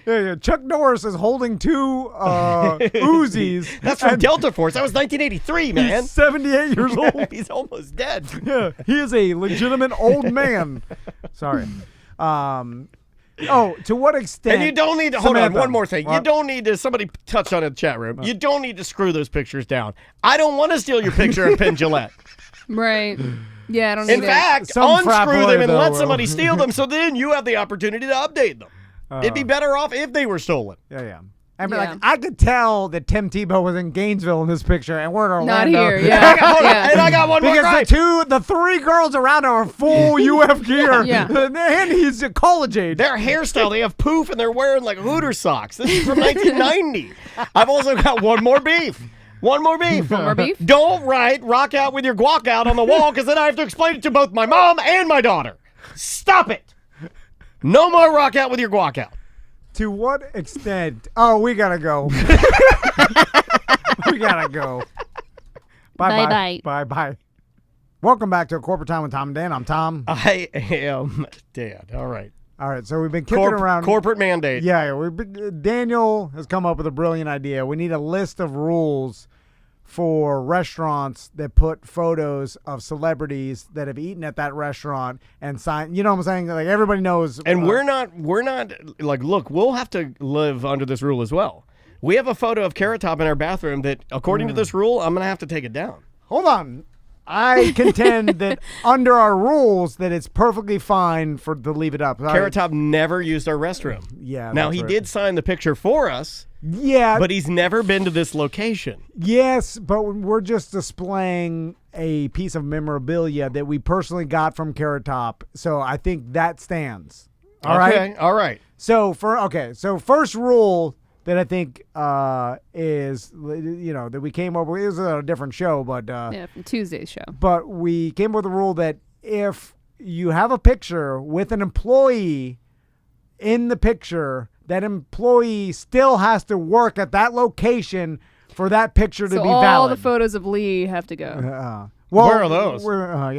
Yeah. Chuck Norris is holding two Uzis. That's from and Delta Force. That was 1983, man. He's 78 years old. He's almost dead. Yeah, he is a legitimate old man. Sorry. To what extent? And you don't need to, hold on, Samantha, one more thing. You what? don't need to, somebody touched on it in the chat room. You don't need to screw those pictures down. I don't want to steal your picture of Penn Jillette. Right. Yeah, I don't need In it. fact, Some frat unscrew boy, them and though, let will. somebody steal them so then you have the opportunity to update them. It'd be better off if they were stolen. Yeah. I mean, Yeah. like, I could tell that Tim Tebow was in Gainesville in this picture, and we're in Not Orlando. here. Yeah. yeah. And I got one more Because gripe. the three girls around him are full UF gear. Yeah. And he's a college age. Their hairstyle, they have poof and they're wearing like Hooter socks. This is from 1990. I've also got one more beef. One more beef. One more beef? Don't write rock out with your guac out on the wall because then I have to explain it to both my mom and my daughter. Stop it. No more rock out with your guac out. To what extent? Oh, we gotta go. We gotta go. Bye. Welcome back to Corporate Time with Tom and Dan. I'm Tom. I am Dan. All right. All right, so we've been kicking around. Corporate mandate. Yeah, Daniel has come up with a brilliant idea. We need a list of rules for restaurants that put photos of celebrities that have eaten at that restaurant and sign. You know what I'm saying? Like everybody knows. And we're not like, look, we'll have to live under this rule as well. We have a photo of Carrot Top in our bathroom that, according to this rule, I'm going to have to take it down. Hold on. I contend that under our rules that it's perfectly fine to leave it up. Carrot Top never used our restroom. Yeah. Now, that's he right. did sign the picture for us. Yeah. But he's never been to this location. Yes, but we're just displaying a piece of memorabilia that we personally got from Carrot Top. So I think that stands. All right. All right. So first rule that I think is, that we came up with, it was a different show, but from Tuesday's show. But we came up with a rule that if you have a picture with an employee in the picture, that employee still has to work at that location for that picture to be valid. All the photos of Lee have to go. Well, where are those? I'm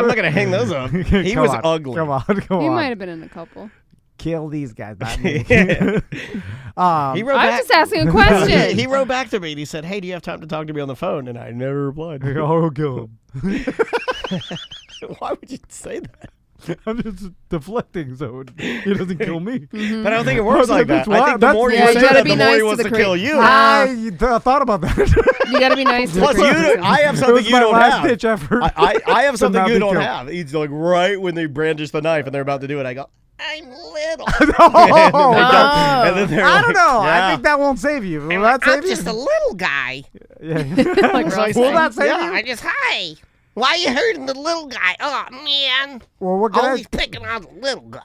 not going to hang those up. He was ugly. Come on. He might have been in a couple. Kill these guys, not me. I was just asking a question. He wrote back to me and he said, "Hey, do you have time to talk to me on the phone?" And I never replied. I'll kill him. Why would you say that? I'm just deflecting so he doesn't kill me. Mm-hmm. But I don't think it works like that. I think the That's- more you Yeah, say you gotta that, be the more nice he to wants the to kill you. I thought about that. You got to be nice to Plus, the crazy I have It something was you my don't last have. ditch effort. I have something not you be don't killed. have. He's like right when they brandish the knife and they're about to do it. I go, "I'm little." And then they're I don't like, know. yeah. I think that won't save you. Will that save I'm you? just a little guy. Yeah. Like Ross Will saying. that save Yeah, you? I just, hi. Why are you hurting the little guy? Oh, man. Well, what can Always picking on the little guy.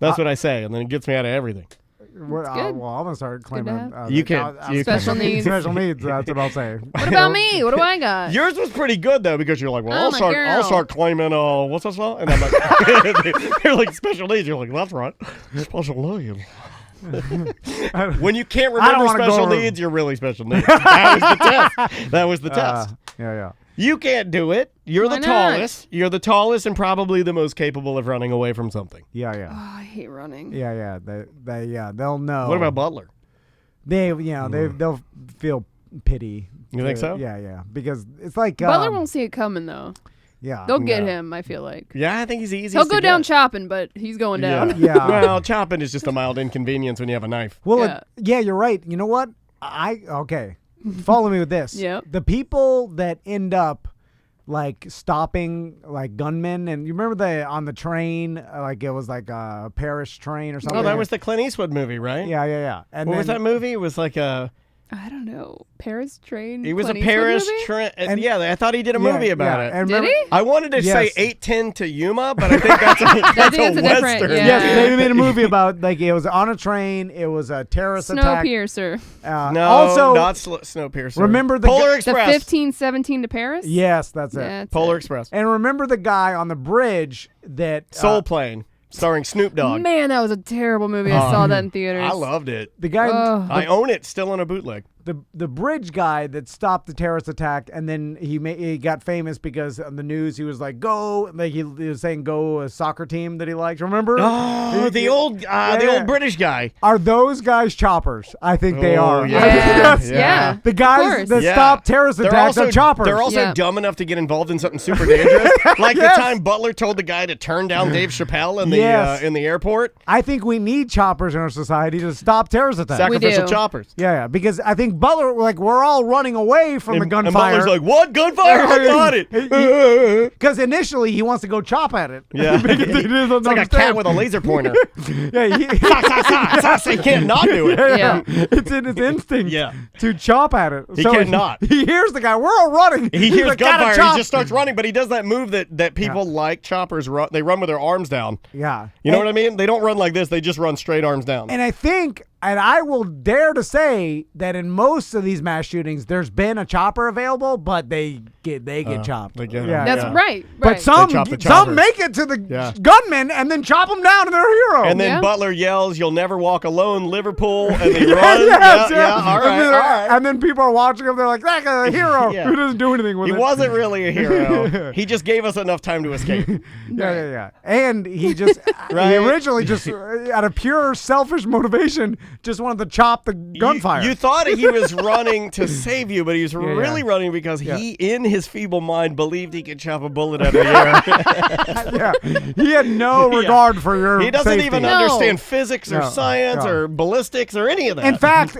That's what I say, and then it gets me out of everything. Well, good. well, I'm gonna start claiming. to You can. You Special can. needs. Special needs. That's what I'll say. What about me? What do I got? Yours was pretty good though, because you're like, well, I'm a I'll girl. start claiming what's this law? And I'm like, you're like special needs. You're like, that's right, special needs. When you can't I don't remember wanna special go- needs, you're really special needs. That was the test. That was the test. Yeah. You can't do it. You're Why the not? tallest. You're the tallest and probably the most capable of running away from something. Yeah. Oh, I hate running. Yeah. They'll know. What about Butler? They'll feel pity. You think so? Yeah. Because it's like Butler won't see it coming though. Yeah. They'll get him. I feel like Yeah, I think he's easy. he'll go down chopping, but he's going down. Yeah. Well, chopping is just a mild inconvenience when you have a knife. Well, you're right. You know what? Okay. Follow me with this. Yep. The people that end up like stopping like gunmen, and you remember on the train, like it was like a Paris train or something. Oh, that was the Clint Eastwood movie, right? Yeah. And What was that movie? It was like a. I don't know. Paris train. It was Clint a Eastwood Paris movie? train. Yeah, I thought he did a movie about it. And Did remember- he? I wanted to say Yes. 810 to Yuma, but I think that's a, that's think it's a different- Western. yeah. Yes, they made a movie about like it was on a train. It was a terrorist attack. Snowpiercer. No, also, not Snowpiercer. remember the Polar gu- The Express. 1517 to Paris. yes, that's it. That's Polar it. Express. And remember the guy on the bridge that Soul Plane, starring Snoop Dogg. Man, that was a terrible movie. I saw that in theaters. I loved it. the guy Ugh. I own it, still on a bootleg. the bridge guy that stopped the terrorist attack, and then he got famous because on the news he was like go, like he was saying go a soccer team that he liked. Remember? Oh, the old British guy. Are those guys choppers? I think they Oh, are. yeah. Yes. Yeah. The Of guys course. that Yeah. stop terrorist They're attacks also are choppers. They're also Yeah. dumb enough to get involved in something super dangerous. Like Yes. the time Butler told the guy to turn down Dave Chappelle in the Yes. in the airport. I think we need choppers in our society to stop terrorist attacks. Sacrificial do. choppers. Yeah, because I think Butler, like, we're all running away from the And gunfire. Butler's like, what? Gunfire? I got it. Because initially he wants to go chop at it. Yeah. Because he doesn't It's like a cat with a laser pointer. Yeah, He can't not do it. Yeah. it's in his instinct Yeah. to chop at it. He can't not. He hears the guy. We're all running. He He's hears like, "Gotta gunfire. chop." He just starts running, but he does that move that people like choppers run. They run with their arms down. Yeah. You know what I mean? They don't run like this. They just run straight arms down. And I think And I will dare to say that in most of these mass shootings, there's been a chopper available, but they get chopped. They get 'em. That's Yeah. right. But some chop the choppers. some make it to the Yeah. gunman and then chop them down and they're a hero. And then Yeah. Butler yells, "You'll never walk alone, Liverpool," and they run. Yes, yeah, all right, and then, all right. and then people are watching him. They're like, "That guy's a hero Yeah. who doesn't do anything with He it." wasn't really a hero. He just gave us enough time to escape. Yeah. And he just Right. he originally just out of pure selfish motivation just wanted to chop the gunfire. You thought he was running to save you, but he was really yeah. running because he, in his feeble mind, believed he could chop a bullet out of the air. Yeah, he had no regard for your. He doesn't safety. even No. understand physics or No, science no. or ballistics or any of that. In fact,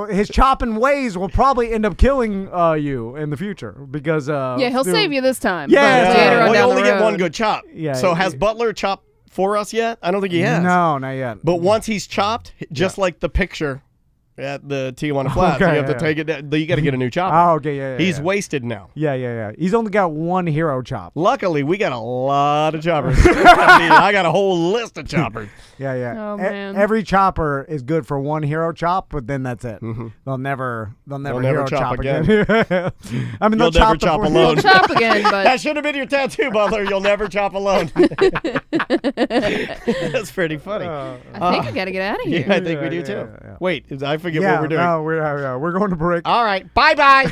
his chopping ways will probably end up killing you in the future because. Yeah, he'll save you this time. Yeah, but yeah. later on well, you down only the get road. one good chop. Yeah, So yeah. has Butler chopped for us yet? I don't think he has. No, not yet. But once he's chopped, just like the picture at the Tijuana Flats, Okay, you have to yeah. take it down. You got to get a new chopper. Oh, okay, yeah. He's yeah. wasted now. Yeah. He's only got one hero chop. Luckily, we got a lot of choppers. I got a whole list of choppers. Yeah. Oh, man. Every chopper is good for one hero chop, but then that's it. They'll never never hero chop again. I mean, You'll they'll never chop, chop the alone. We'll chop again, but That should have been your tattoo, Butler. You'll never chop alone. That's pretty funny. I think I gotta get out of here. Yeah, I think we do yeah, too. yeah. Wait, I forget Yeah, what we're doing. no, we're going to break. All right, bye-bye.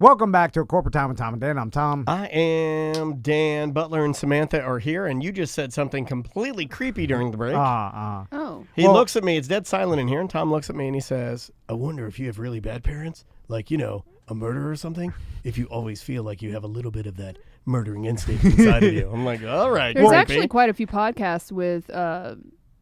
Welcome back to A Corporate Time with Tom and Dan. I'm Tom. I am Dan. Butler and Samantha are here, and you just said something completely creepy during the break. Oh. He Well- looks at me. It's dead silent in here, and Tom looks at me and he says, "I wonder if you have really bad parents, like, a murderer or something, if you always feel like you have a little bit of that murdering instinct inside of you." I'm like, all right, There's creepy. actually quite a few podcasts with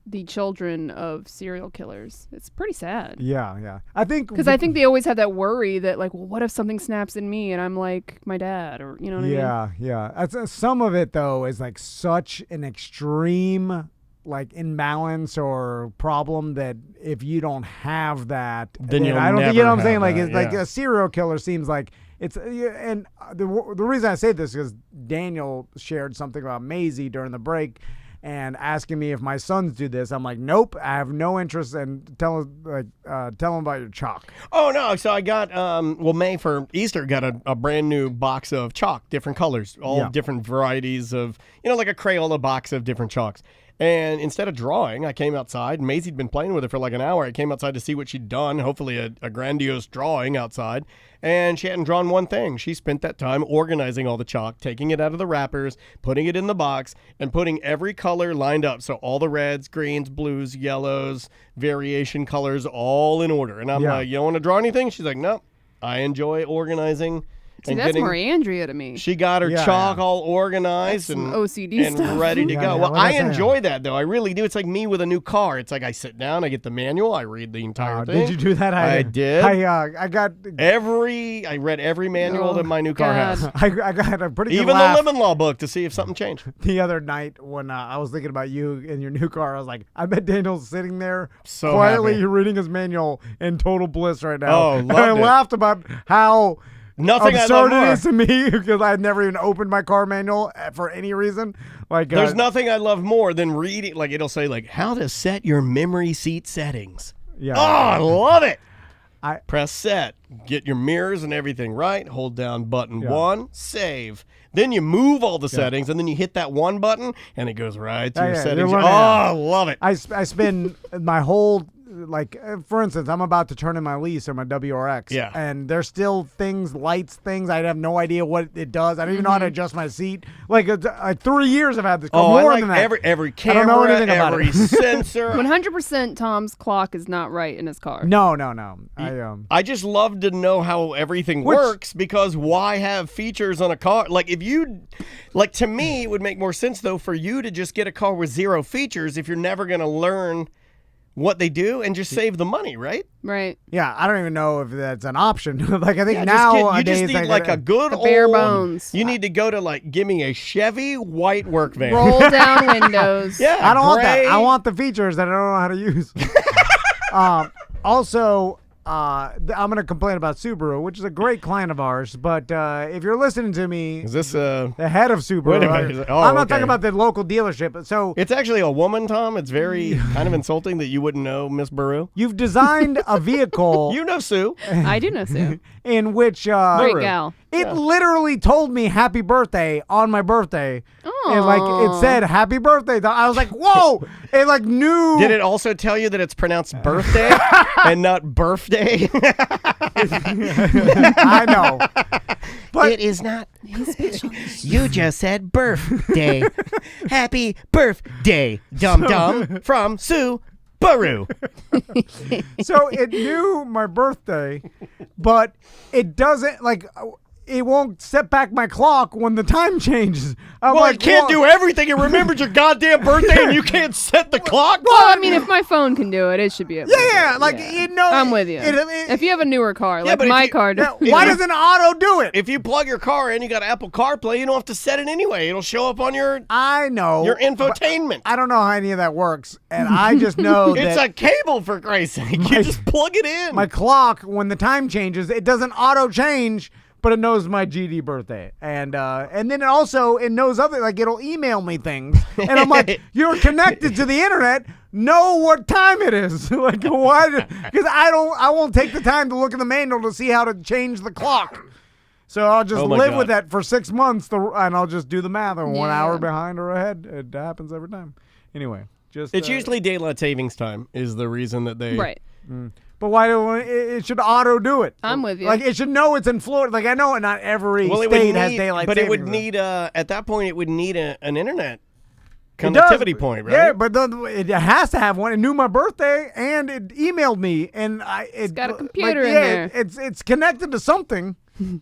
the children of serial killers. It's pretty sad. Yeah. I think Because I think they always have that worry that, like, well, what if something snaps in me and I'm like my dad, or you know what I mean? Yeah. Some of it though is like such an extreme like imbalance or problem that if you don't have that, Then you'll I don't think never you know what I'm have saying. Like that, it's like yeah. a serial killer seems like it's and the reason I say this is Daniel shared something about Maisie during the break. And asking me if my sons do this, I'm like, nope, I have no interest. And tell them about your chalk. Oh, no. So I got, May for Easter got a brand new box of chalk, different colors, all different varieties of, like a Crayola box of different chalks. And instead of drawing, I came outside. Maisie'd been playing with it for like an hour. I came outside to see what she'd done, hopefully a grandiose drawing outside. And she hadn't drawn one thing. She spent that time organizing all the chalk, taking it out of the wrappers, putting it in the box, and putting every color lined up. So all the reds, greens, blues, yellows, variation colors, all in order. And I'm like, you don't want to draw anything? She's like, nope. I enjoy organizing. See, that's more Andrea to me. She got her chalk all organized That's and some OCD and stuff. ready to Yeah, go. yeah, Well, what I I say? enjoy that though. I really do. It's like me with a new car. It's like I sit down, I get the manual, I read the entire thing. Did you do that? I did. I got I read every manual that my new car God. has. I got a pretty good Even laugh the Lemon Law book to see if something changed. the other night when I was thinking about you in your new car. I was like, I bet Daniel's sitting there So quietly happy. reading his manual in total bliss right now. Oh, And I loved it. laughed about how Nothing I absurd love it more. is to me because I'd never even opened my car manual for any reason. Like There's nothing I love more than reading. Like it'll say like how to set your memory seat settings. Yeah. Oh, I love it. I- Press set. Get your mirrors and everything right. Hold down button 1. Save. Then you move all the settings, and then you hit that one button, and it goes right to Yeah, your yeah, settings. you're Oh, learning I that. love it. I spend my whole for instance, I'm about to turn in my lease or my WRX. Yeah. And there's still things, I have no idea what it does. I don't even know how to adjust my seat. Like 3 years I've had this car. Oh, More I like than that. every I camera, don't know anything about every it. sensor. 100% Tom's clock is not right in his car. No. I just love to know how everything works because why have features on a car? Like to me, it would make more sense though for you to just get a car with 0 features if you're never going to learn what they do and just save the money, right? Right. Yeah, I don't even know if that's an option. Like I think Yeah, nowadays you just need like a good The bare old bones. You need to go to like give me a Chevy white work van. Roll down windows. Yeah, I don't want that. gray. I want the features that I don't know how to use. Also, I'm going to complain about Subaru, which is a great client of ours. But if you're listening to me, Is this the head of Subaru, Wait a minute. Oh, I'm not okay. talking about the local dealership. So It's actually a woman, Tom. It's very kind of insulting that you wouldn't know Miss Baru. you've designed a vehicle You know Sue. I do know Sue. in which Great gal. it literally told me happy birthday on my birthday. And like it Aw. said happy birthday. I was like, whoa! It like knew. Did it also tell you that it's pronounced birthday and not birthday? I know. But It is not. You just said birthday. Happy birthday, dum dum, from Sue Baru. so it knew my birthday, but it doesn't like. It won't set back my clock when the time changes. I'm Well, like, it can't "Whoa." do everything. It remembers your goddamn birthday and you can't set the clock. Well, I mean, if my phone can do it, it should be able to. Yeah, like it knows. I'm with you. It, If you have a newer car, like but if my you- car, yeah, why doesn't auto do it? If you plug your car in, you got Apple CarPlay, you don't have to set it anyway. It'll show up on your I know. but infotainment. I don't know how any of that works, and I just know It's that a cable, for Christ's sake. You just plug it in. my clock, when the time changes, it doesn't auto change. But it knows my GD birthday, and then it also knows other, like it'll email me things, and I'm like, you're connected to the internet, know what time it is, like why? Because I won't take the time to look in the manual to see how to change the clock, so I'll just Oh my live God. with that for 6 months, and I'll just do the math, and 1 Yeah. hour behind or ahead, it happens every time. Anyway, just It's usually daylight savings time is the reason that they. right. But why do it should auto do it? I'm with you. Like it should know it's in Florida. Like I know not every Well, it would state need, has daylight but savings. it would need at that point it would need an internet It does. connectivity point, right? Yeah, but it has to have one. It knew my birthday and it emailed me, and it's got a computer in yeah, there. It's connected to something.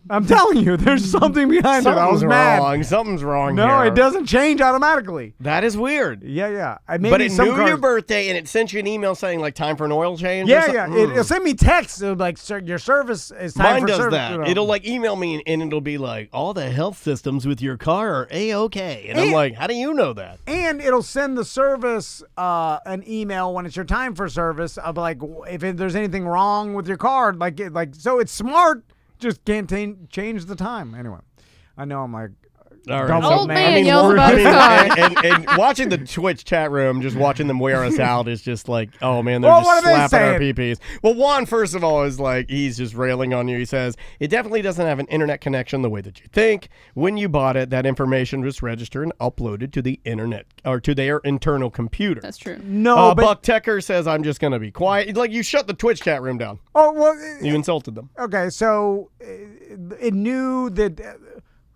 I'm telling you, there's something behind it. I was Something's mad. wrong. Something's wrong. No, here. it doesn't change automatically. That is weird. Yeah. Maybe But it some knew cars, your birthday and it sent you an email saying like time for an oil change. or Yeah. something. It'll send me texts like, "Sir, your service is time Mine for does service." that. you know. It'll like email me and it'll be like all the health systems with your car are A-OK. And I'm like, how do you know that? And it'll send the service an email when it's your time for service of like if there's anything wrong with your car, like so it's smart. Just can't change the time. Anyway, I know I'm like All right. dumb Old man. man yells about his car. and watching the Twitch chat room, just watching them wear us out is just like, oh man, they're Well, just what are they slapping our saying? PPs. Well, Juan, first of all, is like, he's just railing on you. He says, it definitely doesn't have an internet connection the way that you think. When you bought it, that information was registered and uploaded to the internet or to their internal computer. That's true. No, but Buck Tecker says, I'm just going to be quiet. Like, you shut the Twitch chat room down. oh well. You insulted them. Okay, so it knew that.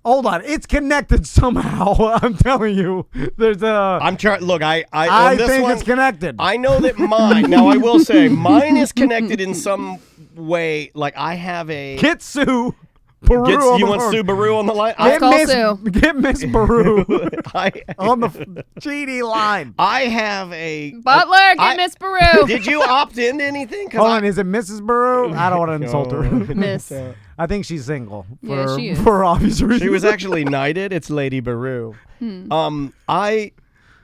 Hold on, it's connected somehow. I'm telling you, there's a. I'm trying. Look, I I on this think one, it's connected. I know that mine. Now I will say mine is connected in some way. Like I have a. Get Sue Baru Gets, on you the want phone. Sue Baru on the line? Get call Miss, Sue. get Miss Baru I on the GD line. I have a. Butler, get Miss Baru. Did you opt into anything? 'Cause Hold on, is it Mrs. Baru? I don't want to insult her. Miss. I think she's single for, Yeah, she is. for obvious reasons. She was actually knighted. It's Lady Baru.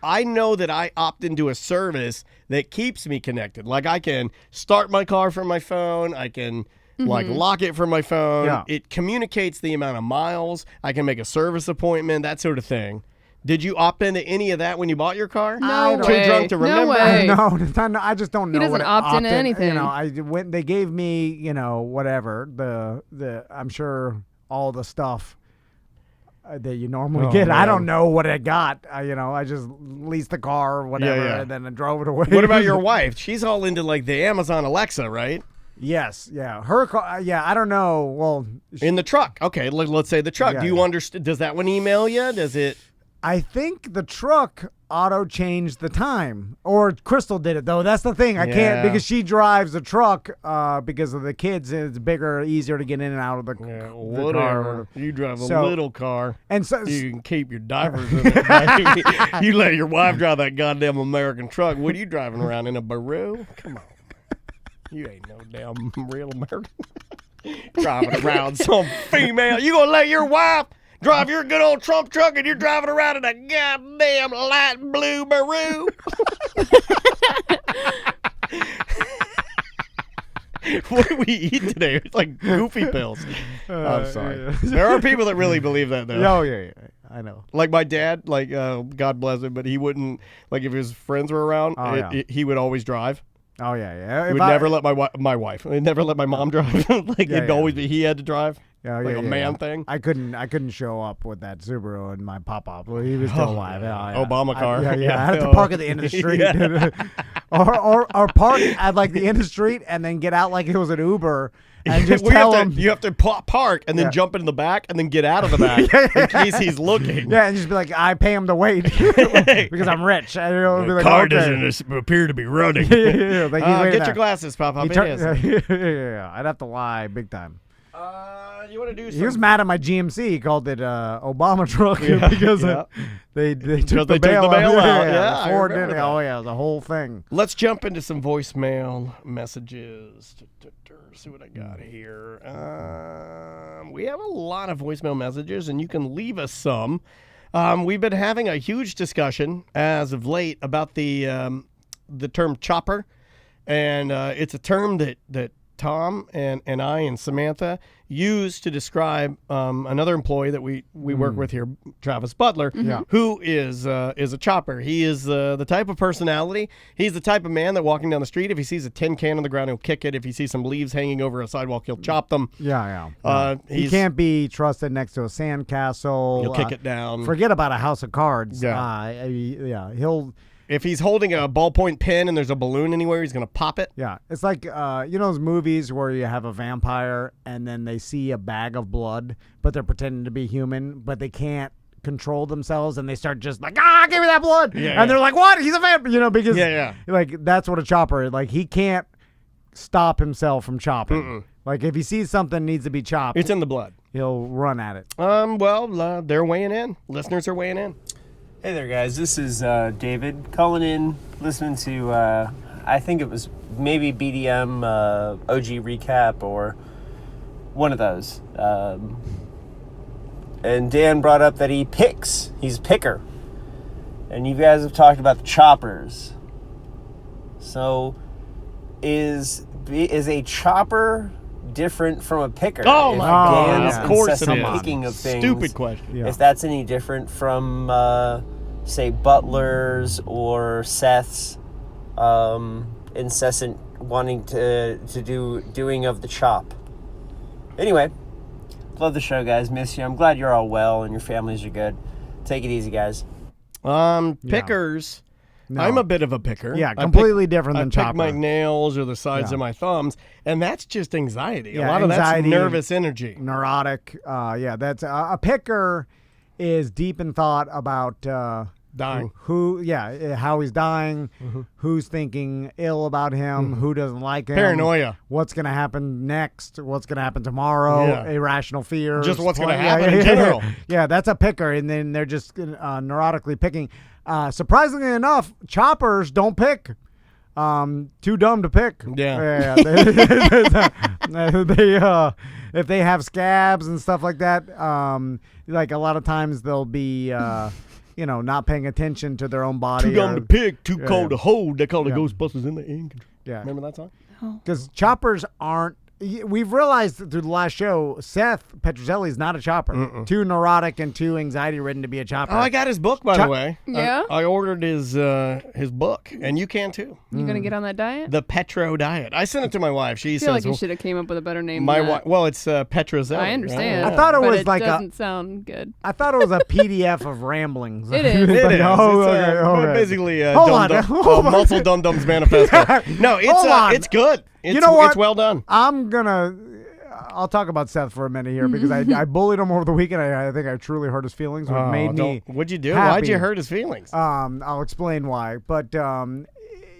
I know that I opt into a service that keeps me connected. Like I can start my car from my phone. I can like lock it from my phone. Yeah. It communicates the amount of miles. I can make a service appointment, that sort of thing. Did you opt into any of that when you bought your car? No Too way. drunk to remember? No way. No, it's not, I just don't know. doesn't what it opt into opted- anything. You know, I went. They gave me, whatever the. I'm sure all the stuff that you normally Oh, get. I man. don't know what I got. I just leased the car or whatever, yeah. and then I drove it away. What about your wife? She's all into like the Amazon Alexa, right? Yes, yeah, her car. Yeah, I don't know. Well, In the truck. Okay, let's say the truck. Yeah, Do you yeah. understand? Does that one email you? Does it? I think the truck auto changed the time, or Crystal did it though. That's the thing. I Yeah. can't because she drives the truck because of the kids. It's bigger, easier to get in and out of the, Yeah, the whatever. car. You drive a So- little car. And so You can keep your diapers in it. baby. You let your wife drive that goddamn American truck. What are you driving around in a Baru? Come on. You ain't no damn real American. Driving around some female. You gonna let your wife drive your good old Trump truck and you're driving around in a goddamn light blue Baru? What did we eat today? It's like goofy pills. I'm sorry. There are people that really believe that, though. Oh, yeah. I know. Like my dad, like God bless him, but he wouldn't, like if his friends were around, he would always drive. Oh, yeah. He would never let my wife. He'd never let my mom drive. It'd always be he had to drive. Yeah, like a man thing. I couldn't show up with that Subaru and my pop-up. Well, he was still alive. Obama car. I had to park at the end of the street. or park at like the end of the street and then get out like it was an Uber and just tell him. You have to park and then jump into the back and then get out of the back in case he's looking. Yeah, and just be like, I pay him to wait because I'm rich. And the like, car doesn't appear to be running. Get your glasses, Pop. I'd have to lie big time. You want to do? He was mad at my GMC. He called it Obama truck because they took the bail out. Yeah, Ford did it. Oh yeah, the whole thing. Let's jump into some voicemail messages. See what I got here. We have a lot of voicemail messages, and you can leave us some. We've been having a huge discussion as of late about the term chopper, and it's a term that Tom and I and Samantha use to describe another employee that we work with here, Travis Butler, who is a chopper. He is the type of personality. He's the type of man that walking down the street, if he sees a tin can on the ground, he'll kick it. If he sees some leaves hanging over a sidewalk, he'll chop them. He can't be trusted next to a sandcastle. He'll kick it down. Forget about a house of cards. He'll. If he's holding a ballpoint pen and there's a balloon anywhere, he's going to pop it. Yeah. It's like, those movies where you have a vampire and then they see a bag of blood, but they're pretending to be human, but they can't control themselves and they start just like, give me that blood. And they're like, what? He's a vampire, because like that's what a chopper is. Like he can't stop himself from chopping. Like if he sees something needs to be chopped. It's in the blood. He'll run at it. They're weighing in. Listeners are weighing in. Hey there, guys. This is David calling in, listening to, I think it was maybe BDM OG Recap or one of those. And Dan brought up that he picks. He's a picker. And you guys have talked about the choppers. So is a chopper different from a picker? Oh my God! Dan's Of course it is. picking of things. Stupid question. If that's any different from, say, Butler's or Seth's incessant wanting to doing of the chop. Anyway, love the show, guys. Miss you. I'm glad you're all well and your families are good. Take it easy, guys. Pickers. No. I'm a bit of a picker. Yeah, completely different than chopper. I pick my nails or the sides of my thumbs, and that's just anxiety. Yeah, a lot anxiety, of that's nervous energy. Neurotic. That's a picker is deep in thought about dying. How he's dying, who's thinking ill about him, who doesn't like him. Paranoia. What's going to happen next? What's going to happen tomorrow? Irrational fears. Just what's going to happen in general. Yeah, that's a picker, and then they're just neurotically picking. Surprisingly enough, choppers don't pick. Too dumb to pick. Yeah. They if they have scabs and stuff like that, like a lot of times they'll be not paying attention to their own body. Too dumb to pick, too cold to hold. They call the Ghostbusters in the end. Yeah. Remember that song? Because choppers aren't. We've realized through the last show, Seth Petrozelli is not a chopper. Too neurotic and too anxiety-ridden to be a chopper. Oh, I got his book, by the way. Yeah? I ordered his book, and you can too. You going to get on that diet? The Petro Diet. I sent it to my wife. She I feel says, like you should have came up with a better name my than wife. that. Well, it's Petrozelli. I understand. I thought it but was like doesn't sound good. I thought it was a PDF of ramblings. It is. It is. Okay. Basically a Hold on. Muscle Dum Dums manifesto. No, it's good. You know what? It's well done. I'll talk about Seth for a minute here because I bullied him over the weekend. I think I truly hurt his feelings, which made me. What'd you do? Happy. Why'd you hurt his feelings? I'll explain why. But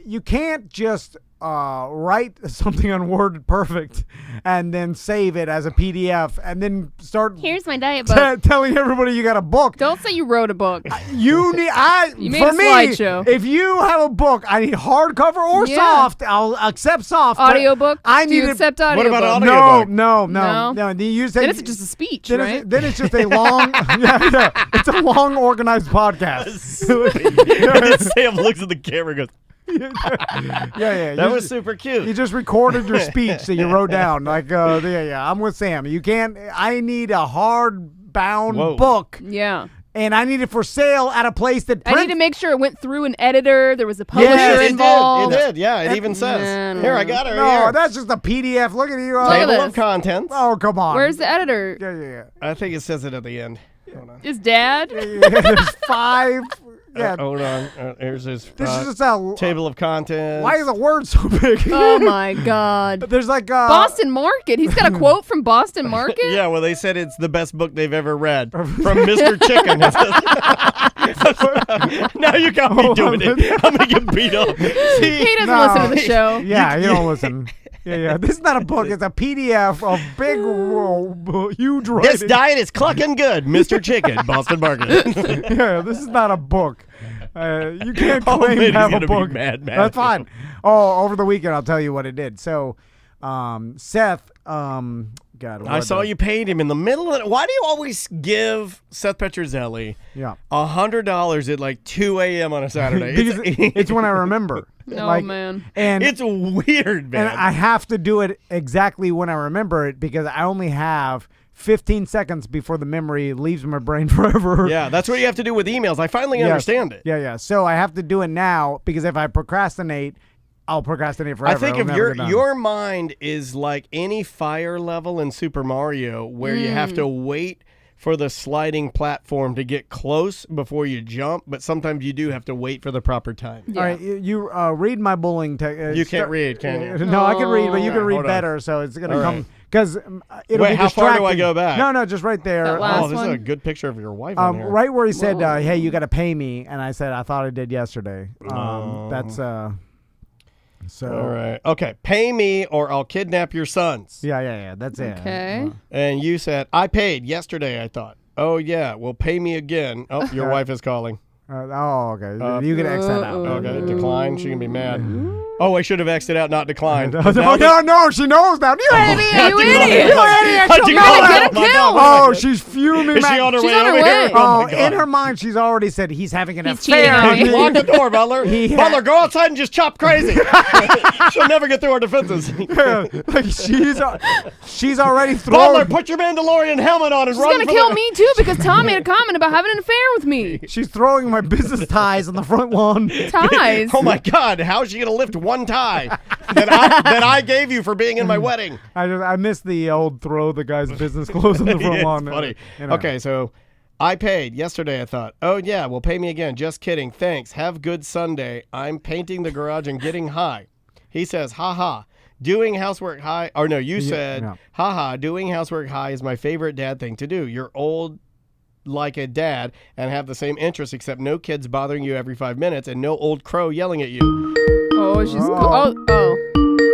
you can't just write something on Word Perfect and then save it as a PDF and then start. Here's my diet book. Telling everybody you got a book. Don't say you wrote a book. You need. You made for a me, slideshow. if you have a book, I need hardcover or soft. I'll accept soft. Audiobook? I Do need you accept audiobook? What about No. No? You say, Then it's just a speech, then right? Then it's just a long. It's a long, organized podcast. And then Sam looks at the camera and goes, Yeah. That was super cute. You just recorded your speech that you wrote down. Like, yeah, I'm with Sam. You can't. I need a hard-bound book, Yeah. and I need it for sale at a place that I need prints. to make sure it went through an editor. There was a publisher Yes, it involved. It did. Yeah, it even says. No, Here, I got her. No, here. that's just a PDF. Look at you. Look at Table this. of contents. Oh, come on. Where's the editor? Yeah. I think it says it at the end. Hold on. Is Dad? There's 5. Yeah. Hold on. Here's his This is just a table of contents. Why is the word so big? Oh my God. There's like Boston Market. He's got a quote from Boston Market. Yeah, well, they said it's the best book they've ever read from Mr. Chicken. Now you got me doing it. I'm gonna get beat up. See, He doesn't listen to the show. Yeah, you don't listen. Yeah. This is not a book. It's a PDF of big, huge writing. this diet is clucking good, Mr. Chicken, Boston Market. Yeah, this is not a book. You can't Oh, claim man, to have he's a gonna be book. mad. That's fine. Oh, over the weekend, I'll tell you what it did. So, Seth, God, I saw you paid him in the middle of it. Why do you always give Seth Petruzzelli Yeah. $100 at like 2 a.m. on a Saturday? Because it's when I remember. Oh, man. And it's weird, man. And I have to do it exactly when I remember it because I only have 15 seconds before the memory leaves my brain forever. Yeah, that's what you have to do with emails. I finally Yes. understand it. Yeah. So I have to do it now because if I procrastinate, I'll procrastinate forever. I think It'll if never get done. your mind is like any fire level in Super Mario where you have to wait for the sliding platform to get close before you jump, but sometimes you do have to wait for the proper time. Yeah. All right, you read my bullying. You can't read, can you? No, I can read, but you can read Hold on. better, so it's going to All come right. because it'll Wait, be how far do I distracting. go back? No, just right there. That last Oh, this is one? a good picture of your wife on here. Right where he said, Whoa. "Hey, you got to pay me," and I said, "I thought I did yesterday." That's so. All right. Okay. Pay me or I'll kidnap your sons. Yeah. That's it. Okay. And you said, I paid yesterday, I thought. Oh, yeah. Well, pay me again. Oh, your wife is calling. Okay. You can X that out. Okay. Decline. She can be mad. Oh, I should have X'd it out, not declined. No, she knows now. You idiot! You idiot! How'd you She'll know get that? him killed. Oh, she's fuming. Is she on her She's way on her over here? way. Oh, Oh, my God. in her mind, she's already said he's having an He's cheating affair. on on me. me. Lock the door, Butler. He Butler, go outside and just chop crazy. She'll never get through our defenses. Like she's already Butler, thrown. put your Mandalorian helmet on and She's run going to for kill the- me, too, because Tom made a comment about having an affair with me. She's throwing my business ties on the front lawn. Ties. Oh, my God. How is she going to lift one tie that I gave you for being in my wedding? I missed the old throw the guy's business clothes on the front Yeah, lawn. it's funny. You know. Okay, so I paid yesterday. I thought, oh yeah, well, pay me again. Just kidding. Thanks. Have good Sunday. I'm painting the garage and getting high. He says, haha. Doing housework high. Or no, you said, yeah. haha. Doing housework high is my favorite dad thing to do. You're old like a dad and have the same interests, except no kids bothering you every 5 minutes and no old crow yelling at you. Oh, she's. Oh.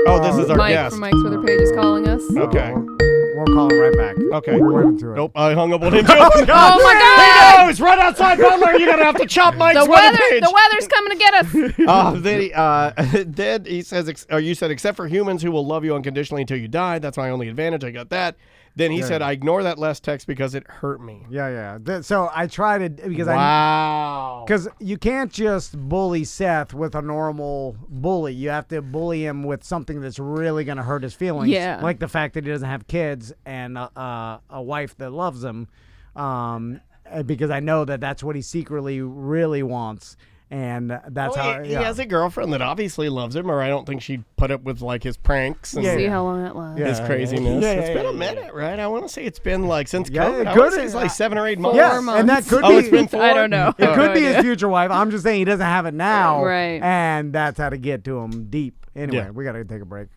Oh, this is our Mike guest. from Mike's Weather Page is calling us. Okay. We'll call him right back. Okay. We're waiting to it. Nope, I hung up on him too. Oh, my God. He knows! Run outside, Butler! You're gonna have to chop Mike's The weather page. weather's coming to get us. Then he says, or you said, except for humans who will love you unconditionally until you die. That's my only advantage. I got that. Then he said, I ignore that last text because it hurt me. Yeah. So I tried to because Wow. because you can't just bully Seth with a normal bully. You have to bully him with something that's really going to hurt his feelings. Yeah. Like the fact that he doesn't have kids and a wife that loves him, because I know that that's what he secretly really wants. And that's how He has a girlfriend that obviously loves him, or I don't think she'd put up with like his pranks and See how long that lasts. his craziness. Yeah, It's yeah, been a yeah. minute, right? I want to say it's been like since Yeah, COVID. it I want to could- say it's like 7 or 8 months. Yeah, 4 months. and that could Oh, be. it's been 4? I don't know. It No could be idea. his future wife. I'm just saying he doesn't have it now. Right. And that's how to get to him deep. Anyway, Yeah. we got to take a break.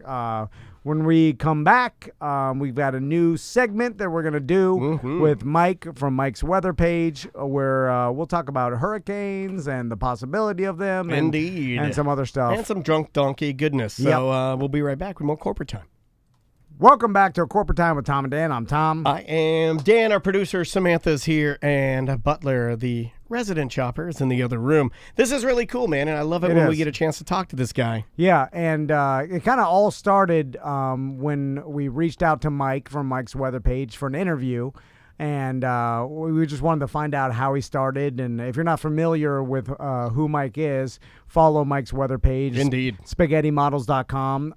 When we come back, we've got a new segment that we're going to do with Mike from Mike's Weather Page where we'll talk about hurricanes and the possibility of them. Indeed. And some other stuff. And some drunk donkey goodness. So we'll be right back with more corporate time. Welcome back to Corporate Time with Tom and Dan. I'm Tom. I am Dan, our producer. Samantha's here, and Butler, the resident chopper, is in the other room. This is really cool, man, and I love it when we is. get a chance to talk to this guy. Yeah, and it kind of all started when we reached out to Mike from Mike's Weather Page for an interview, and we just wanted to find out how he started. And if you're not familiar with who Mike is, follow Mike's weather page. Indeed. SpaghettiModels.com.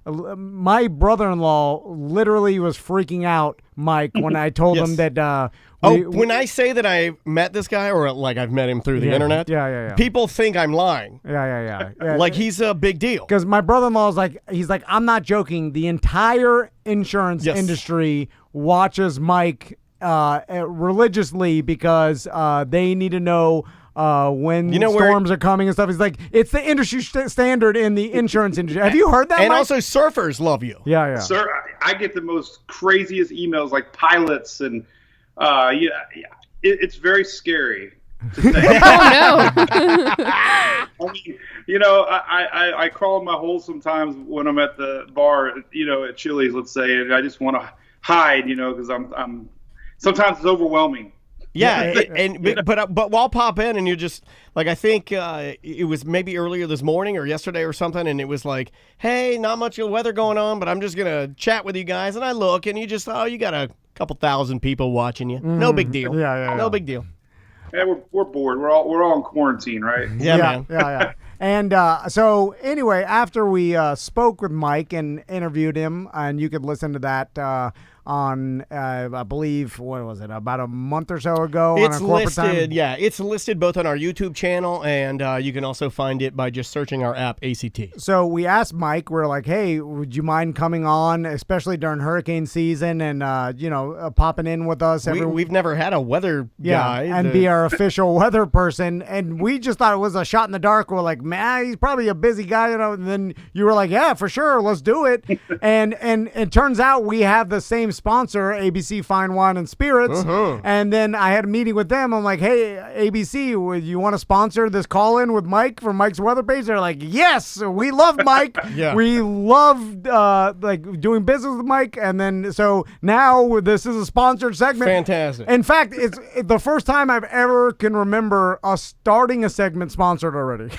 My brother-in-law literally was freaking out, Mike, when I told him that. When I say that I met this guy, or like I've met him through the internet, yeah. people think I'm lying. Yeah. Like he's a big deal. Because my brother-in-law is like, he's like, I'm not joking. The entire insurance industry watches Mike religiously because they need to know when storms are coming and stuff. He's like, it's the industry standard in the insurance industry. Have you heard that, And Mike? also surfers love you. Yeah. Sir, I get the most craziest emails, like pilots, and it's very scary to say. I mean, I crawl in my hole sometimes when I'm at the bar, at Chili's, let's say, and I just want to hide, because I'm sometimes it's overwhelming. Yeah, but I'll pop in and you're just like, I think it was maybe earlier this morning or yesterday or something, and it was like, hey, not much of weather going on, but I'm just gonna chat with you guys, and I look and you just you got a couple thousand people watching you. No big deal. No big deal. Yeah, we're bored. We're all in quarantine, right? Yeah, man. Yeah. And so anyway, after we spoke with Mike and interviewed him, and you could listen to that on, I believe, what was it, about a month or so ago on our corporate time? Yeah, it's listed both on our YouTube channel, and you can also find it by just searching our app, ACT. So we asked Mike, we're like, hey, would you mind coming on, especially during hurricane season, and, popping in with us? We've never had a weather guy. And be our official weather person, and we just thought it was a shot in the dark. We're like, man, he's probably a busy guy, and then you were like, yeah, for sure, let's do it. and it turns out we have the same sponsor, ABC Fine Wine and Spirits. And then I had a meeting with them. I'm like, hey, ABC, would you want to sponsor this call-in with Mike from Mike's Weather Page? They're like, yes, we love Mike. We love doing business with Mike. And then so now this is a sponsored segment. Fantastic. In fact, it's the first time I've ever can remember us starting a segment sponsored already.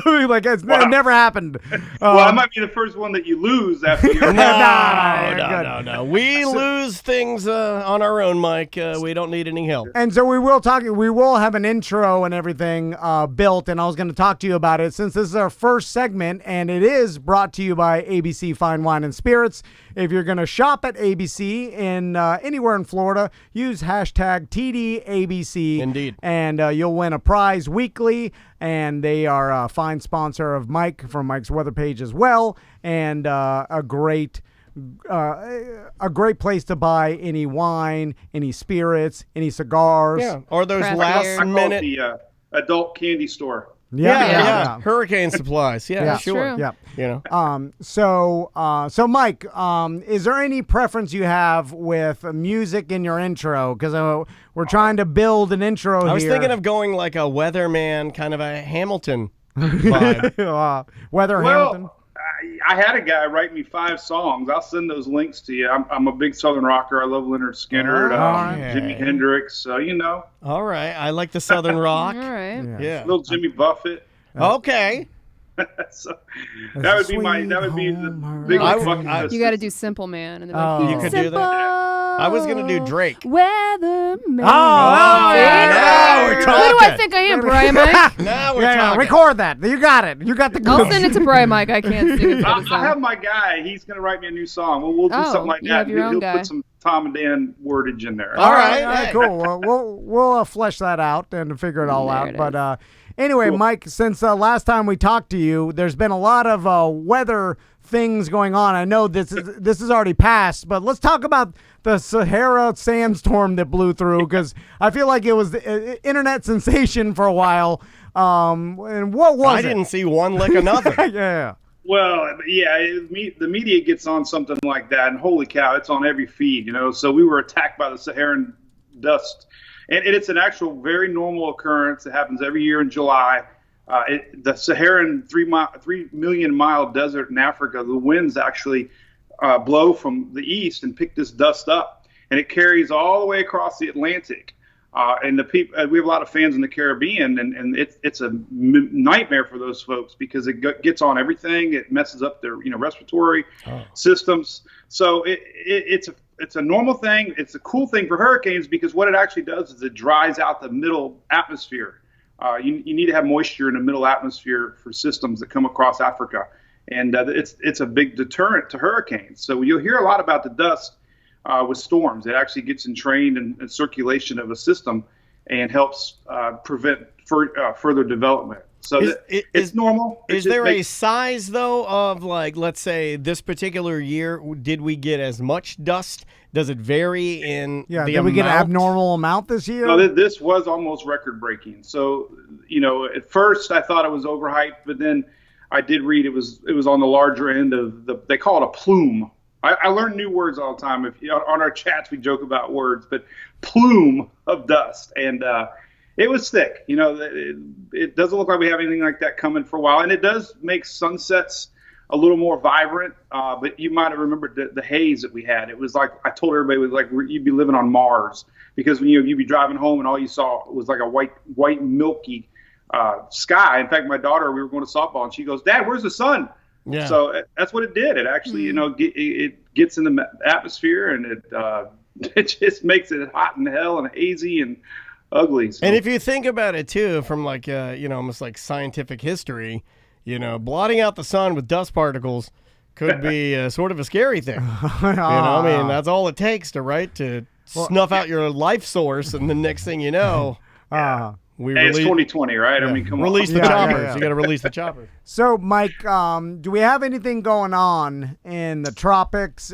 Like it never happened. Well, I might be the first one that you lose after you. No. We lose things on our own, Mike. We don't need any help. And so we will have an intro and everything built, and I was going to talk to you about it since this is our first segment, and it is brought to you by ABC Fine Wine and Spirits. If you're going to shop at ABC in anywhere in Florida, use hashtag TDABC. Indeed. And you'll win a prize weekly, and they are a fine sponsor of Mike from Mike's Weather Page as well, and a great place to buy any wine, any spirits, any cigars. Yeah, or those Craft last minute. The adult candy store. Yeah. Hurricane supplies. Yeah, sure. True. Yeah. So Mike, is there any preference you have with music in your intro? Because we're trying to build an intro here. I was thinking of going like a weatherman, kind of a Hamilton vibe. Hamilton. I had a guy write me 5 songs. I'll send those links to you. I'm a big Southern rocker. I love Leonard Skinner, Jimi Hendrix. All right, I like the Southern rock. All right. Yeah. Little Jimmy Buffett. Okay. So that would be the big bucket list. You got to do Simple Man. And You could do that. I was going to do Drake. Weatherman. Now we're Who talking. do I think I am, Brian Mike? Now we're talking. Record that. You got it. You got the I'll send it to Brian Mike. I can't sing it. I have my guy. He's going to write me a new song. We'll do something like you that. have your own He'll guy. put some Tom and Dan wordage in there. All right. Cool. Well, we'll flesh that out and figure it all There out. it But anyway, Cool. Mike, since last time we talked to you, there's been a lot of weather things going on. I know this is already passed, but let's talk about the Sahara sandstorm that blew through, because I feel like it was the internet sensation for a while. And what was it? I didn't see one lick of nothing. Yeah. Well, yeah, the media gets on something like that, and holy cow, it's on every feed, So we were attacked by the Saharan dust, and it's an actual very normal occurrence. It happens every year in July. The Saharan 3 million mile desert in Africa, the winds actually blow from the east and pick this dust up, and it carries all the way across the Atlantic. And the people, we have a lot of fans in the Caribbean, and it's a nightmare for those folks because it gets on everything. It messes up their respiratory systems. So it's a normal thing. It's a cool thing for hurricanes because what it actually does is it dries out the middle atmosphere. You need to have moisture in the middle atmosphere for systems that come across Africa, and it's a big deterrent to hurricanes. So you'll hear a lot about the dust with storms. It actually gets entrained in circulation of a system and helps prevent further development. So it's normal. Is there a size, though, of, like, let's say this particular year, did we get as much dust? Does it vary in the did amount? we get an abnormal amount this year? No, this was almost record-breaking. So, at first I thought it was overhyped, but then I did read it was on the larger end of they call it a plume. I learn new words all the time. On our chats we joke about words, but plume of dust, and it was thick. It doesn't look like we have anything like that coming for a while, and it does make sunsets a little more vibrant. But you might have remembered the haze that we had. It was like, I told everybody, it was like you'd be living on Mars, because when you'd be driving home and all you saw was like a white milky sky. In fact, my daughter, we were going to softball, and she goes, "Dad, where's the sun?" Yeah. So that's what it did. It actually, it gets in the atmosphere, and it just makes it hot and hell and hazy and ugly. So. And if you think about it too, from like almost like scientific history, blotting out the sun with dust particles could be sort of a scary thing. That's all it takes to snuff out your life source, and the next thing you know, it's 2020, right? Yeah. I mean, come release on. the choppers. You got to release the choppers. So, Mike, do we have anything going on in the tropics?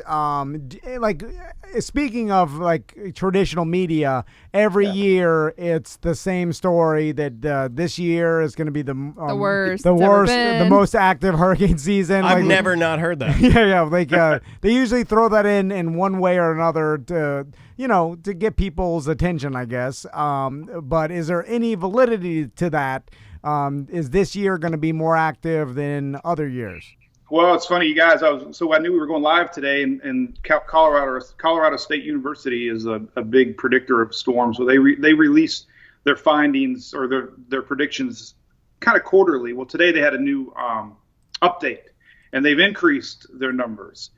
Speaking of like traditional media, every year it's the same story that this year is going to be the worst, the most active hurricane season. I've never not heard that. Yeah. They usually throw that in one way or another to get people's attention, I guess. But is there any validity to that? Is this year going to be more active than other years? Well, it's funny, you guys. I knew we were going live today, and Colorado State University is a big predictor of storms. So they release their findings or their predictions kind of quarterly. Well, today they had a new update, and they've increased their numbers.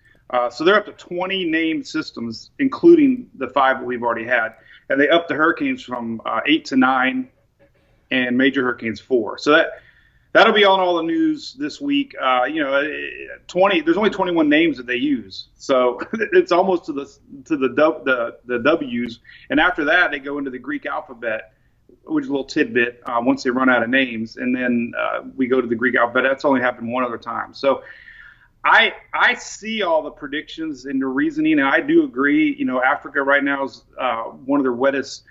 So they're up to 20 named systems, including the 5 that we've already had, and they upped the hurricanes from 8 to 9, and major hurricanes 4. So that'll be on all the news this week. 20. There's only 21 names that they use, so it's almost to the W's. And after that, they go into the Greek alphabet, which is a little tidbit. Once they run out of names, and then we go to the Greek alphabet. That's only happened one other time. So I see all the predictions and the reasoning, and I do agree. Africa right now is one of their wettest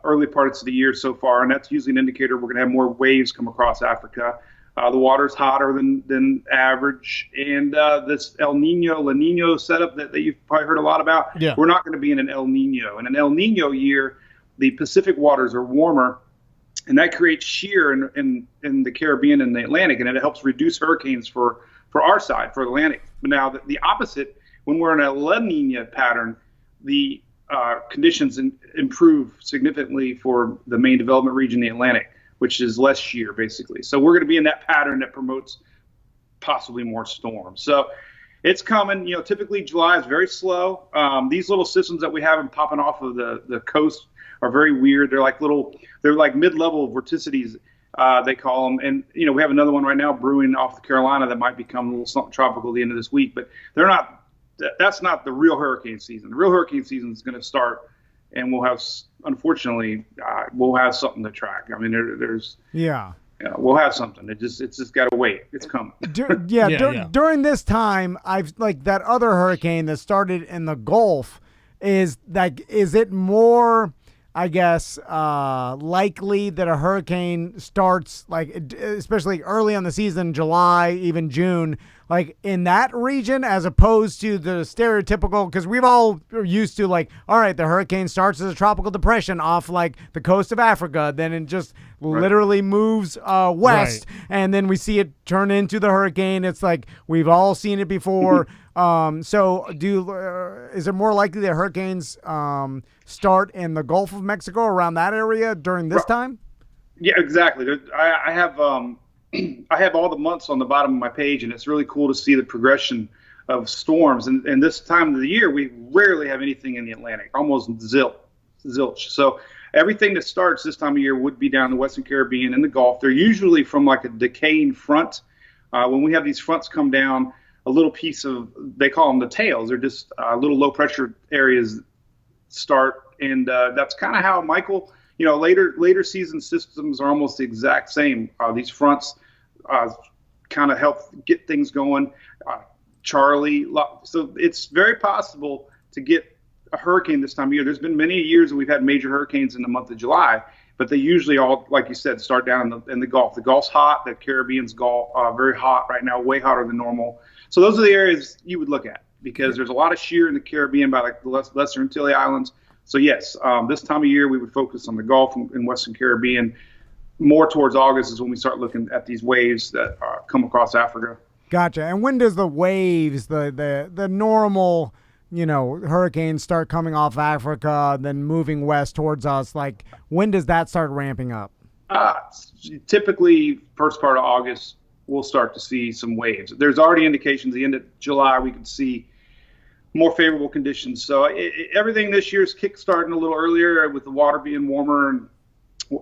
early parts of the year so far, and that's usually an indicator we're going to have more waves come across Africa. The water's hotter than average, and this El Nino, La Nino setup that you've probably heard a lot about, we're not going to be in an El Nino. In an El Nino year, the Pacific waters are warmer, and that creates shear in the Caribbean and the Atlantic, and it helps reduce hurricanes for our side, for Atlantic. But now the opposite, when we're in a La Nina pattern, the conditions improve significantly for the main development region, the Atlantic, which is less shear, basically. So we're going to be in that pattern that promotes possibly more storms. So it's coming. Typically July is very slow. These little systems that we have popping off of the coast are very weird. They're like mid-level vorticities, they call them. And, we have another one right now brewing off the Carolina that might become a little something tropical at the end of this week, but that's not the real hurricane season. The real hurricane season is going to start, and we'll have something to track. I mean, we'll have something. It's just got to wait. It's coming. During this time, I've that other hurricane that started in the Gulf is it more, I guess, likely that a hurricane starts especially early on the season, July, even June, in that region, as opposed to the stereotypical, because we've all used to all right, the hurricane starts as a tropical depression off the coast of Africa, then it just literally moves west, and then we see it turn into the hurricane. It's we've all seen it before. So is it more likely that hurricanes start in the Gulf of Mexico, around that area during this time? Yeah, exactly. I have all the months on the bottom of my page, and it's really cool to see the progression of storms. And this time of the year, we rarely have anything in the Atlantic, almost zilch. So everything that starts this time of year would be down in the Western Caribbean and the Gulf. They're usually from like a decaying front. When we have these fronts come down, a little piece of, they call them the tails. They're just little low pressure areas start. And that's kind of how Michael, later season systems are almost the exact same. These fronts kind of help get things going. Charlie, so it's very possible to get a hurricane this time of year. There's been many years that we've had major hurricanes in the month of July, but they usually all, like you said, start down in the Gulf. The Gulf's hot. The Caribbean's Gulf very hot right now, way hotter than normal. So those are the areas you would look at because there's a lot of shear in the Caribbean by like the Lesser Antilles Islands. So yes, this time of year we would focus on the Gulf and Western Caribbean. More towards August is when we start looking at these waves that come across Africa. Gotcha. And when does the waves, the normal, hurricanes start coming off Africa, then moving west towards us? Like, when does that start ramping up? Typically, first part of August, we'll start to see some waves. There's already indications the end of July we could see more favorable conditions. So everything this year is kickstarting a little earlier with the water being warmer and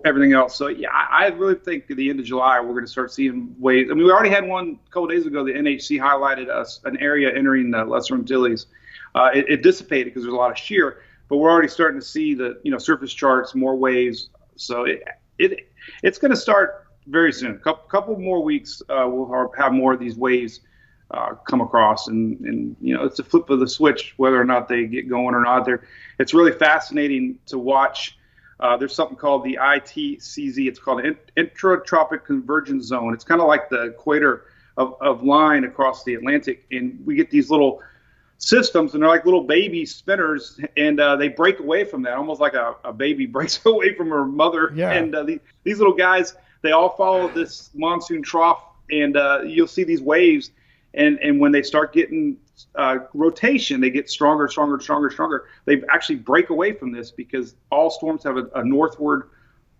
everything else. So yeah, I really think at the end of July we're going to start seeing waves. I mean, we already had one a couple days ago. The NHC highlighted an area entering the Lesser Antilles. It dissipated because there's a lot of shear, but we're already starting to see the surface charts, more waves. So it's going to start very soon. Couple more weeks, we'll have more of these waves come across, and it's a flip of the switch whether or not they get going or not. It's really fascinating to watch. There's something called the ITCZ. It's called an Intratropic Convergence Zone. It's kind of like the equator of line across the Atlantic, and we get these little systems, and they're like little baby spinners, and they break away from that, almost like a baby breaks away from her mother. Yeah. And these little guys, they all follow this monsoon trough, and you'll see these waves, and when they start getting rotation, they get stronger. They actually break away from this because all storms have a northward,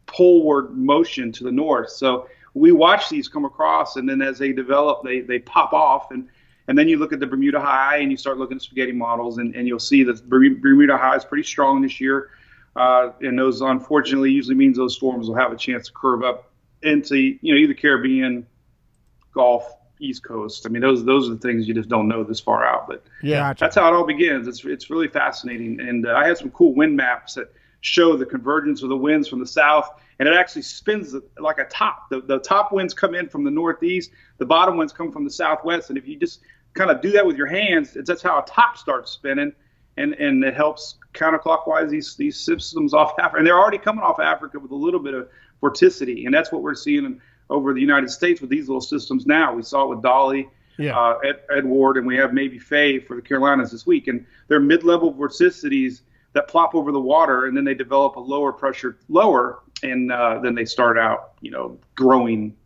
poleward motion to the north. So we watch these come across, and then as they develop, they pop off, and then you look at the Bermuda High, and you start looking at spaghetti models, and you'll see that Bermuda High is pretty strong this year. And those, unfortunately, usually means those storms will have a chance to curve up into either Caribbean, Gulf, East Coast. I mean, those are the things you just don't know this far out. But Yeah. that's how it all begins. It's really fascinating. And I have some cool wind maps that show the convergence of the winds from the south, and it actually spins like a top. The top winds come in from the northeast, the bottom winds come from the southwest, and if you just kind of do that with your hands, that's how a top starts spinning, and it helps counterclockwise these systems off Africa. And they're already coming off Africa with a little bit of vorticity, and that's what we're seeing over the United States with these little systems now. We saw it with Dolly, Edward, and we have maybe Faye for the Carolinas this week. And they're mid-level vorticities that plop over the water, and then they develop a lower pressure and then they start out, growing.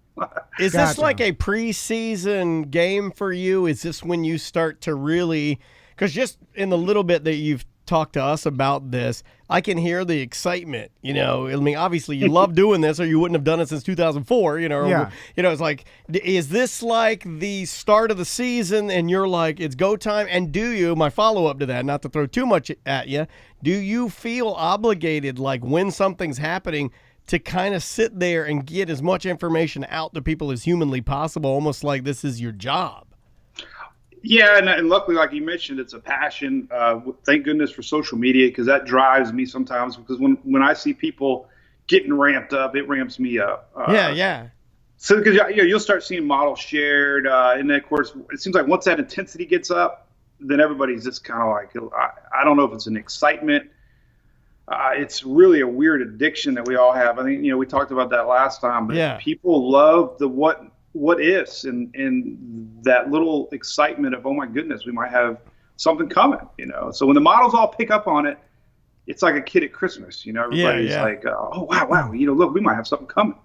Is this like a preseason game for you? Is this when you start to really, because just in the little bit that you've talked to us about this, I can hear the excitement. I mean, obviously you love doing this, or you wouldn't have done it since 2004. It's like, is this like the start of the season, and you're like, it's go time? And my follow up to that, not to throw too much at you, do you feel obligated, like when something's happening, to kind of sit there and get as much information out to people as humanly possible, almost like this is your job? Yeah, and luckily, like you mentioned, it's a passion. Thank goodness for social media, because that drives me sometimes. Because when I see people getting ramped up, it ramps me up. Yeah. So because you'll start seeing models shared, and then of course it seems like once that intensity gets up, then everybody's just kind of like, I don't know if it's an excitement. It's really a weird addiction that we all have. I think we talked about that last time, but people love the what ifs and that little excitement of, oh my goodness, we might have something coming, So when the models all pick up on it, it's like a kid at Christmas, everybody's like, oh wow, look, we might have something coming,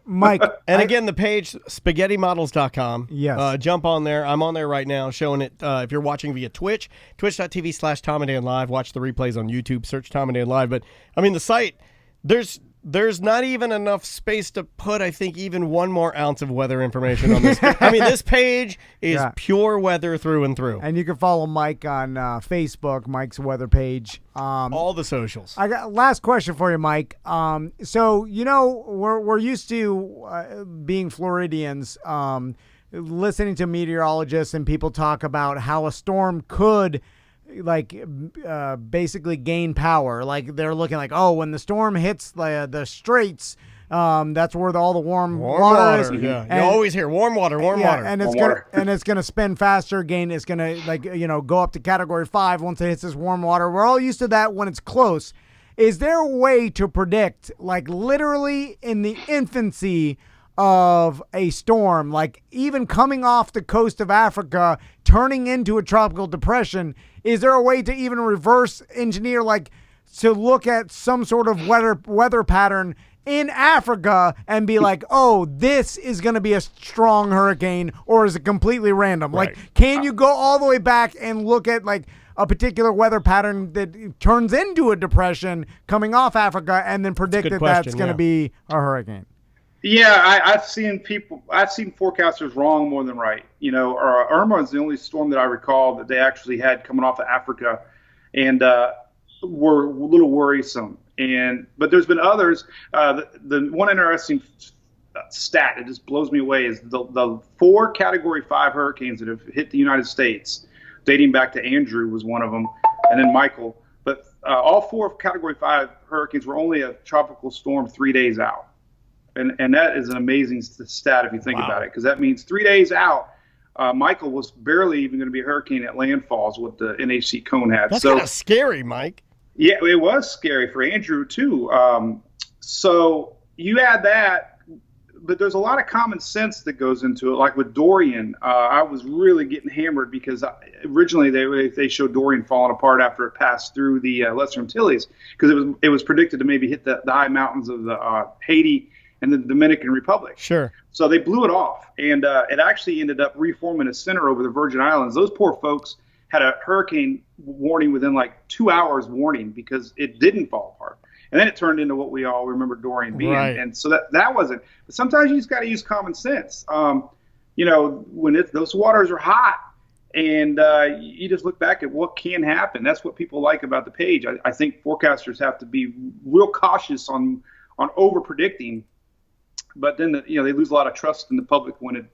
Mike. And again, the page, spaghettimodels.com. Yes. Jump on there. I'm on there right now showing it. If you're watching via Twitch, twitch.tv/Tom and Dan Live. Watch the replays on YouTube. Search Tom and Dan Live. But I mean, the site, there's there's not even enough space to put, I think, even one more ounce of weather information on this. I mean, this page is pure weather through and through. And you can follow Mike on Facebook, Mike's weather page. All the socials. I got last question for you, Mike. So we're used to being Floridians, listening to meteorologists and people talk about how a storm could basically gain power. Like they're looking like, oh, when the storm hits the straits, that's where all the warm water is. Yeah, you always hear warm water, water, and it's gonna spin faster. It's gonna go up to Category 5 once it hits this warm water. We're all used to that when it's close. Is there a way to predict, like literally in the infancy of a storm, like even coming off the coast of Africa, turning into a tropical depression? Is there a way to even reverse engineer, like to look at some sort of weather pattern in Africa and be like, oh, this is going to be a strong hurricane, or is it completely random? Right. Like, can you go all the way back and look at like a particular weather pattern that turns into a depression coming off Africa and then predict that's going to be a hurricane? Yeah, I've seen forecasters wrong more than right. Irma is the only storm that I recall that they actually had coming off of Africa, and were a little worrisome. But there's been others. The one interesting stat that just blows me away is the 4 Category 5 hurricanes that have hit the United States, dating back to Andrew was one of them, and then Michael. But all 4 Category 5 hurricanes were only a tropical storm 3 days out. And that is an amazing stat if you think about it, because that means 3 days out, Michael was barely even going to be a hurricane at landfalls, what the NHC cone had. That's kind of scary, Mike. Yeah, it was scary for Andrew too. So you add that, but there's a lot of common sense that goes into it. Like with Dorian, I was really getting hammered because originally they showed Dorian falling apart after it passed through the Lesser Antilles, because it was predicted to maybe hit the high mountains of the Haiti and the Dominican Republic. Sure. So they blew it off, and it actually ended up reforming a center over the Virgin Islands. Those poor folks had a hurricane warning within like 2 hours warning because it didn't fall apart. And then it turned into what we all remember Dorian being. Right. And so that wasn't. But sometimes you just got to use common sense. When those waters are hot, and you just look back at what can happen. That's what people like about the page. I think forecasters have to be real cautious on over predicting. But then they lose a lot of trust in the public when it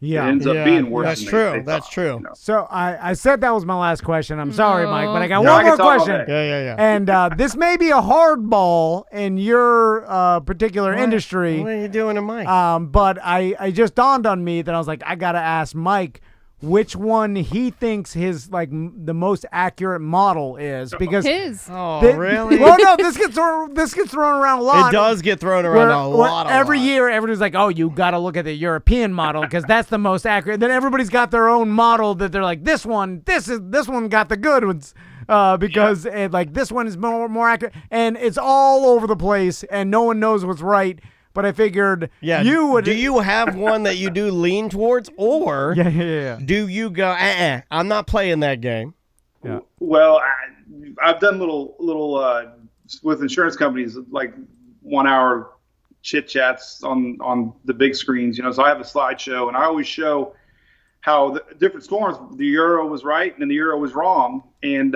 ends up being worse. That's true. That's true. So I said that was my last question. I'm sorry, Mike, but I got one more question. Yeah. And this may be a hardball in your particular industry. What are you doing to Mike? But I just dawned on me that I was like, I gotta ask Mike which one he thinks his the most accurate model is, because really? Well, no, this gets thrown around a lot. It does get thrown around a lot. Every year, everybody's like, "Oh, you got to look at the European model because that's the most accurate." Then everybody's got their own model that they're like, "This one got the good ones." Because this one is more accurate, and it's all over the place, and no one knows what's right. But I figured you would. Do you have one that you do lean towards, or do you go, I'm not playing that game? Yeah. Well, I've done little with insurance companies, like 1 hour chit chats on the big screens. So I have a slideshow, and I always show how the different storms, the Euro was right and the Euro was wrong, and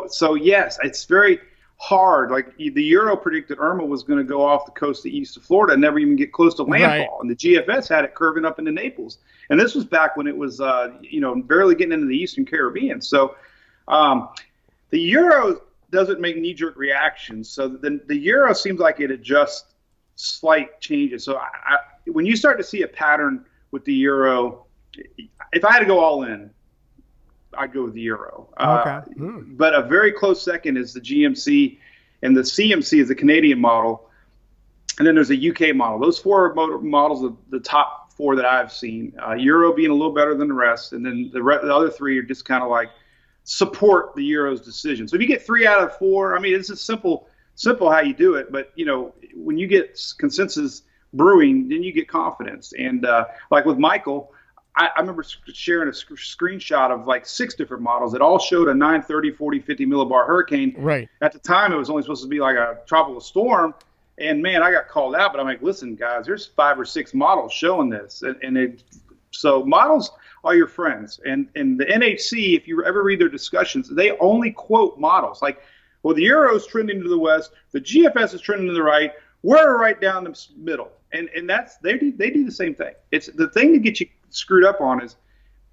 so yes, it's very hard. Like the Euro predicted Irma was going to go off the coast of east of Florida and never even get close to landfall. Right. And the GFS had it curving up into Naples. And this was back when it was, barely getting into the Eastern Caribbean. So the Euro doesn't make knee-jerk reactions. So the Euro seems like it adjusts slight changes. So when you start to see a pattern with the Euro, if I had to go all in, I'd go with the Euro. Okay. But a very close second is the GMC, and the CMC is the Canadian model. And then there's a UK model. Those 4 models are the top 4 that I've seen. Euro being a little better than the rest. And then the other 3 are just kind of like support the Euro's decision. So if you get 3 out of 4, I mean, it's just simple how you do it. But, when you get consensus brewing, then you get confidence. And like with Michael, I remember sharing a screenshot of like 6 different models that all showed a 930, 40, 50 millibar hurricane. Right. At the time, it was only supposed to be like a tropical storm. And man, I got called out, but I'm like, listen, guys, there's 5 or 6 models showing this. So models are your friends. And the NHC, if you ever read their discussions, they only quote models. Like, well, the Euro's trending to the west, the GFS is trending to the right, we're right down the middle. And that's they do the same thing. It's the thing to get you screwed up on is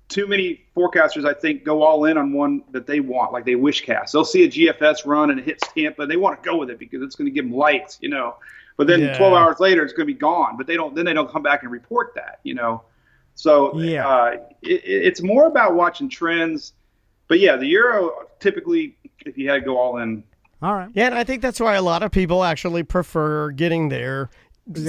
too many forecasters, I think, go all in on one that they want, like they wish cast. They'll see a GFS run and it hits Tampa, and they want to go with it because it's going to give them lights, you know. But then 12 hours later, it's going to be gone. But they don't come back and report that, you know. So it's more about watching trends. But yeah, the Euro typically, if you had to go all in. All right. Yeah, and I think that's why a lot of people actually prefer getting their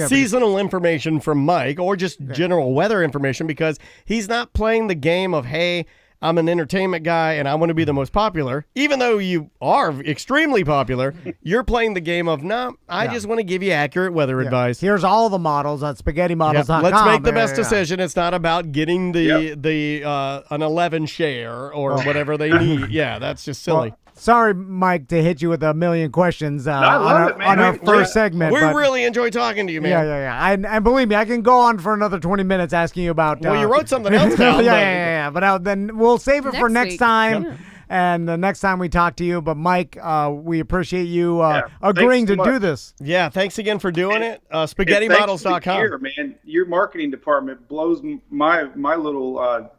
seasonal information from Mike or just general weather information, because he's not playing the game of, hey, I'm an entertainment guy and I want to be the most popular. Even though you are extremely popular, you're playing the game of, no, I just want to give you accurate weather advice. Here's all the models at spaghetti-models.com. Let's make the best decision. It's not about getting an 11 share or whatever they need. Yeah, that's just silly. Well, sorry, Mike, to hit you with a million questions I love it, man. on our first segment. We but really enjoy talking to you, man. Yeah. And believe me, I can go on for another 20 minutes asking you about. Well, you wrote something else down. Yeah. But then we'll save it for next time. Yeah. And the next time we talk to you. But Mike, we appreciate you agreeing to do this. Yeah, thanks again for doing it. SpaghettiModels.com. Here, man, your marketing department blows my little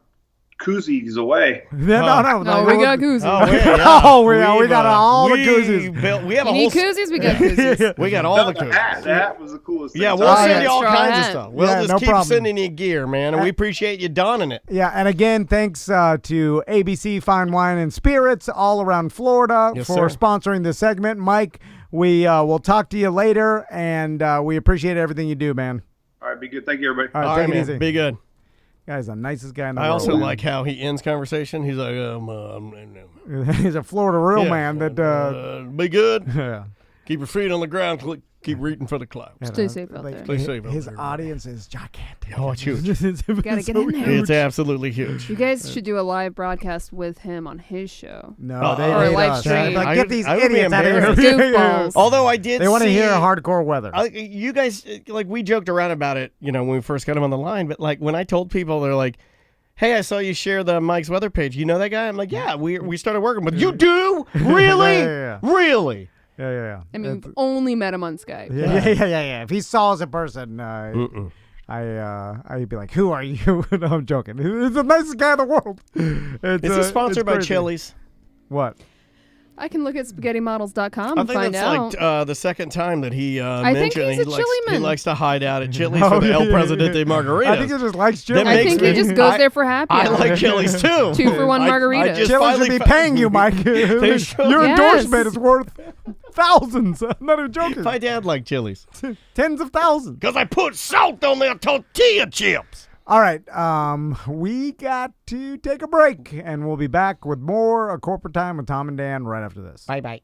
koozies away. No, we got koozies. We got all the koozies. We have You a need whole koozies? We got koozies. We got all the koozies. That was the coolest thing. Yeah, we'll send you all straw kinds of hat. stuff. We'll just no keep problem. sending you gear, man, and we appreciate you donning it. Yeah, and again, thanks to ABC Fine Wine and Spirits all around Florida for sponsoring this segment. Mike, we will talk to you later, and we appreciate everything you do, man. All right, be good. Thank you, everybody. All right, take it man. easy. Be good. Guy's the nicest guy in the I world. also like how he ends conversation. He's like, He's a Florida real man that. be good. Yeah. Keep your feet on the ground. Keep reaching for the clouds. Stay safe out there. Stay safe out His there. audience is gigantic. Oh, it's huge. Gotta get in there. It's absolutely huge. You guys should do a live broadcast with him on his show. No, they Or a hate live us. stream. Like, get these I would be idiots out of here. Goofballs. Although I did They want to see- hear hardcore weather. you guys, like, we joked around about it, when we first got him on the line, but like when I told people, they're like, hey, I saw you share the Mike's weather page. You know that guy? I'm like, yeah, we started working with. You do? Really? Yeah. Really? Yeah. I mean, we've only met him on Skype. Yeah. If he saw us in person, I'd be like, who are you? No, I'm joking. He's the nicest guy in the world. Is he sponsored by Chili's? What? I can look at spaghettimodels.com I and think find that's out. like the second time that he I think mentioned he's a he Chiliman. likes to hide out at Chili's for the El Presidente margarita. I think he just likes Chili's. I think he just goes there for happy I hour. like Chili's too. 2 for 1 margarita. Chili's should be paying you, Mike. Your endorsement is worth thousands. I'm not even joking. My dad liked Chili's. Tens of thousands. Because I put salt on their tortilla chips. All right, we got to take a break, and we'll be back with more Corporate Time with Tom and Dan right after this. Bye-bye.